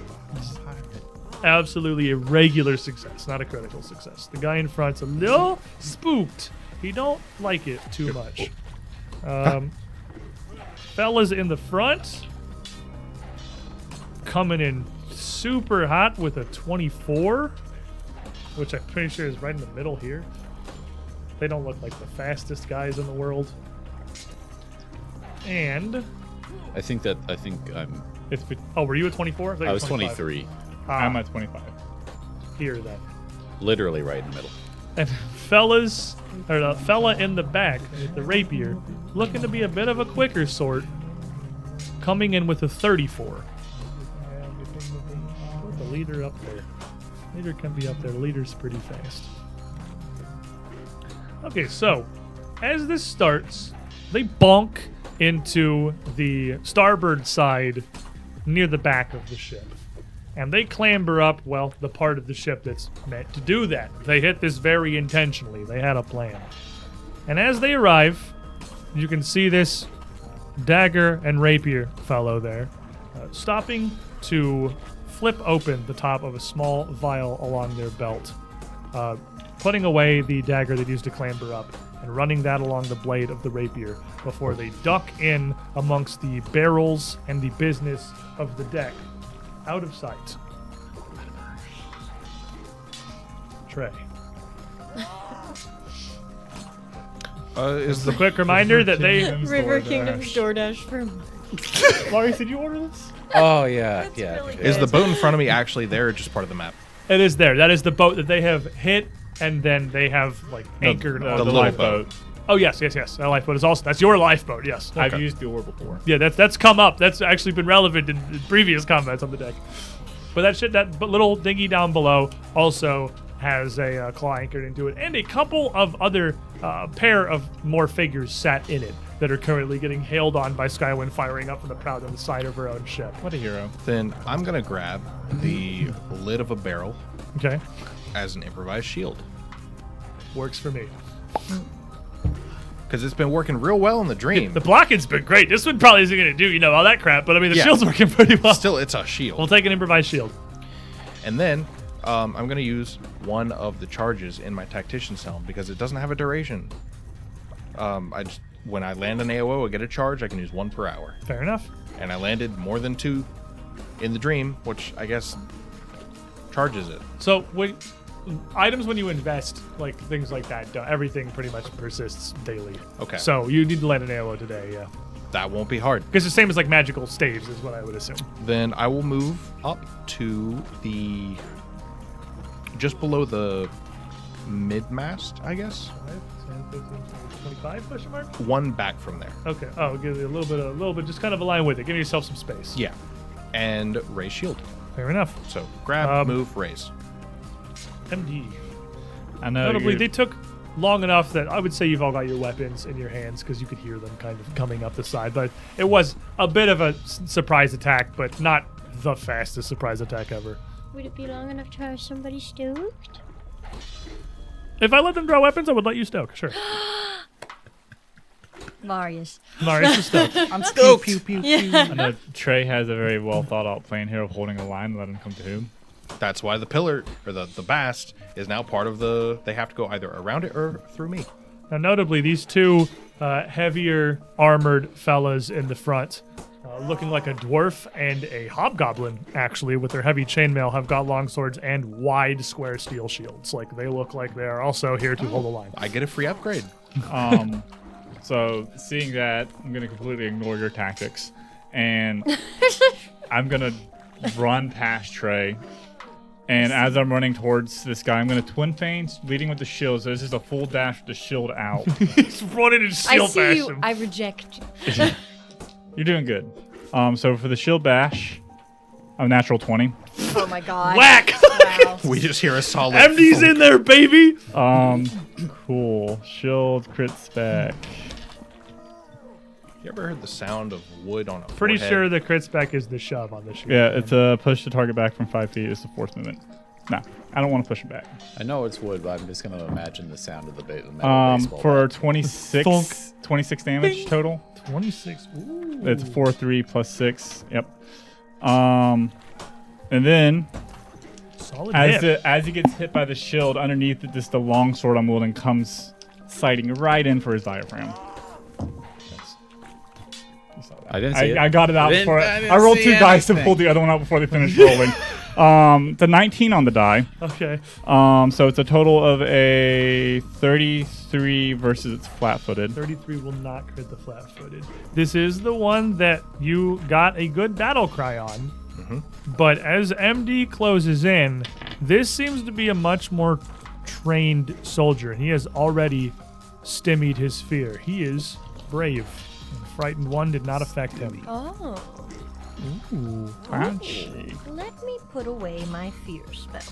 Absolutely a regular success, not a critical success. The guy in front's a little spooked. He don't like it too much. Fellas in the front coming in super hot with a 24, which I'm pretty sure is right in the middle here. They don't look like the fastest guys in the world. And
I think I'm.
Were you at 24?
I was 23.
I'm at 25.
Here then.
Literally right in the middle.
And the fella in the back with the rapier, looking to be a bit of a quicker sort, coming in with a 34. Put the leader up there. Leader can be up there. The leader's pretty fast. Okay, so as this starts, they bonk into the starboard side near the back of the ship. And they clamber up, well, the part of the ship that's meant to do that. They hit this very intentionally. They had a plan. And as they arrive, you can see this dagger and rapier fellow there, stopping to flip open the top of a small vial along their belt, putting away the dagger they used to clamber up, and running that along the blade of the rapier before they duck in amongst the barrels and the business of the deck. Out of sight. Trey.
Is the
Quick reminder that they...
River Kingdom's DoorDash for
Marius, did you order this?
Oh yeah,
That's
yeah.
really
is the
good.
boat in front of me actually there, or just part of the map?
It is there. That is the boat that they have hit, and then they have, like, anchored
the
on
little
lifeboat.
Oh, yes. That lifeboat is also... That's your lifeboat, yes.
I've
Okay.
used the ore before.
Yeah, that's come up. That's actually been relevant in previous combats on the deck. But that little dinghy down below also has a claw anchored into it, and a couple of other pair of more figures sat in it that are currently getting hailed on by Skywind, firing up from the prow on the side of her own ship.
What a hero.
Then I'm gonna grab the lid of a barrel
Okay,
as an improvised shield
works for me.
because it's been working real well in the dream.
The blocking's been great. This one probably isn't going to do, all that crap, but I mean, the
Yeah.
shield's working pretty well.
Still, it's a shield.
We'll take an improvised shield.
And then I'm going to use one of the charges in my Tactician's Helm because it doesn't have a duration. When I land an AOO, I get a charge. I can use 1 per hour.
Fair enough.
And I landed more than 2 in the dream, which I guess charges it.
So items when you invest, like things like that, everything pretty much persists daily.
Okay.
So you need to land an AOO today, yeah.
That won't be hard.
Because the same as like magical staves is what I would assume.
Then I will move up to the just below the mid-mast, I guess.
25 question mark?
One back from there.
Okay. Oh, give you a little bit, just kind of align with it. Give yourself some space.
Yeah. And raise shield.
Fair enough.
So grab, move, raise.
MD.
I know.
Notably, they took long enough that I would say you've all got your weapons in your hands because you could hear them kind of coming up the side. But it was a bit of a surprise attack, but not the fastest surprise attack ever.
Would it be long enough to have somebody stoked?
If I let them draw weapons, I would let you stoke. Sure.
Marius.
Marius is stoked.
I'm stoked.
I know Trey has a very well thought out plan here of holding a line and letting him come to him.
That's why the pillar, or the bast, is now part of the... They have to go either around it or through me.
Now, notably, these two heavier armored fellas in the front, looking like a dwarf and a hobgoblin, actually, with their heavy chainmail, have got long swords and wide square steel shields. Like, they look like they are also here to hold the line.
I get a free upgrade.
So seeing that, I'm gonna completely ignore your tactics, and I'm gonna run past Trey. And as I'm running towards this guy, I'm gonna twin feint, leading with the shield. So this is a full dash with the shield out.
He's running and
I
shield
see
bash
you.
him.
I reject you.
You're doing good. So for the shield bash, a natural 20.
Oh my god.
Whack!
Wow.
We just hear a solid...
MD's in there, baby!
Cool. Shield crit spec.
You ever heard the sound of wood on a
Pretty
forehead?
sure the crit spec is the shove on the shield.
Yeah, it's a push the target back from 5 feet. It's the fourth movement. No, I don't want to push it back.
I know it's wood, but I'm just gonna imagine the sound of the metal baseball
For
bat.
26 damage total.
26. Ooh.
It's 4/3 plus 6. Yep. And then
Solid
as
hit.
he gets hit by the shield, underneath it, just the long sword I'm wielding comes sighting right in for his diaphragm.
I didn't see it.
I got it out before.
I didn't
I rolled
see
2 dice and
anything.
pulled the other one out before they finished rolling. The 19 on the die.
Okay.
So it's a total of a 33 versus its flat-footed.
33 will not crit the flat-footed. This is the one that you got a good battle cry on. But as MD closes in, this seems to be a much more trained soldier. And he has already stymied his fear. He is brave. And frightened 1 did not affect him.
Oh.
Ooh, fancy.
Let me put away my fear spell.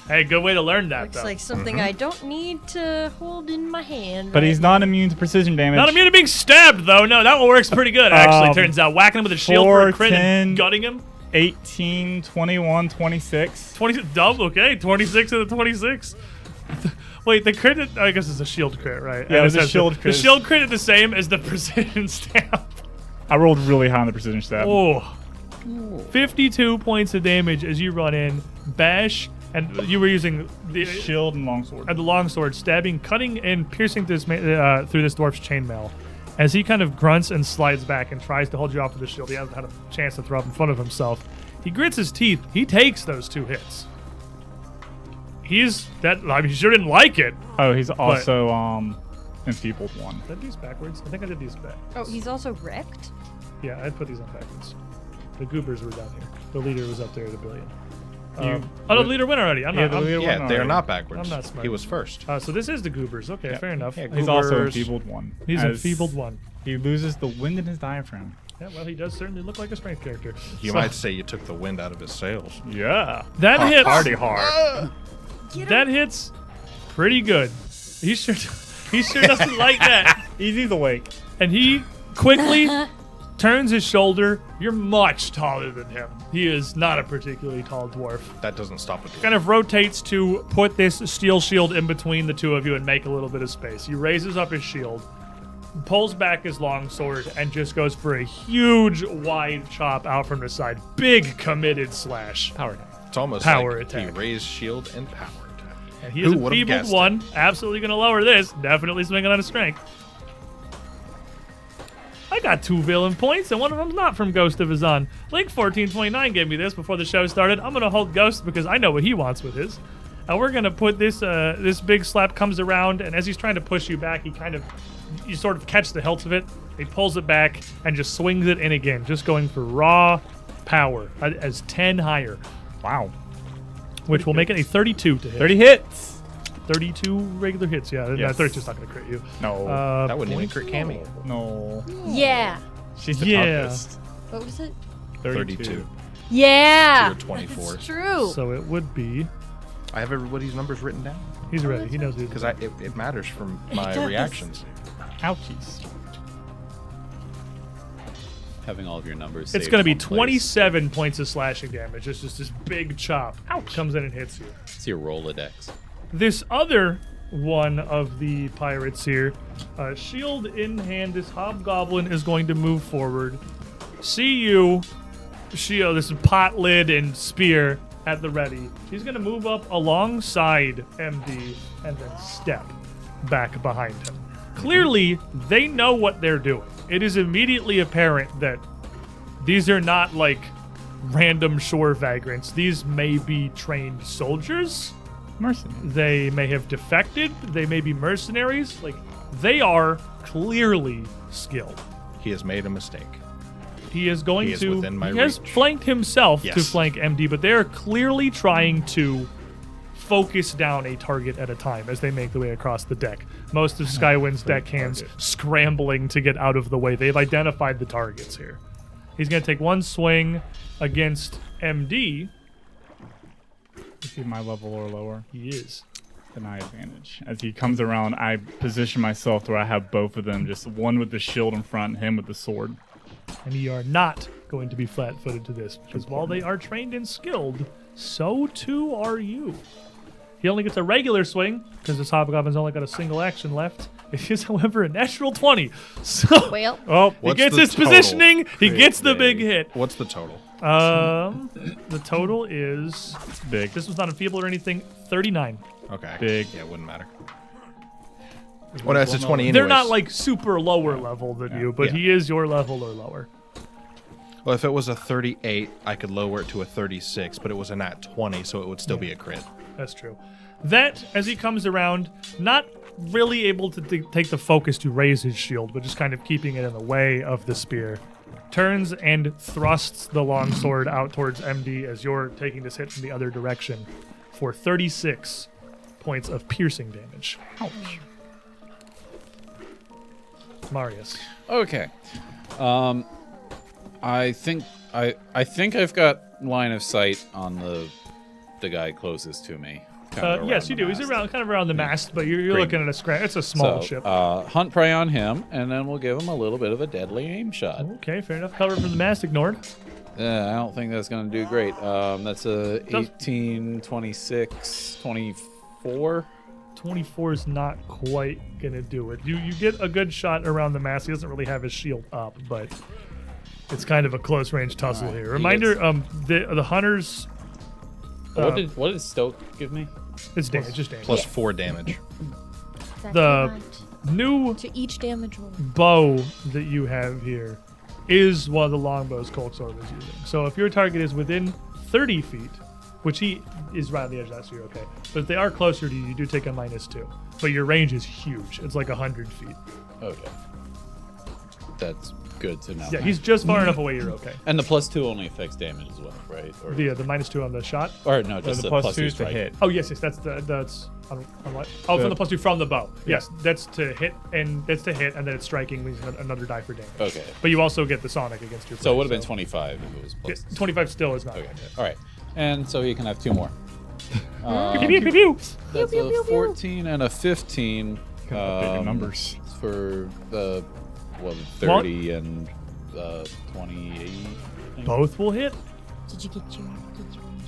Hey, good way to learn that,
Looks
though.
like something I don't need to hold in my hand.
But
right
he's not immune to precision damage.
Not immune to being stabbed, though. No, that one works pretty good, actually. Turns out whacking him with a shield for a
4,
crit
10,
and gutting him.
18, 21, 26.
20, double, okay. 26 of the 26. Wait, the crit, I guess it's a shield crit, right?
Yeah,
And
it was a
says
shield
The
crit.
shield crit is the same as the precision stab.
I rolled really high on the precision stab.
Oh. 52 points of damage as you run in, bash, and you were using the
Shield and longsword.
the longsword, stabbing, cutting, and piercing through this dwarf's chainmail. As he kind of grunts and slides back and tries to hold you off with the shield, he hasn't had a chance to throw up in front of himself. He grits his teeth. He takes those 2 hits. He sure didn't like it.
Oh, he's also enfeebled 1.
Did I do these backwards? I think I did these back.
Oh, he's also wrecked?
Yeah, I'd put these on backwards. The goobers were down here. The leader was up there at 1 billion. The leader went already. I'm
Yeah,
not.
the
I'm-
leader-
Yeah, they are
already.
not backwards.
I'm not smart.
He was first.
so this is the goobers. Okay, fair enough.
Yeah,
He's also
Goobers.
enfeebled 1.
He's
as
enfeebled 1.
He loses the wind in his diaphragm.
Yeah, well, he does certainly look like a strength character.
You
So-
might say you took the wind out of his sails.
Yeah.
That hits.
Hardy hard.
That hits pretty good. He sure doesn't like that.
He's awake.
And he quickly turns his shoulder. You're much taller than him. He is not a particularly tall dwarf.
That doesn't stop it.
Kind of rotates to put this steel shield in between the two of you and make a little bit of space. He raises up his shield, pulls back his longsword, and just goes for a huge wide chop out from the side. Big committed slash.
Power attack.
It's almost
Power
like
attack.
he raised shield and power attack.
And he is
Who would've
enfeebled
guessed
1. Absolutely going to lower this. Definitely swinging on his strength. I got 2 villain points, and one of them's not from Ghost of Azan. Link1429 gave me this before the show started. I'm going to hold Ghost because I know what he wants with his. And we're going to put this this big slap comes around, and as he's trying to push you back, you sort of catch the hilt of it. He pulls it back and just swings it in again, just going for raw power as 10 higher.
Wow.
Which will make it a 32 to hit.
30 hits.
32 regular hits, yeah. No,
Yes.
32's not going to crit you.
No.
That wouldn't even crit Cammy.
No.
Yeah.
She's the
Yeah.
toughest.
What was it?
32.
Yeah.
You're 24.
It's true.
So it would be.
I have everybody's numbers written down
He's ready. He knows he's
because it matters from my
does.
reactions.
Ouchies.
Having all of your numbers.
It's
saved
going to be
in one place.
27 points of slashing damage. It's just this big chop. Comes in and hits you.
It's your Rolodex.
This other one of the pirates here, shield in hand, this hobgoblin is going to move forward. See you, shield, this pot lid and spear at the ready. He's going to move up alongside MD and then step back behind him. Clearly, they know what they're doing. It is immediately apparent that these are not like random shore vagrants. These may be trained soldiers.
Mercenaries.
They may have defected. They may be mercenaries. Like, they are clearly skilled.
He has made a mistake.
He is going
He is
to.
within my
He has
reach.
flanked himself to
Yes.
flank MD, but they are clearly trying to focus down a target at a time as they make their way across the deck. Most of Skywind's deckhands scrambling to get out of the way. They've identified the targets here. He's going to take one swing against MD.
Is he my level or lower?
He is.
Then I advantage. As he comes around, I position myself where I have both of them, just one with the shield in front, him with the sword.
And you are not going to be flat-footed to this, because while they are trained and skilled, so too are you. He only gets a regular swing, because this hobgoblin's only got a single action left. It is, however, a natural 20. So
Well,
oh, he
What's
gets
the
his
total?
positioning, he gets the big
Big.
hit.
What's the total?
The total is
Big.
this was not enfeebled or anything, 39.
Okay.
Big.
Yeah, it wouldn't matter. Well, that's a 20 anyways.
They're not like super lower level than you, but
Yeah.
he is your level or lower.
Well, if it was a 38, I could lower it to a 36, but it was a nat 20, so it would still be a crit.
That's true. That, as he comes around, not really able to take the focus to raise his shield, but just kind of keeping it in the way of the spear, turns and thrusts the longsword out towards MD as you're taking this hit from the other direction for 36 points of piercing damage. Ouch. Marius.
Okay. I think I've got line of sight on the guy closest to me.
Yes, you do. He's kind of around the mast, but you're looking at a scratch. It's a small ship.
Hunt prey on him, and then we'll give him a little bit of a deadly aim shot.
Okay, fair enough. Cover from the mast ignored.
I don't think that's going to do great. That's a 18, 26, 24.
24 is not quite going to do it. You get a good shot around the mast. He doesn't really have his shield up, but it's kind of a close range tussle here. Reminder, the hunters.
What did Stoke give me?
It's damage, just damage.
Plus 4 damage.
The new
To each damage roll.
bow that you have here is one of the longbows Coltsor was using. So if your target is within 30 feet, which he is right on the edge of that, so you're okay. But if they are closer to you, you do take a -2. But your range is huge. It's like 100 feet.
Okay. That's good to know.
Yeah, he's just far enough away, you're okay.
And the +2 only affects damage as well, right? Or,
The -2 on the shot.
or no, just
the
the
+2 is to
strike.
hit.
Oh, yes, that's on what? Oh, from the +2 from the bow. Yes, that's to hit, and then it's striking means another die for damage.
Okay.
But you also get the sonic against your.
So it would
prey,
have been 25 if it was plus.
25 still is not.
Okay. All right. And so he can have 2 more.
Pew, pew, pew, pew.
That's a 14 and a 15.
Bigger numbers.
For the 30 and 28.
Both will hit.
Did you get your?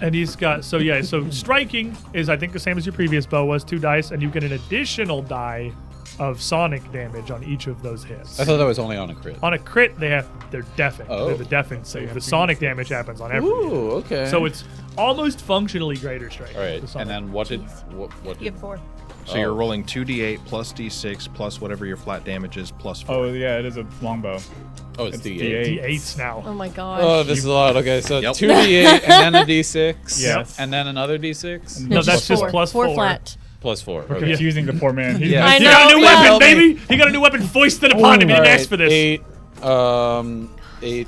And he's got so striking is I think the same as your previous bow was 2 dice, and you get an additional die of sonic damage on each of those hits.
I thought that was only on a crit.
On a crit, they're deafened.
Oh.
They're the deafened save. The sonic damage happens on every
Ooh,
hit.
okay.
So it's almost functionally greater strike.
All right.
the sonic.
And then what did
You have 4.
So you're rolling 2d8 plus d6 plus whatever your flat damage is plus 4.
Oh, yeah, it is a longbow.
Oh, it's
It's
D8.
D8s now.
Oh my gosh.
Oh, this is a lot. Okay, so
Yep.
2d8 and then a d6.
Yes.
And then another d6.
No, that's just plus 4.
flat.
Plus 4.
We're
Okay.
confusing the poor man. He's
Yeah.
I
He
know.
got a new
yeah.
weapon,
Help me.
baby! He got a new weapon foisted upon him. He didn't ask for this.
8,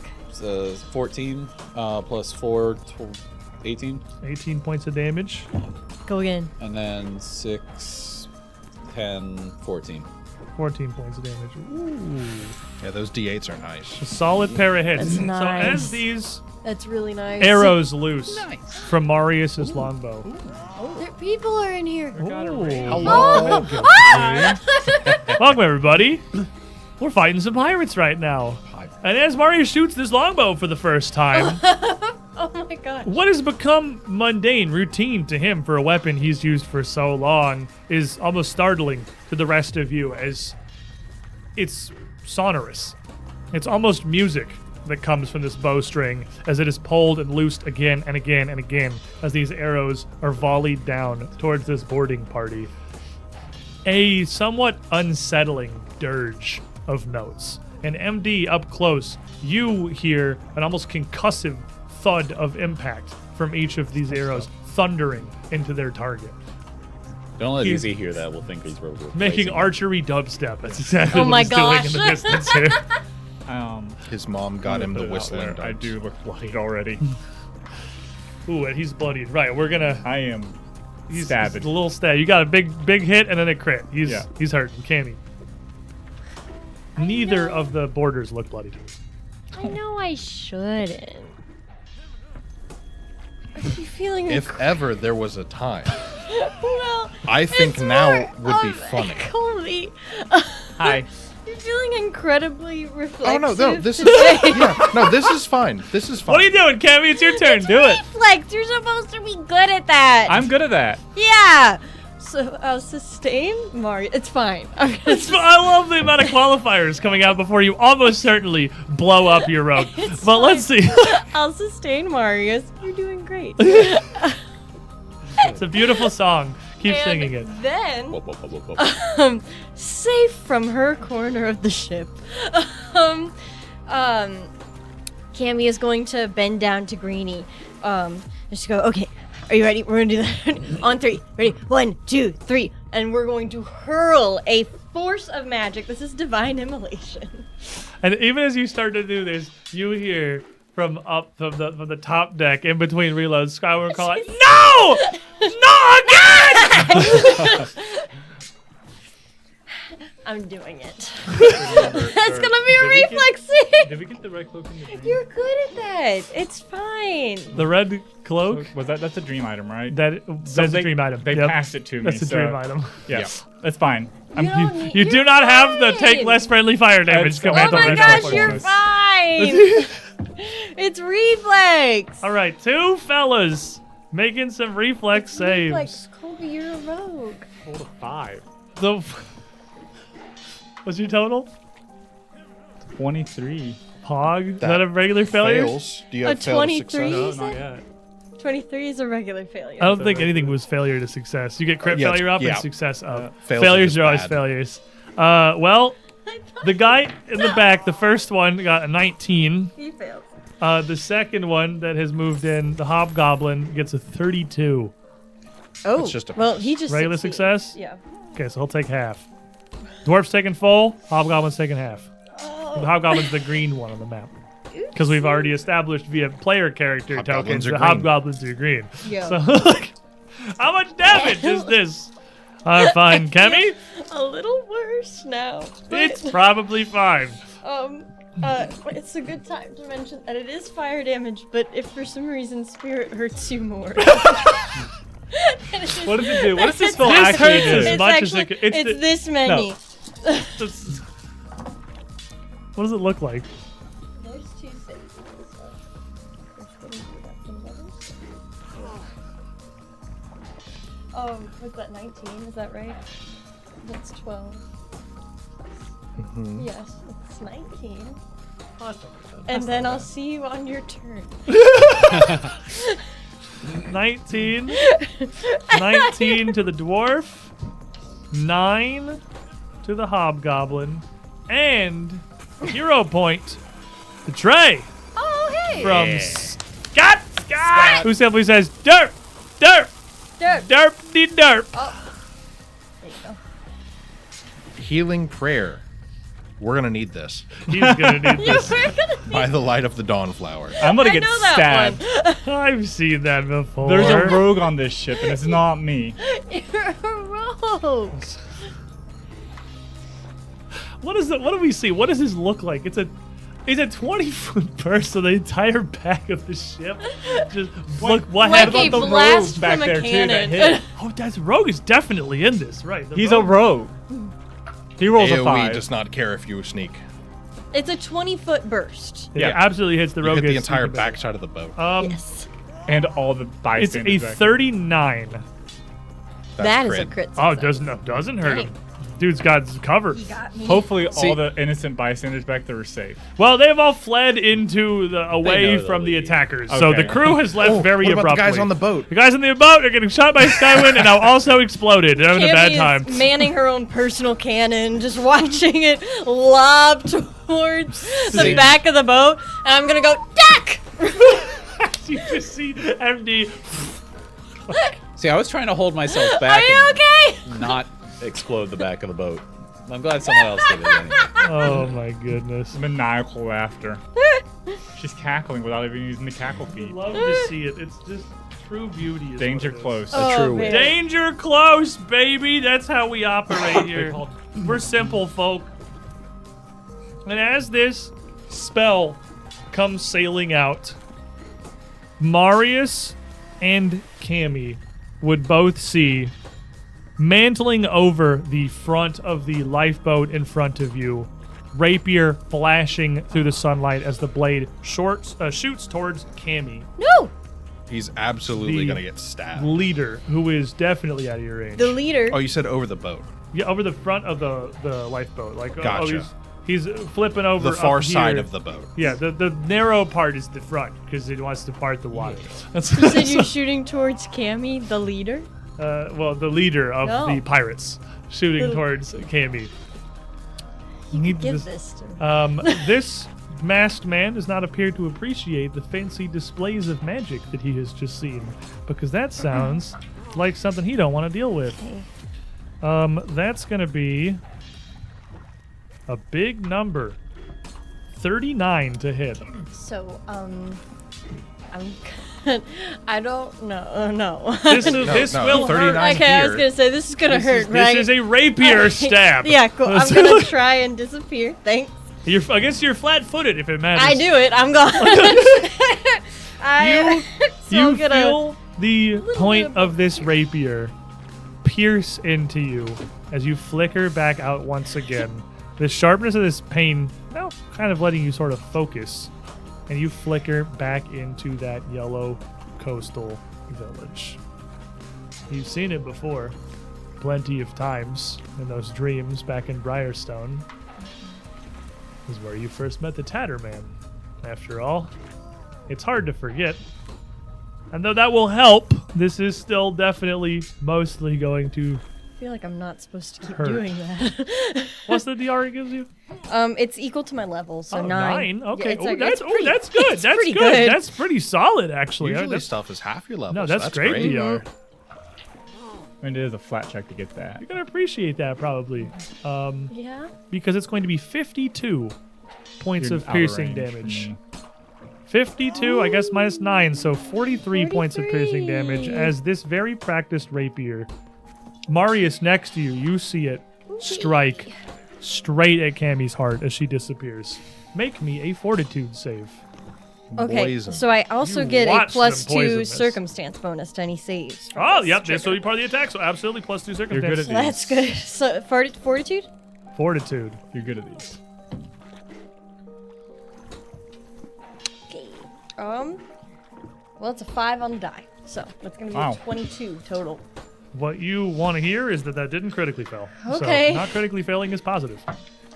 14, plus 4, 18.
18 points of damage.
Go again.
And then 6, 10, 14.
14 points of damage. Ooh.
Yeah, those d8s are nice.
A solid pair of hits.
That's
So
nice.
as these
That's really nice.
arrows loose from Marius's longbow.
People are in here.
Hello. Welcome, everybody. We're fighting some pirates right now. And as Marius shoots this longbow for the first time,
Oh my god.
what has become mundane, routine to him for a weapon he's used for so long is almost startling to the rest of you as it's sonorous. It's almost music that comes from this bowstring as it is pulled and loosed again and again and again as these arrows are volleyed down towards this boarding party. A somewhat unsettling dirge of notes. And MD up close, you hear an almost concussive thud of impact from each of these arrows thundering into their target.
Don't let
He's-
Izzy hear that. We'll think he's
Making archery dubstep. That's exactly
Oh
what
my
he's doing in the
gosh.
distance here.
His mom got him the whistling
I
darts.
do look bloodied already.
Ooh, and he's bloodied. Right, we're gonna.
I am
He's
stabbed.
a little stab. You got a big hit and then a crit. He's hurting. Cammy. Neither of the borders look bloody to me.
I know I shouldn't.
Are you feeling
If ever there was a time,
well,
I think
it's
now
more
would be
of-
funny.
Colby,
Hi.
you're feeling incredibly reflexive.
Oh no, this is
today.
this is fine. This is fine.
What are you doing, Cammy? It's your turn. Do it.
Reflex, you're supposed to be good at that.
I'm good at that.
Yeah.
So, sustain Mario. It's fine. I'm gonna
I love the amount of qualifiers coming out before you almost certainly blow up your rogue.
It's
But let's see.
I'll sustain Marius. You're doing great.
It's a beautiful song. Keep singing it.
Then,
Whoop, whoop, whoop, whoop, whoop.
safe from her corner of the ship, Cammy is going to bend down to Greenie. Just go, okay, are you ready? We're gonna do that on 3. Ready? 1, 2, 3. And we're going to hurl a force of magic. This is divine immolation.
And even as you start to do this, you hear from the top deck in between reloads, Skyward call out, "No! No again!"
I'm doing it. That's gonna be a reflex save.
Did we get the red cloak in the dream?
You're good at that. It's fine.
The red cloak?
That's a dream item, right?
That's
So
a dream item.
They
Yep.
passed it to me.
That's a
so,
dream item.
Yeah, that's fine.
You do not have the take
fine.
less friendly fire damage
Oh
command.
Oh
on
my
reflex
gosh, you're
bonus.
fine. It's reflex.
All right, 2 fellas making some reflex saves.
Reflex, Kobe, you're a rogue.
Roll a 5.
So, what's your total?
23.
Pog? Is that a regular failure?
Fails. Do you
A
have failed
23?
success?
No,
You
not
said?
yet.
23 is a regular failure.
I don't think anything was failure to success. You get crit
Yeah,
failure up
yeah.
and success up.
Fails are
Failures
just
are always
bad.
failures. Well, the guy in the back, the first one, got a 19.
He failed.
The second one that has moved in, the hobgoblin, gets a 32.
Oh,
It's just a
well,
pass.
he just
Regular
succeeded.
success?
Yeah.
Okay, so he'll take half. Dwarf's taking full, hobgoblin's taking half.
Oh.
The hobgoblin's the green one on the map. Because we've already established via player character
Hobgoblins
tokens
are
the
green.
hobgoblins are green.
Yeah.
So, how much damage is this? Fine, Kemi?
A little worse now. but,
It's probably fine.
it's a good time to mention that it is fire damage, but if for some reason spirit hurts you more.
What does it do? What does this spell
This
actually
hurts
do?
as
It's
much as
actually,
it could- it's
it's
the-
this many.
This- What does it look like?
There's 2 saves. Was that 19? Is that right? That's 12. Yes, it's 19. And then I'll see you on your turn.
19. 19 to the dwarf. 9 to the hobgoblin. And hero point to Trey
Oh, hey!
from Scott. Who simply says, derp, derp,
Derp.
derp, de derp.
There you go.
Healing prayer. We're gonna need this.
He's going to need this.
We're gonna
By the light of the dawn flower.
I'm gonna
I
get
know that
stabbed.
I've seen that before.
There's a rogue on this ship, and it's not me.
You're a rogue.
What do we see? What does this look like? It's a 20-foot burst of the entire back of the ship. Just look what
Like
happened.
a
the
blast
rogue back
from a
there, too, that
cannon.
hit.
Oh, that's Rogue is definitely in this, right? The
He's a rogue. He rolls a
AoE
5.
does not care if you sneak.
It's a 20-foot burst.
It
Yeah.
absolutely hits the
You
Rogue.
hit the
gets
entire
super bad.
backside of the boat.
Yes.
And all the
It's
bystanders.
a
back
39.
That's
That is a
crit.
crit.
Oh,
success.
doesn't hurt
Dang.
him. Dude's got covered.
You got me.
there. Hopefully,
See-
all the innocent bystanders back there are safe.
Well, they've all fled into the away
know they'll
from the
leave.
attackers. So
Okay.
the crew has left
Oh,
very
what about
abruptly.
the guys on the boat?
The guys on the boat are getting shot by Skywind and now also exploded. They're having a bad
Cammy
time.
is manning her own personal cannon, just watching it lob towards the
See-
back of the boat, and I'm gonna go duck.
You just see MD.
See, I was trying to hold myself
Are
back
you okay?
and not explode the back of the boat. I'm glad someone else did it anyway.
Oh my goodness.
Maniacal laughter. She's cackling without even using the cackle
I
feet.
love to see it. It's just true beauty. is
Danger
what it is.
close.
A true
man.
win.
Danger close, baby. That's how we operate here. We're simple folk. And as this spell comes sailing out, Marius and Cammy would both see, mantling over the front of the lifeboat in front of you, rapier flashing through the sunlight as the blade shoots towards Cammy,
No,
He's absolutely
The-
gonna get stabbed.
leader, who is definitely out of your range.
the leader.
Oh, you said over the boat.
Yeah, over the front of the lifeboat. Like,
Gotcha.
he's flipping over
The far
up
side
here.
of the boat.
Yeah, the narrow part is the front because it wants to part the water. That's
You said you're shooting towards Cammy, the leader.
well, the leader of
No.
the pirates shooting
The-
towards Cammy.
You
Need
could give
this-
this to me.
This masked man does not appear to appreciate the fancy displays of magic that he has just seen, because that sounds like something he don't want to deal with. That's gonna be a big number. 39 to hit.
So, I don't know. No.
This
No,
will
39
hurt.
Okay, I was
here.
gonna say this is gonna hurt,
This
right?
is a rapier stab.
Yeah, cool. I'm gonna try and disappear. Thanks.
I guess you're flat-footed if it matters.
I do it. I'm gone.
You
I'm gonna-
feel the
little
point
bit
of this rapier pierce into you as you flicker back out once again. The sharpness of this pain now kind of letting you sort of focus, and you flicker back into that yellow coastal village. You've seen it before plenty of times in those dreams back in Briarstone. This is where you first met the Tatterman. After all, it's hard to forget. And though that will help, this is still definitely mostly going to...
I feel like I'm not supposed to keep
Hurt.
doing that.
What's the DR it gives you?
It's equal to my level, so
Oh,
9.
Okay.
Yeah, it's
Oh,
like-
that's
it's pretty-
that's good.
it's
That's
pretty
good. That's pretty solid, actually.
Usually
That's-
stuff is half your level.
no,
so
that's great, DR.
I mean, it is a flat check to get that.
You're gonna appreciate that probably,
Yeah.
because it's going to be 52 points
You're
of
out
piercing
range for
damage.
me.
52, I guess, minus 9, so 43 points of piercing
43.
damage as this very practiced rapier. Marius, next to you, you see it strike straight at Cammy's heart as she disappears. Make me a fortitude save.
Okay,
Poison.
so I also
You
get a
watched
plus
them poison
2
this.
circumstance bonus to any saves. from
Oh,
this
yep, this will
trigger.
be part of the attack, so absolutely plus 2
good
circumstances.
at
That's good. So, fortitude?
Fortitude.
You're good at these.
Okay. Well, it's a 5 on the die, so that's gonna be
Wow.
a 22 total.
What you want to hear is that didn't critically fail.
Okay.
So not critically failing is positive.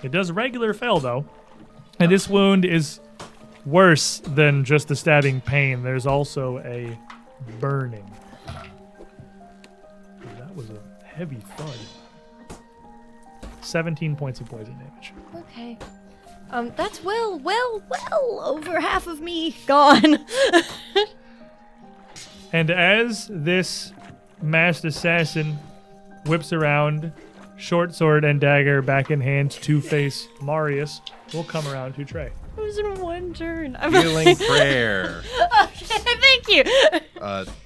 It does regular fail, though. And this wound is worse than just the stabbing pain. There's also a burning. That was a heavy thud. 17 points of poison damage.
Okay. That's well over half of me gone.
And as this masked assassin whips around, short sword and dagger back in hand to face Marius, we'll come around to Trey.
It was in one turn. I'm
Healing prayer.
Okay, thank you.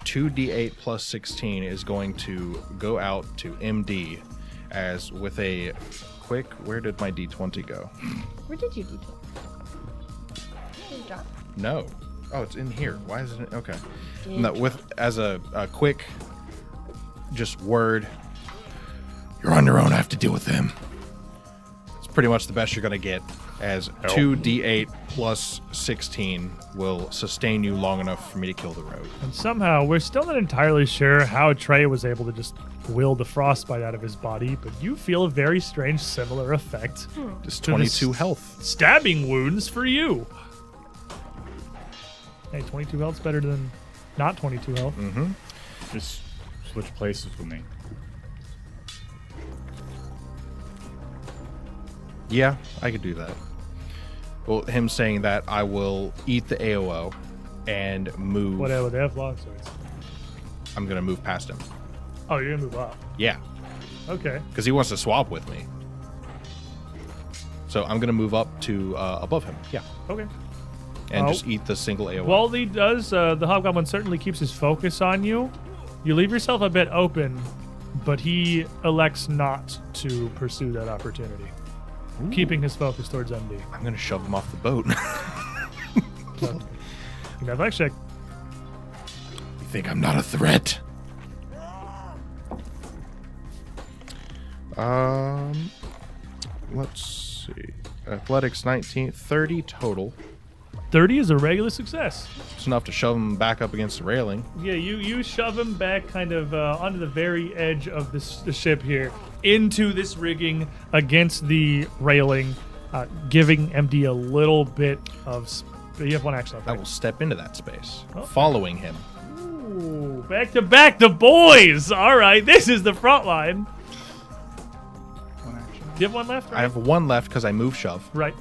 2d8 plus 16 is going to go out to MD as with a quick. Where did my d20 go?
Where did you do that? Did it drop?
No. Oh, it's in here. Why is it? Okay. No, with as a quick, just word.
You're on your own. I have to deal with them.
It's pretty much the best you're gonna get. As 2d8 plus 16 will sustain you long enough for me to kill the rogue.
And somehow, we're still not entirely sure how Trey was able to just will the frostbite out of his body, but you feel a very strange similar effect.
Just
To the
22 health.
Stabbing wounds for you. Hey, 22 health's better than not 22 health.
Mm-hmm.
Just switch places with me.
Yeah, I could do that. Well, him saying that, I will eat the AOO and move.
Whatever, they have long swords.
I'm gonna move past him.
Oh, you're gonna move up.
Yeah,
Okay.
because he wants to swap with me. So I'm gonna move up to above him. Yeah,
Okay.
and
Oh.
just eat the single AOO.
While he does, the Hobgoblin certainly keeps his focus on you. You leave yourself a bit open, but he elects not to pursue that opportunity, keeping his focus towards MD.
I'm gonna shove him off the boat.
So, you have check.
You think I'm not a threat?
Let's see. Athletics 19, 30 total.
30 is a regular success.
It's enough to shove him back up against the railing.
Yeah, you shove him back kind of onto the very edge of the ship here, into this rigging against the railing, giving MD a little bit of... You have one action.
I will step into that space,
Okay.
following him.
Ooh, back to back, the boys! All right, this is the front line.
One action.
Do you have one left?
I have one left because I move shove.
Right.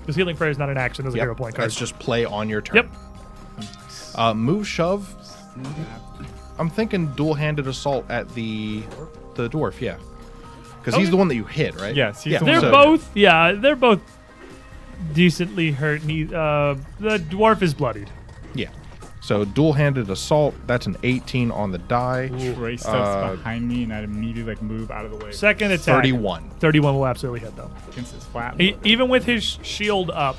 Because Healing Prayer is not an action as a
Yep,
hero point card.
that's just play on your turn.
Yep.
Move shove. I'm thinking dual-handed assault at the dwarf. Yeah, because he's the one that you hit, right?
Yes, he's
yeah,
the one
They're
that-
both decently hurt. The dwarf is bloodied.
Yeah. So dual-handed assault. That's an 18 on the die.
Trey steps behind me, and I immediately move out of the way.
Second attack.
31.
31 will absolutely hit, though.
Against his flat.
Even with his shield up,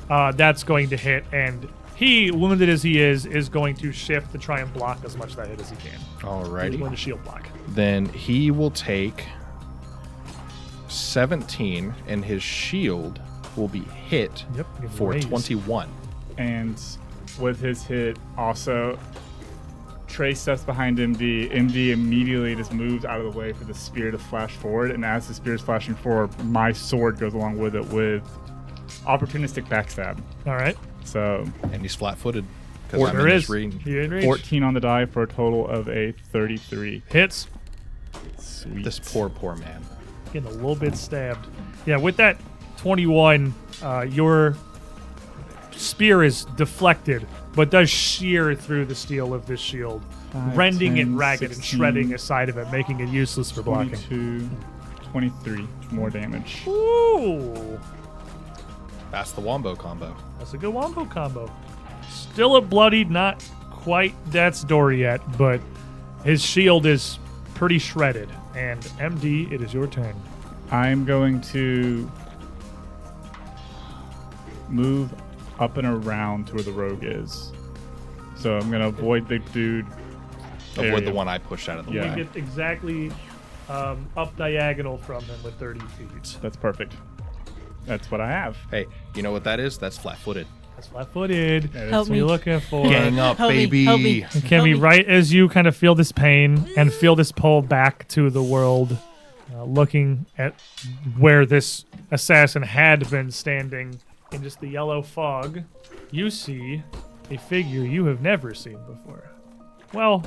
that's going to hit, and he, wounded as he is going to shift to try and block as much of that hit as he can. He's
Alrighty.
going to shield block.
Then he will take 17, and his shield will be hit
Yep. give him
for
raise.
21.
And with his hit, also, Trey steps behind MD. MD immediately just moves out of the way for the spear to flash forward. And as the spear is flashing forward, my sword goes along with it with opportunistic backstab.
All right.
So
And he's flat-footed. Because I'm
There
in
is.
this range.
You're in range.
14 on the die for a total of a 33.
Hits.
Sweet.
This poor man.
Getting a little bit stabbed. Yeah, with that 21, your spear is deflected, but does shear through the steel of this shield,
5,
rending
10,
it ragged
16,
and shredding a side of it, making it useless for blocking.
22, 23 more damage.
Ooh,
That's the Wombo combo.
that's a good wombo combo. Still a bloodied, not quite death's door yet, but his shield is pretty shredded. And MD, it is your turn.
I'm going to move up and around to where the rogue is. So I'm going to avoid the dude.
Avoid
area.
the one I pushed out of the
Yeah.
way.
You get exactly up diagonal from him with 30 feet.
That's perfect. That's what I have.
Hey, you know what that is? That's flat-footed.
That's flat-footed.
That is-
That's what you're looking for.
Gang up,
Help me,
baby.
help me.
Kimmy, right as you kind of feel this pain and feel this pull back to the world, looking at where this assassin had been standing in just the yellow fog, you see a figure you have never seen before. Well,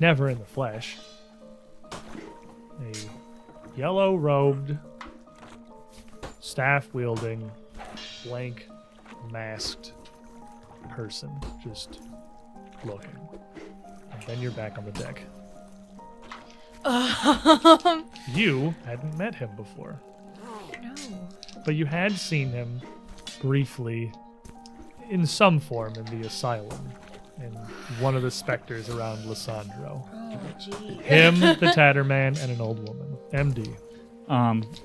never in the flesh. A yellow-robed, staff-wielding, blank, masked person just looking. And then you're back on the deck. You hadn't met him before,
No.
but you had seen him briefly in some form in the asylum, in one of the specters around Lysandro.
Oh, gee.
Him, the Tatterman, and an old woman. MD.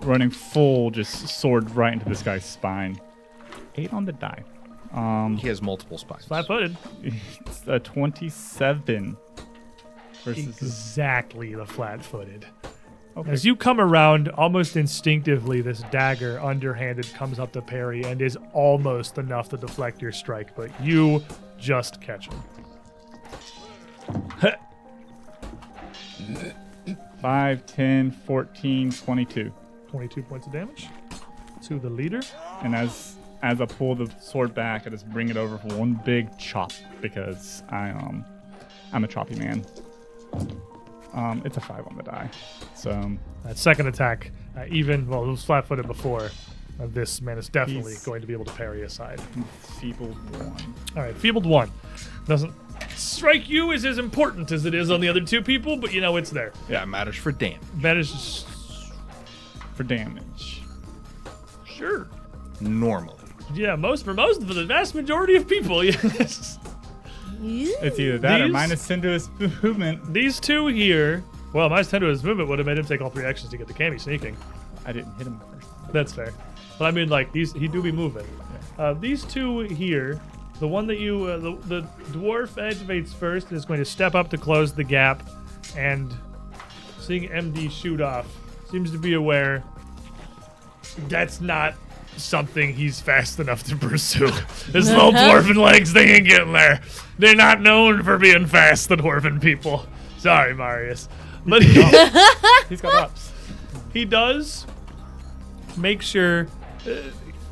Running full, just sword right into this guy's spine. 8 on the die.
He has multiple spines.
Flat-footed.
It's a 27 versus his.
Exactly the flat-footed.
Okay.
As you come around, almost instinctively, this dagger, underhanded, comes up to parry and is almost enough to deflect your strike, but you just catch him.
5, 10, 14, 22.
22 points of damage to the leader.
And as I pull the sword back, I just bring it over for one big chop because I'm a choppy man. It's a 5 on the die. So
That second attack, it was flat-footed before. This man is definitely
He's-
going to be able to parry aside.
feeble 1.
All right, Feebled 1. Doesn't strike you as important as it is on the other two people, but you know it's there.
Yeah, it matters for damage.
That is just...
For damage.
Sure.
Normally.
Yeah, for the vast majority of people, yes.
It's either that or
These-
minus 10 to his movement.
These two here, well, minus 10 to his movement would have made him take all 3 actions to get the Cammy sneaking.
I didn't hit him first.
That's fair. But I mean, like, he do be moving. These two here, the one that you, the dwarf activates first and is going to step up to close the gap, and seeing MD shoot off, seems to be aware that's not something he's fast enough to pursue. His little dwarven legs, they ain't getting there. They're not known for being fast, the dwarven people. Sorry, Marius. But
He's got ups.
he does make sure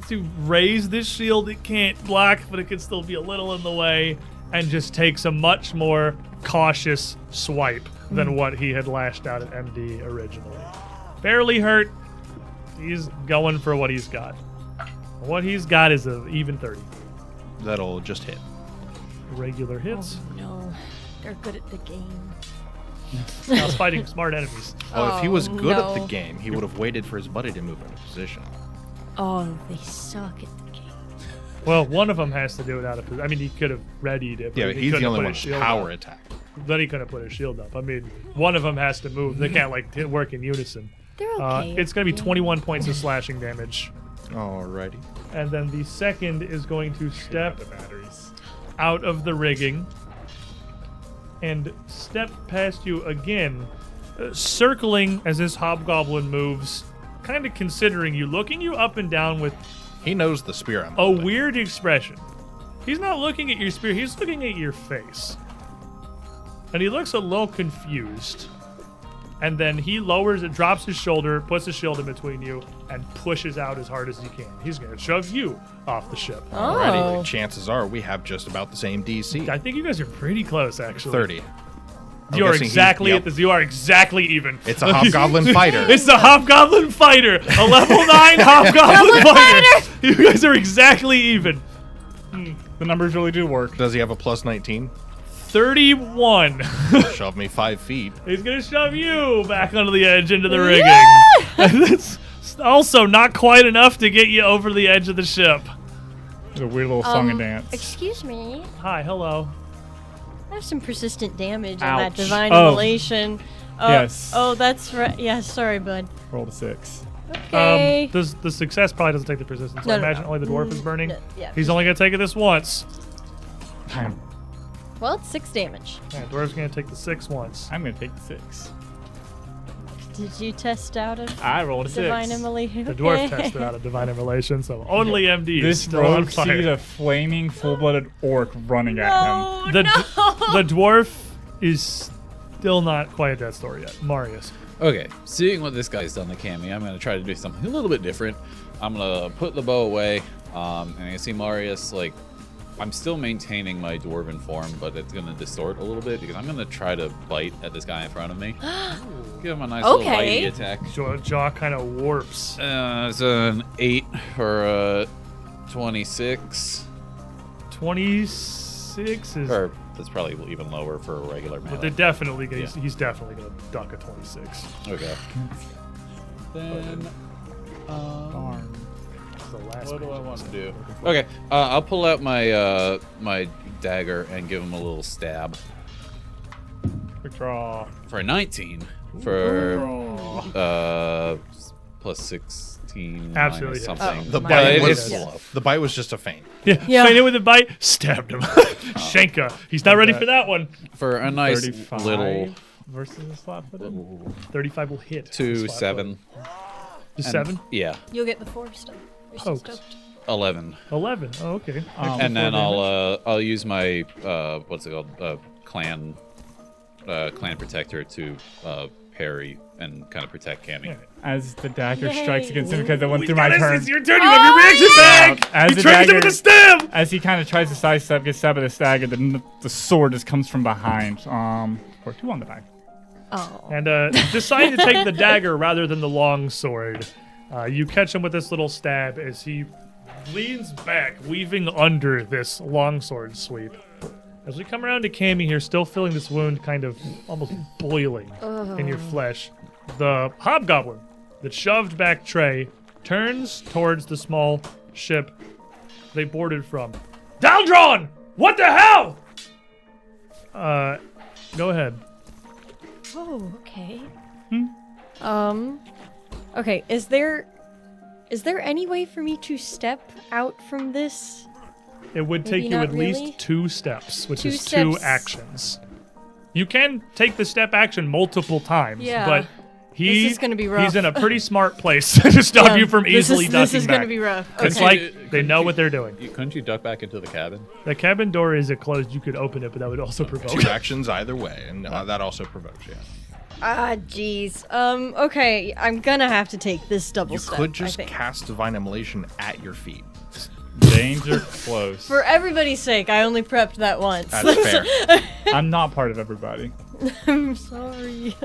to raise this shield. It can't block, but it can still be a little in the way, and just takes a much more cautious swipe than what he had lashed out at MD originally. Barely hurt. He's going for what he's got. What he's got is an even 30.
That'll just hit.
Regular hits.
Oh, no. They're good at the game.
I was fighting smart enemies.
Oh, if he was good at the
no.
game, he would have waited for his buddy to move into position.
Oh, they suck at the game.
Well, one of them has to do it out of position. I mean, he could have readied it. But
Yeah, but
he
he's the
couldn't
only
put
one
his
with
shield
power
up.
attack.
Then he couldn't put his shield up. I mean, one of them has to move. They can't like work in unison.
They're okay.
It's going to be
at the
21 points of slashing damage.
Alrighty.
And then the second is going to step out of the rigging and step past you again, circling as this hobgoblin moves, kind of considering you, looking you up and down with
He knows the spear I'm
a
holding.
weird expression. He's not looking at your spear, he's looking at your face. And he looks a little confused. And then he lowers it, drops his shoulder, puts his shield in between you, and pushes out as hard as he can. He's going to shove you off the ship.
Alrighty.
Oh.
Chances are we have just about the same DC.
I think you guys are pretty close, actually.
30. I'm
You are
guessing
exactly
yep.
at this. You are exactly even.
It's a hobgoblin fighter.
It's the Hobgoblin Fighter, a level 9 Hobgoblin Fighter. You guys are exactly even.
The numbers really do work.
Does he have a plus 19?
31.
Shove me 5 feet.
He's gonna shove you back onto the edge into the rigging. That's also not quite enough to get you over the edge of the ship.
It's a weird little song and dance.
Excuse me.
Hi, hello.
I have some persistent damage on that
Ouch.
divine
Oh.
immolation. Oh,
Yes.
Oh, that's right. Yeah, sorry, bud.
Roll a 6.
Okay.
The success probably doesn't take the persistence. So I
No, no,
imagine
no.
only the dwarf is burning.
No, yeah.
He's only gonna take it this once.
I'm
Well, it's 6 damage.
Yeah, dwarf's gonna take the 6 once.
gonna take the 6.
Did you test out of
I rolled a
divine
6.
immolation?
The dwarf tested out a divine immolation, so only MD is
This
still on
rogue
fire.
sees a flaming, full-blooded orc running at him.
The dwarf is still not quite at that story yet. Marius.
Okay, seeing what this guy's done to Cammy, I'm gonna try to do something a little bit different. I'm gonna put the bow away, and I see Marius, like, I'm still maintaining my dwarven form, but it's gonna distort a little bit because I'm gonna try to bite at this guy in front of me. Give him a nice little
Okay.
bitey attack.
Jaw kind of warps.
It's an 8 for 26.
26 is.
Or that's probably even lower for a regular
But
melee.
they're definitely gonna,
Yeah.
he's definitely gonna duck a 26.
Okay. Then,
Darn.
It's the last
what do I
page.
want to do? Okay, I'll pull out my my dagger and give him a little stab
Quick draw.
for a 19 for plus 16
Absolutely
minus
hits.
something.
The
My
bite
it
was
is.
below.
the bite was just a feint.
Yeah,
Yeah.
fainted with a bite, stabbed him. Shanka. He's not ready for that one.
For a nice
35
little
versus a slap-footed.
35 will hit.
2, 7.
To
and-
7?
Yeah,
You'll get the 4 stuff. You're so
Poked.
stoked.
11.
11. Oh, okay.
And then I'll use my what's it called clan protector to parry and kind of protect Cammy.
As the dagger strikes
Yay.
against him because it went
He's
through my
got
turn.
It's your turn. You have your reaction back.
As
He
the
triggers him with
dagger-
a stab.
As he kind of tries to sidestep, gets stabbed with a dagger, the sword just comes from behind. For 2 on the die.
Oh.
And decide to take the dagger rather than the long sword. You catch him with this little stab as he leans back, weaving under this longsword sweep. As we come around to Cammy here, still feeling this wound kind of almost boiling in your flesh, the hobgoblin that shoved back Trey turns towards the small ship they boarded from. Daldron! What the hell? Go ahead.
Oh, okay. Okay, is there any way for me to step out from this?
It would take
Maybe
you
not
at
really?
least 2 steps, which
2
is 2
steps.
actions. You can take the step action multiple times,
Yeah.
but
This is gonna be rough.
He's in a pretty smart place to stop
Yeah,
you from easily ducking
This is
back.
gonna be rough.
It's
Okay.
like they know what they're doing.
Couldn't you duck back into the cabin?
The cabin door is closed. You could open it, but that would also provoke.
2 actions either way, and that also provokes. Yeah.
Jeez. Okay, I'm gonna have to take this double
You
step.
could
I
just
think.
cast Divine Immolation at your feet.
Danger close.
For everybody's sake, I only prepped that once.
That's fair.
I'm not part of everybody.
I'm sorry.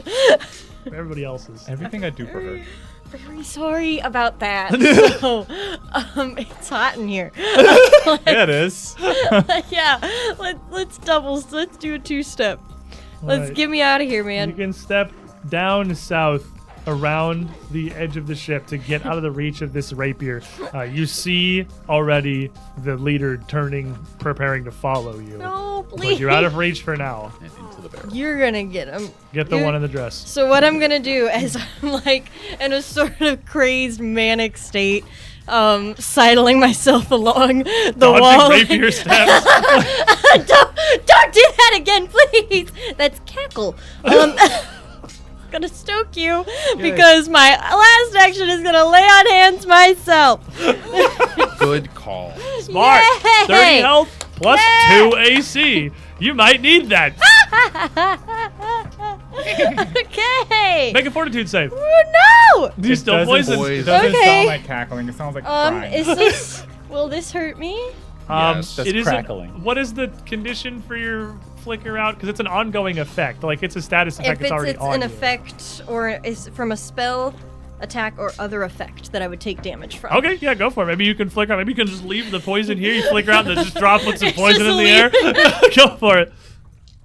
Everybody else's.
Everything I do for her.
very sorry about that. So, it's hot in here.
Yeah, it is.
Yeah, let's do a two-step. Let's
Alright.
get me out of here,
You
man.
can step down south around the edge of the ship to get out of the reach of this rapier. You see already the leader turning, preparing to follow you.
No,
But
please.
you're out of reach for now.
And into the barrel.
You're gonna get him.
Get the one in the dress.
So what I'm gonna do is I'm like in a sort of crazed manic state, sidling myself along the
Dodging
wall.
rapier stabs.
don't do that again, please. That's cackle. Gonna stoke you because my last action is gonna lay on hands myself.
Good call.
Smart.
Yay!
30 health plus
Yay!
2 AC. You might need that.
Okay.
Make a fortitude save.
Oh,
Do you still poison?
It doesn't
Okay.
sound like cackling. It sounds like
no.
crying.
Is this? Will this hurt me?
Yes,
that's
it isn't-
crackling.
What is the condition for your flicker out? Because it's an ongoing effect. Like it's a status effect.
If
It's already
it's
on
an
you.
effect or is from a spell, attack, or other effect that I would take damage from.
Okay, yeah, go for it. Maybe you can flicker out. Maybe you can just leave the poison here. You flicker out and then just droplets of
Just
poison in the
leave.
air. Go for it.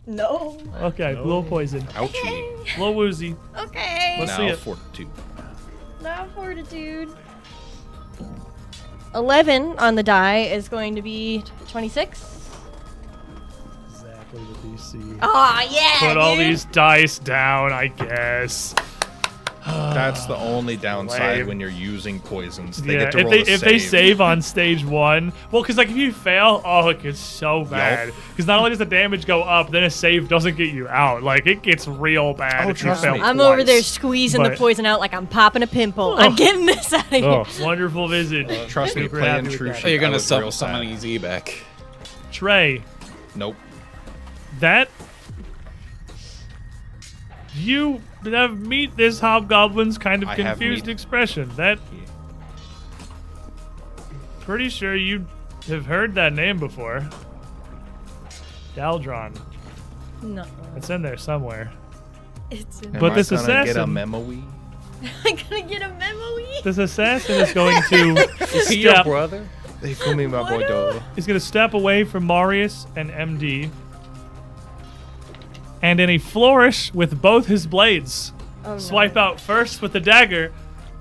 No.
Okay, a little poison.
Ouchie.
A little woozy.
Okay.
Let's see
Now
it.
fortitude.
Now fortitude. 11 on the die is going to be 26.
Exactly the DC.
Oh yeah.
Put all
dude.
these dice down, I guess.
That's the only downside
Lame.
when you're using poisons. They
Yeah,
get to roll
if
a
they save on stage 1, well, because like if you fail, oh, it gets so bad. Because not only does the damage go up, then a save doesn't get you out. Like it gets real bad
Oh,
if you
trust
fail
me.
I'm
twice.
over there squeezing the
But-
poison out like I'm popping a pimple. I'm getting this out of here.
Oh, wonderful visage.
Trust me,
Super
playing
happy with
True
that.
So you're
I
gonna
was real
summon
sad.
EZ back.
Trey,
Nope.
that you have meet this hobgoblin's kind of
I have
confused
meet-
expression. That pretty sure you have heard that name before. Daldron.
No.
It's in there somewhere.
It's in
Am
But
I
this
gonna get a
assassin-
memo-y?
I'm gonna get a memo.
This assassin is going to
Is he your
step.
brother?
They call me my boy Dolo.
He's going to step away from Marius and MD, and in a flourish with both his blades,
Oh,
swipe out first with the dagger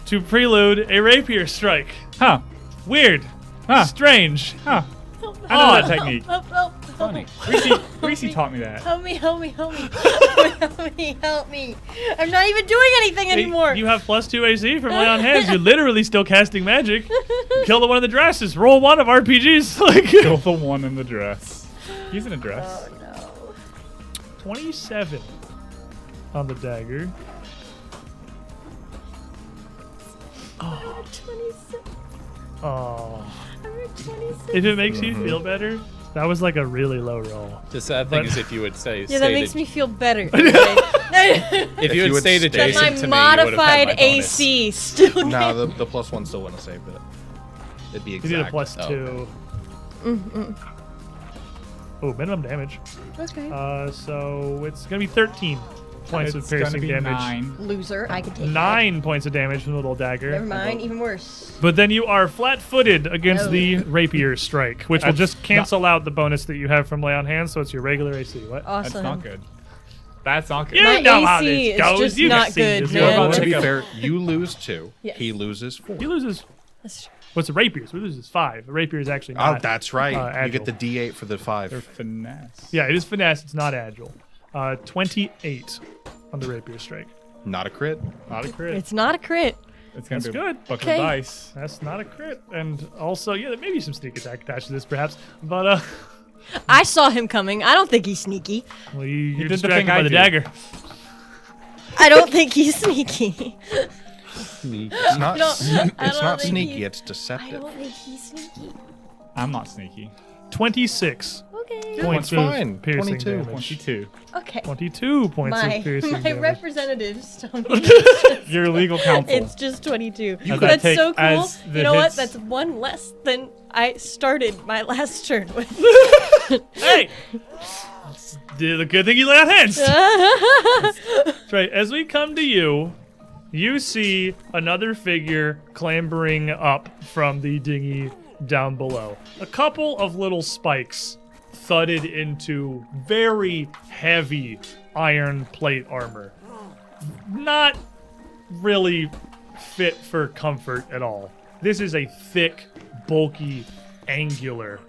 to prelude a rapier strike.
Huh.
Weird.
Huh.
Strange.
Huh. I know that
Odd.
technique.
Help.
Funny.
Reese taught me that.
Help me. Help me. I'm not even doing anything anymore.
You have plus 2 AC from lay on hands. You're literally still casting magic. Kill the one in the dresses. Roll 1 of RPGs. Like
Kill the one in the dress. He's in a dress.
Oh no.
27 on the dagger.
I'm at 26.
Oh.
I'm at 26.
If it makes you feel better, that was like a really low roll.
The sad thing
But-
is if you would say
Yeah, that makes
stated,
me feel better.
if you
you
had
would
stayed
stay-
adjacent
my
to me, you would have had
modified
my bonus.
AC still.
No, the plus one still wouldn't have saved it. It'd be
You
exact.
need a plus
Oh,
2. Oh, minimum damage.
Okay.
So it's gonna be 13 points
It's
of
gonna
piercing
be
damage.
9.
Loser. I can take
9 points of damage from the little dagger.
that. Never mind. Even worse.
But then you are flat-footed against
No.
the rapier strike, which will
That's
just cancel out the bonus that you have from lay on hands, so it's your regular AC. What?
Awesome.
That's not good. That's not good.
You
My
know how
AC
this
is
goes.
just
You've
not
seen
good,
this
man.
before.
To be
Pick up.
fair, you lose 2.
Yes.
He loses 4.
He loses.
That's true.
What's the rapiers? We loses 5. The rapier is actually
Oh,
not.
that's right. You
agile.
get the D8 for the
They're
5.
finesse.
Yeah, it is finesse. It's not agile. 28 on the rapier strike.
Not a crit.
Not a crit.
It's not a crit.
It's gonna
That's
be
good.
a bucket
Okay.
of dice.
That's not a crit. And also, yeah, there may be some sneak attack attached to this, perhaps. But,
I saw him coming. I don't think he's sneaky.
well, you're
did the
distracted
thing
by
I
the
do.
dagger.
I don't think he's sneaky.
It's not.
don't- I
It's
don't
not
think
sneaky.
he-
It's
I
deceptive.
don't think he's sneaky.
I'm not sneaky.
26
Okay.
points
that's
of
fine.
piercing
22.
damage.
22.
Okay.
22 points
My
of piercing
my
damage.
representatives told me
Your legal counsel.
it's just 22.
As I
That's
take-
so cool.
as the
You know what?
hits-
That's one less than I started my last turn with.
Hey! The good thing you lay on hands. That's right. As we come to you, you see another figure clambering up from the dinghy down below. A couple of little spikes thudded into very heavy iron plate armor. Not really fit for comfort at all. This is a thick, bulky, angular,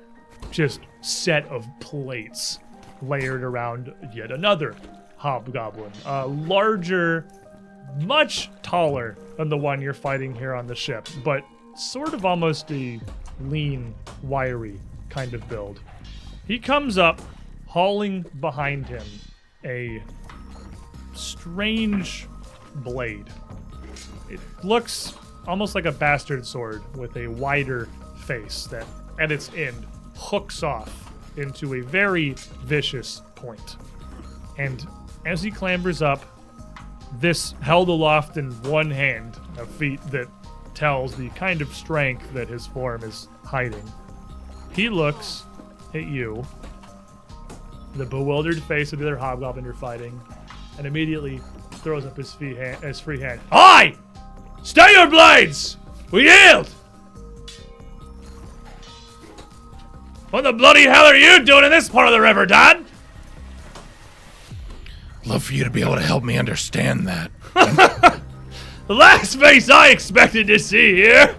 just set of plates layered around yet another hobgoblin. Larger, much taller than the one you're fighting here on the ship, but sort of almost a lean, wiry kind of build. He comes up, hauling behind him a strange blade. It looks almost like a bastard sword with a wider face that, at its end, hooks off into a very vicious point. And as he clambers up, this held aloft in one hand, a feat that tells the kind of strength that his form is hiding. He looks at you, the bewildered face of the other hobgoblin you're fighting, and immediately throws up his free hand. Aye! Stay your blades! We yield! What the bloody hell are you doing in this part of the river, Dad?
Love for you to be able to help me understand that.
The last face I expected to see here.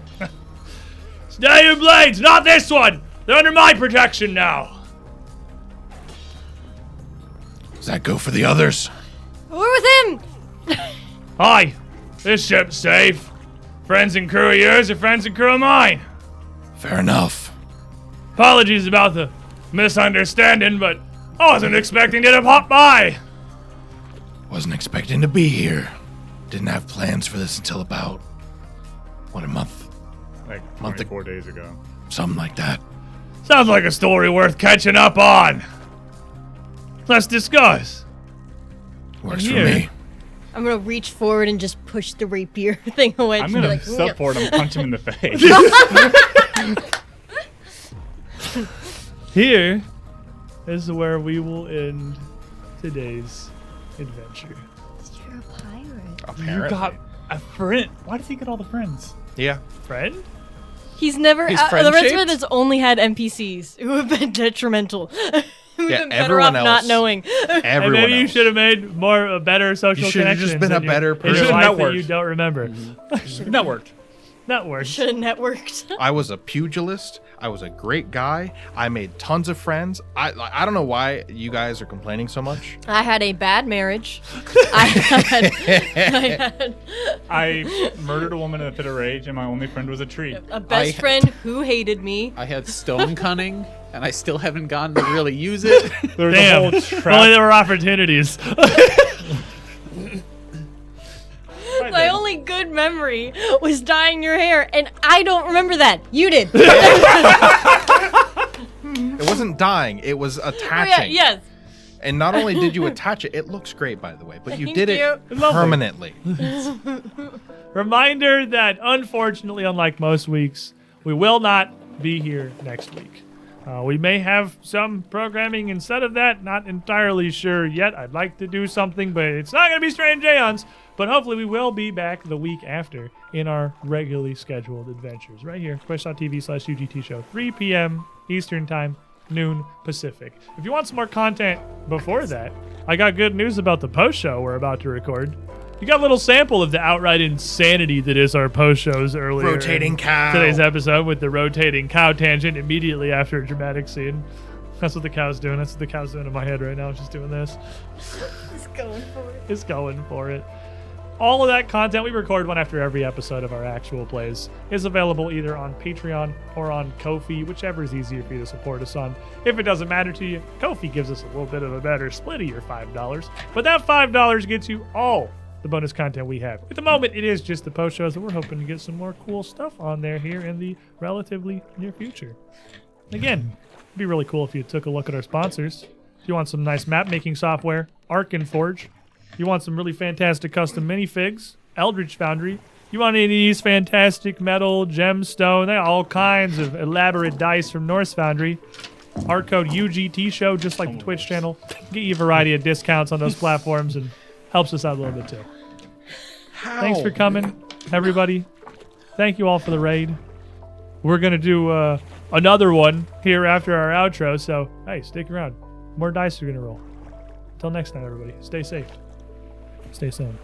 Stay your blades, not this one! They're under my protection now.
Does that go for the others?
We're with him!
Aye, this ship's safe. Friends and crew of yours are friends and crew of mine.
Fair enough.
Apologies about the misunderstanding, but I wasn't expecting you to pop by.
Wasn't expecting to be here. Didn't have plans for this until about, a month?
Like
Month
24 days ago.
Something like that.
Sounds like a story worth catching up on. Let's discuss.
Works for
Here.
me.
I'm gonna reach forward and just push the rapier thing away.
I'm
Just be
gonna
like,
step forward and punch him in the face.
Here is where we will end today's adventure.
You're a pirate.
Apparently.
You got a friend. Why does he get all the friends?
Yeah.
Friend?
He's never.
He's
The rest of
friend-shaped?
it has only had NPCs who have been detrimental. We've
Yeah,
been better off
everyone
not
else.
knowing.
And
Everyone
maybe you
else.
should have made a better social
You should have
connections.
just been a
in your-
better
in your
person.
life that
Networked.
you don't remember.
Networked.
Network.
Should have networked.
I was a pugilist. I was a great guy. I made tons of friends. I don't know why you guys are complaining so much.
I had a bad marriage. I had
I murdered a woman in a fit of rage, and my only friend was a tree.
a best friend who hated me.
I had stone cunning, and I still haven't gotten to really use it.
There's a
Damn.
whole
Only
trap.
there were opportunities.
My only good memory was dyeing your hair, and I don't remember that. You did.
It wasn't dying. It was
Oh,
attaching.
yeah, yes.
And not only did you attach it, it looks great, by the way, but you
Thank
did it
you.
Lovely.
permanently.
Reminder that, unfortunately, unlike most weeks, we will not be here next week. We may have some programming instead of that. Not entirely sure yet. I'd like to do something, but it's not going to be Strange Aeons. But hopefully we will be back the week after in our regularly scheduled adventures right here, twitch.tv/UGT show, 3 p.m. Eastern Time, noon Pacific. If you want some more content before that, I got good news about the post show we're about to record. You got a little sample of the outright insanity that is our post shows earlier.
Rotating
in
cow.
Today's episode with the rotating cow tangent immediately after a dramatic scene. That's what the cow's doing. That's what the cow's doing in my head right now. It's just doing this.
It's going for it.
It's going for it. All of that content, we record one after every episode of our actual plays, is available either on Patreon or on Ko-fi, whichever is easier for you to support us on. If it doesn't matter to you, Ko-fi gives us a little bit of a better split of your $5. But that $5 gets you all the bonus content we have. At the moment, it is just the post shows, and we're hoping to get some more cool stuff on there here in the relatively near future. Again, it'd be really cool if you took a look at our sponsors. If you want some nice map making software, Arc and Forge. You want some really fantastic custom minifigs, Eldritch Foundry. You want any of these fantastic metal, gemstone, they got all kinds of elaborate dice from Norse Foundry. Our code UGT show, just like the Twitch channel. Get you a variety of discounts on those platforms and helps us out a little bit too. Thanks for coming, everybody. Thank you all for the raid. We're going to do another one here after our outro, so hey, stick around. More dice are going to roll. Until next time, everybody. Stay safe. Stay sane.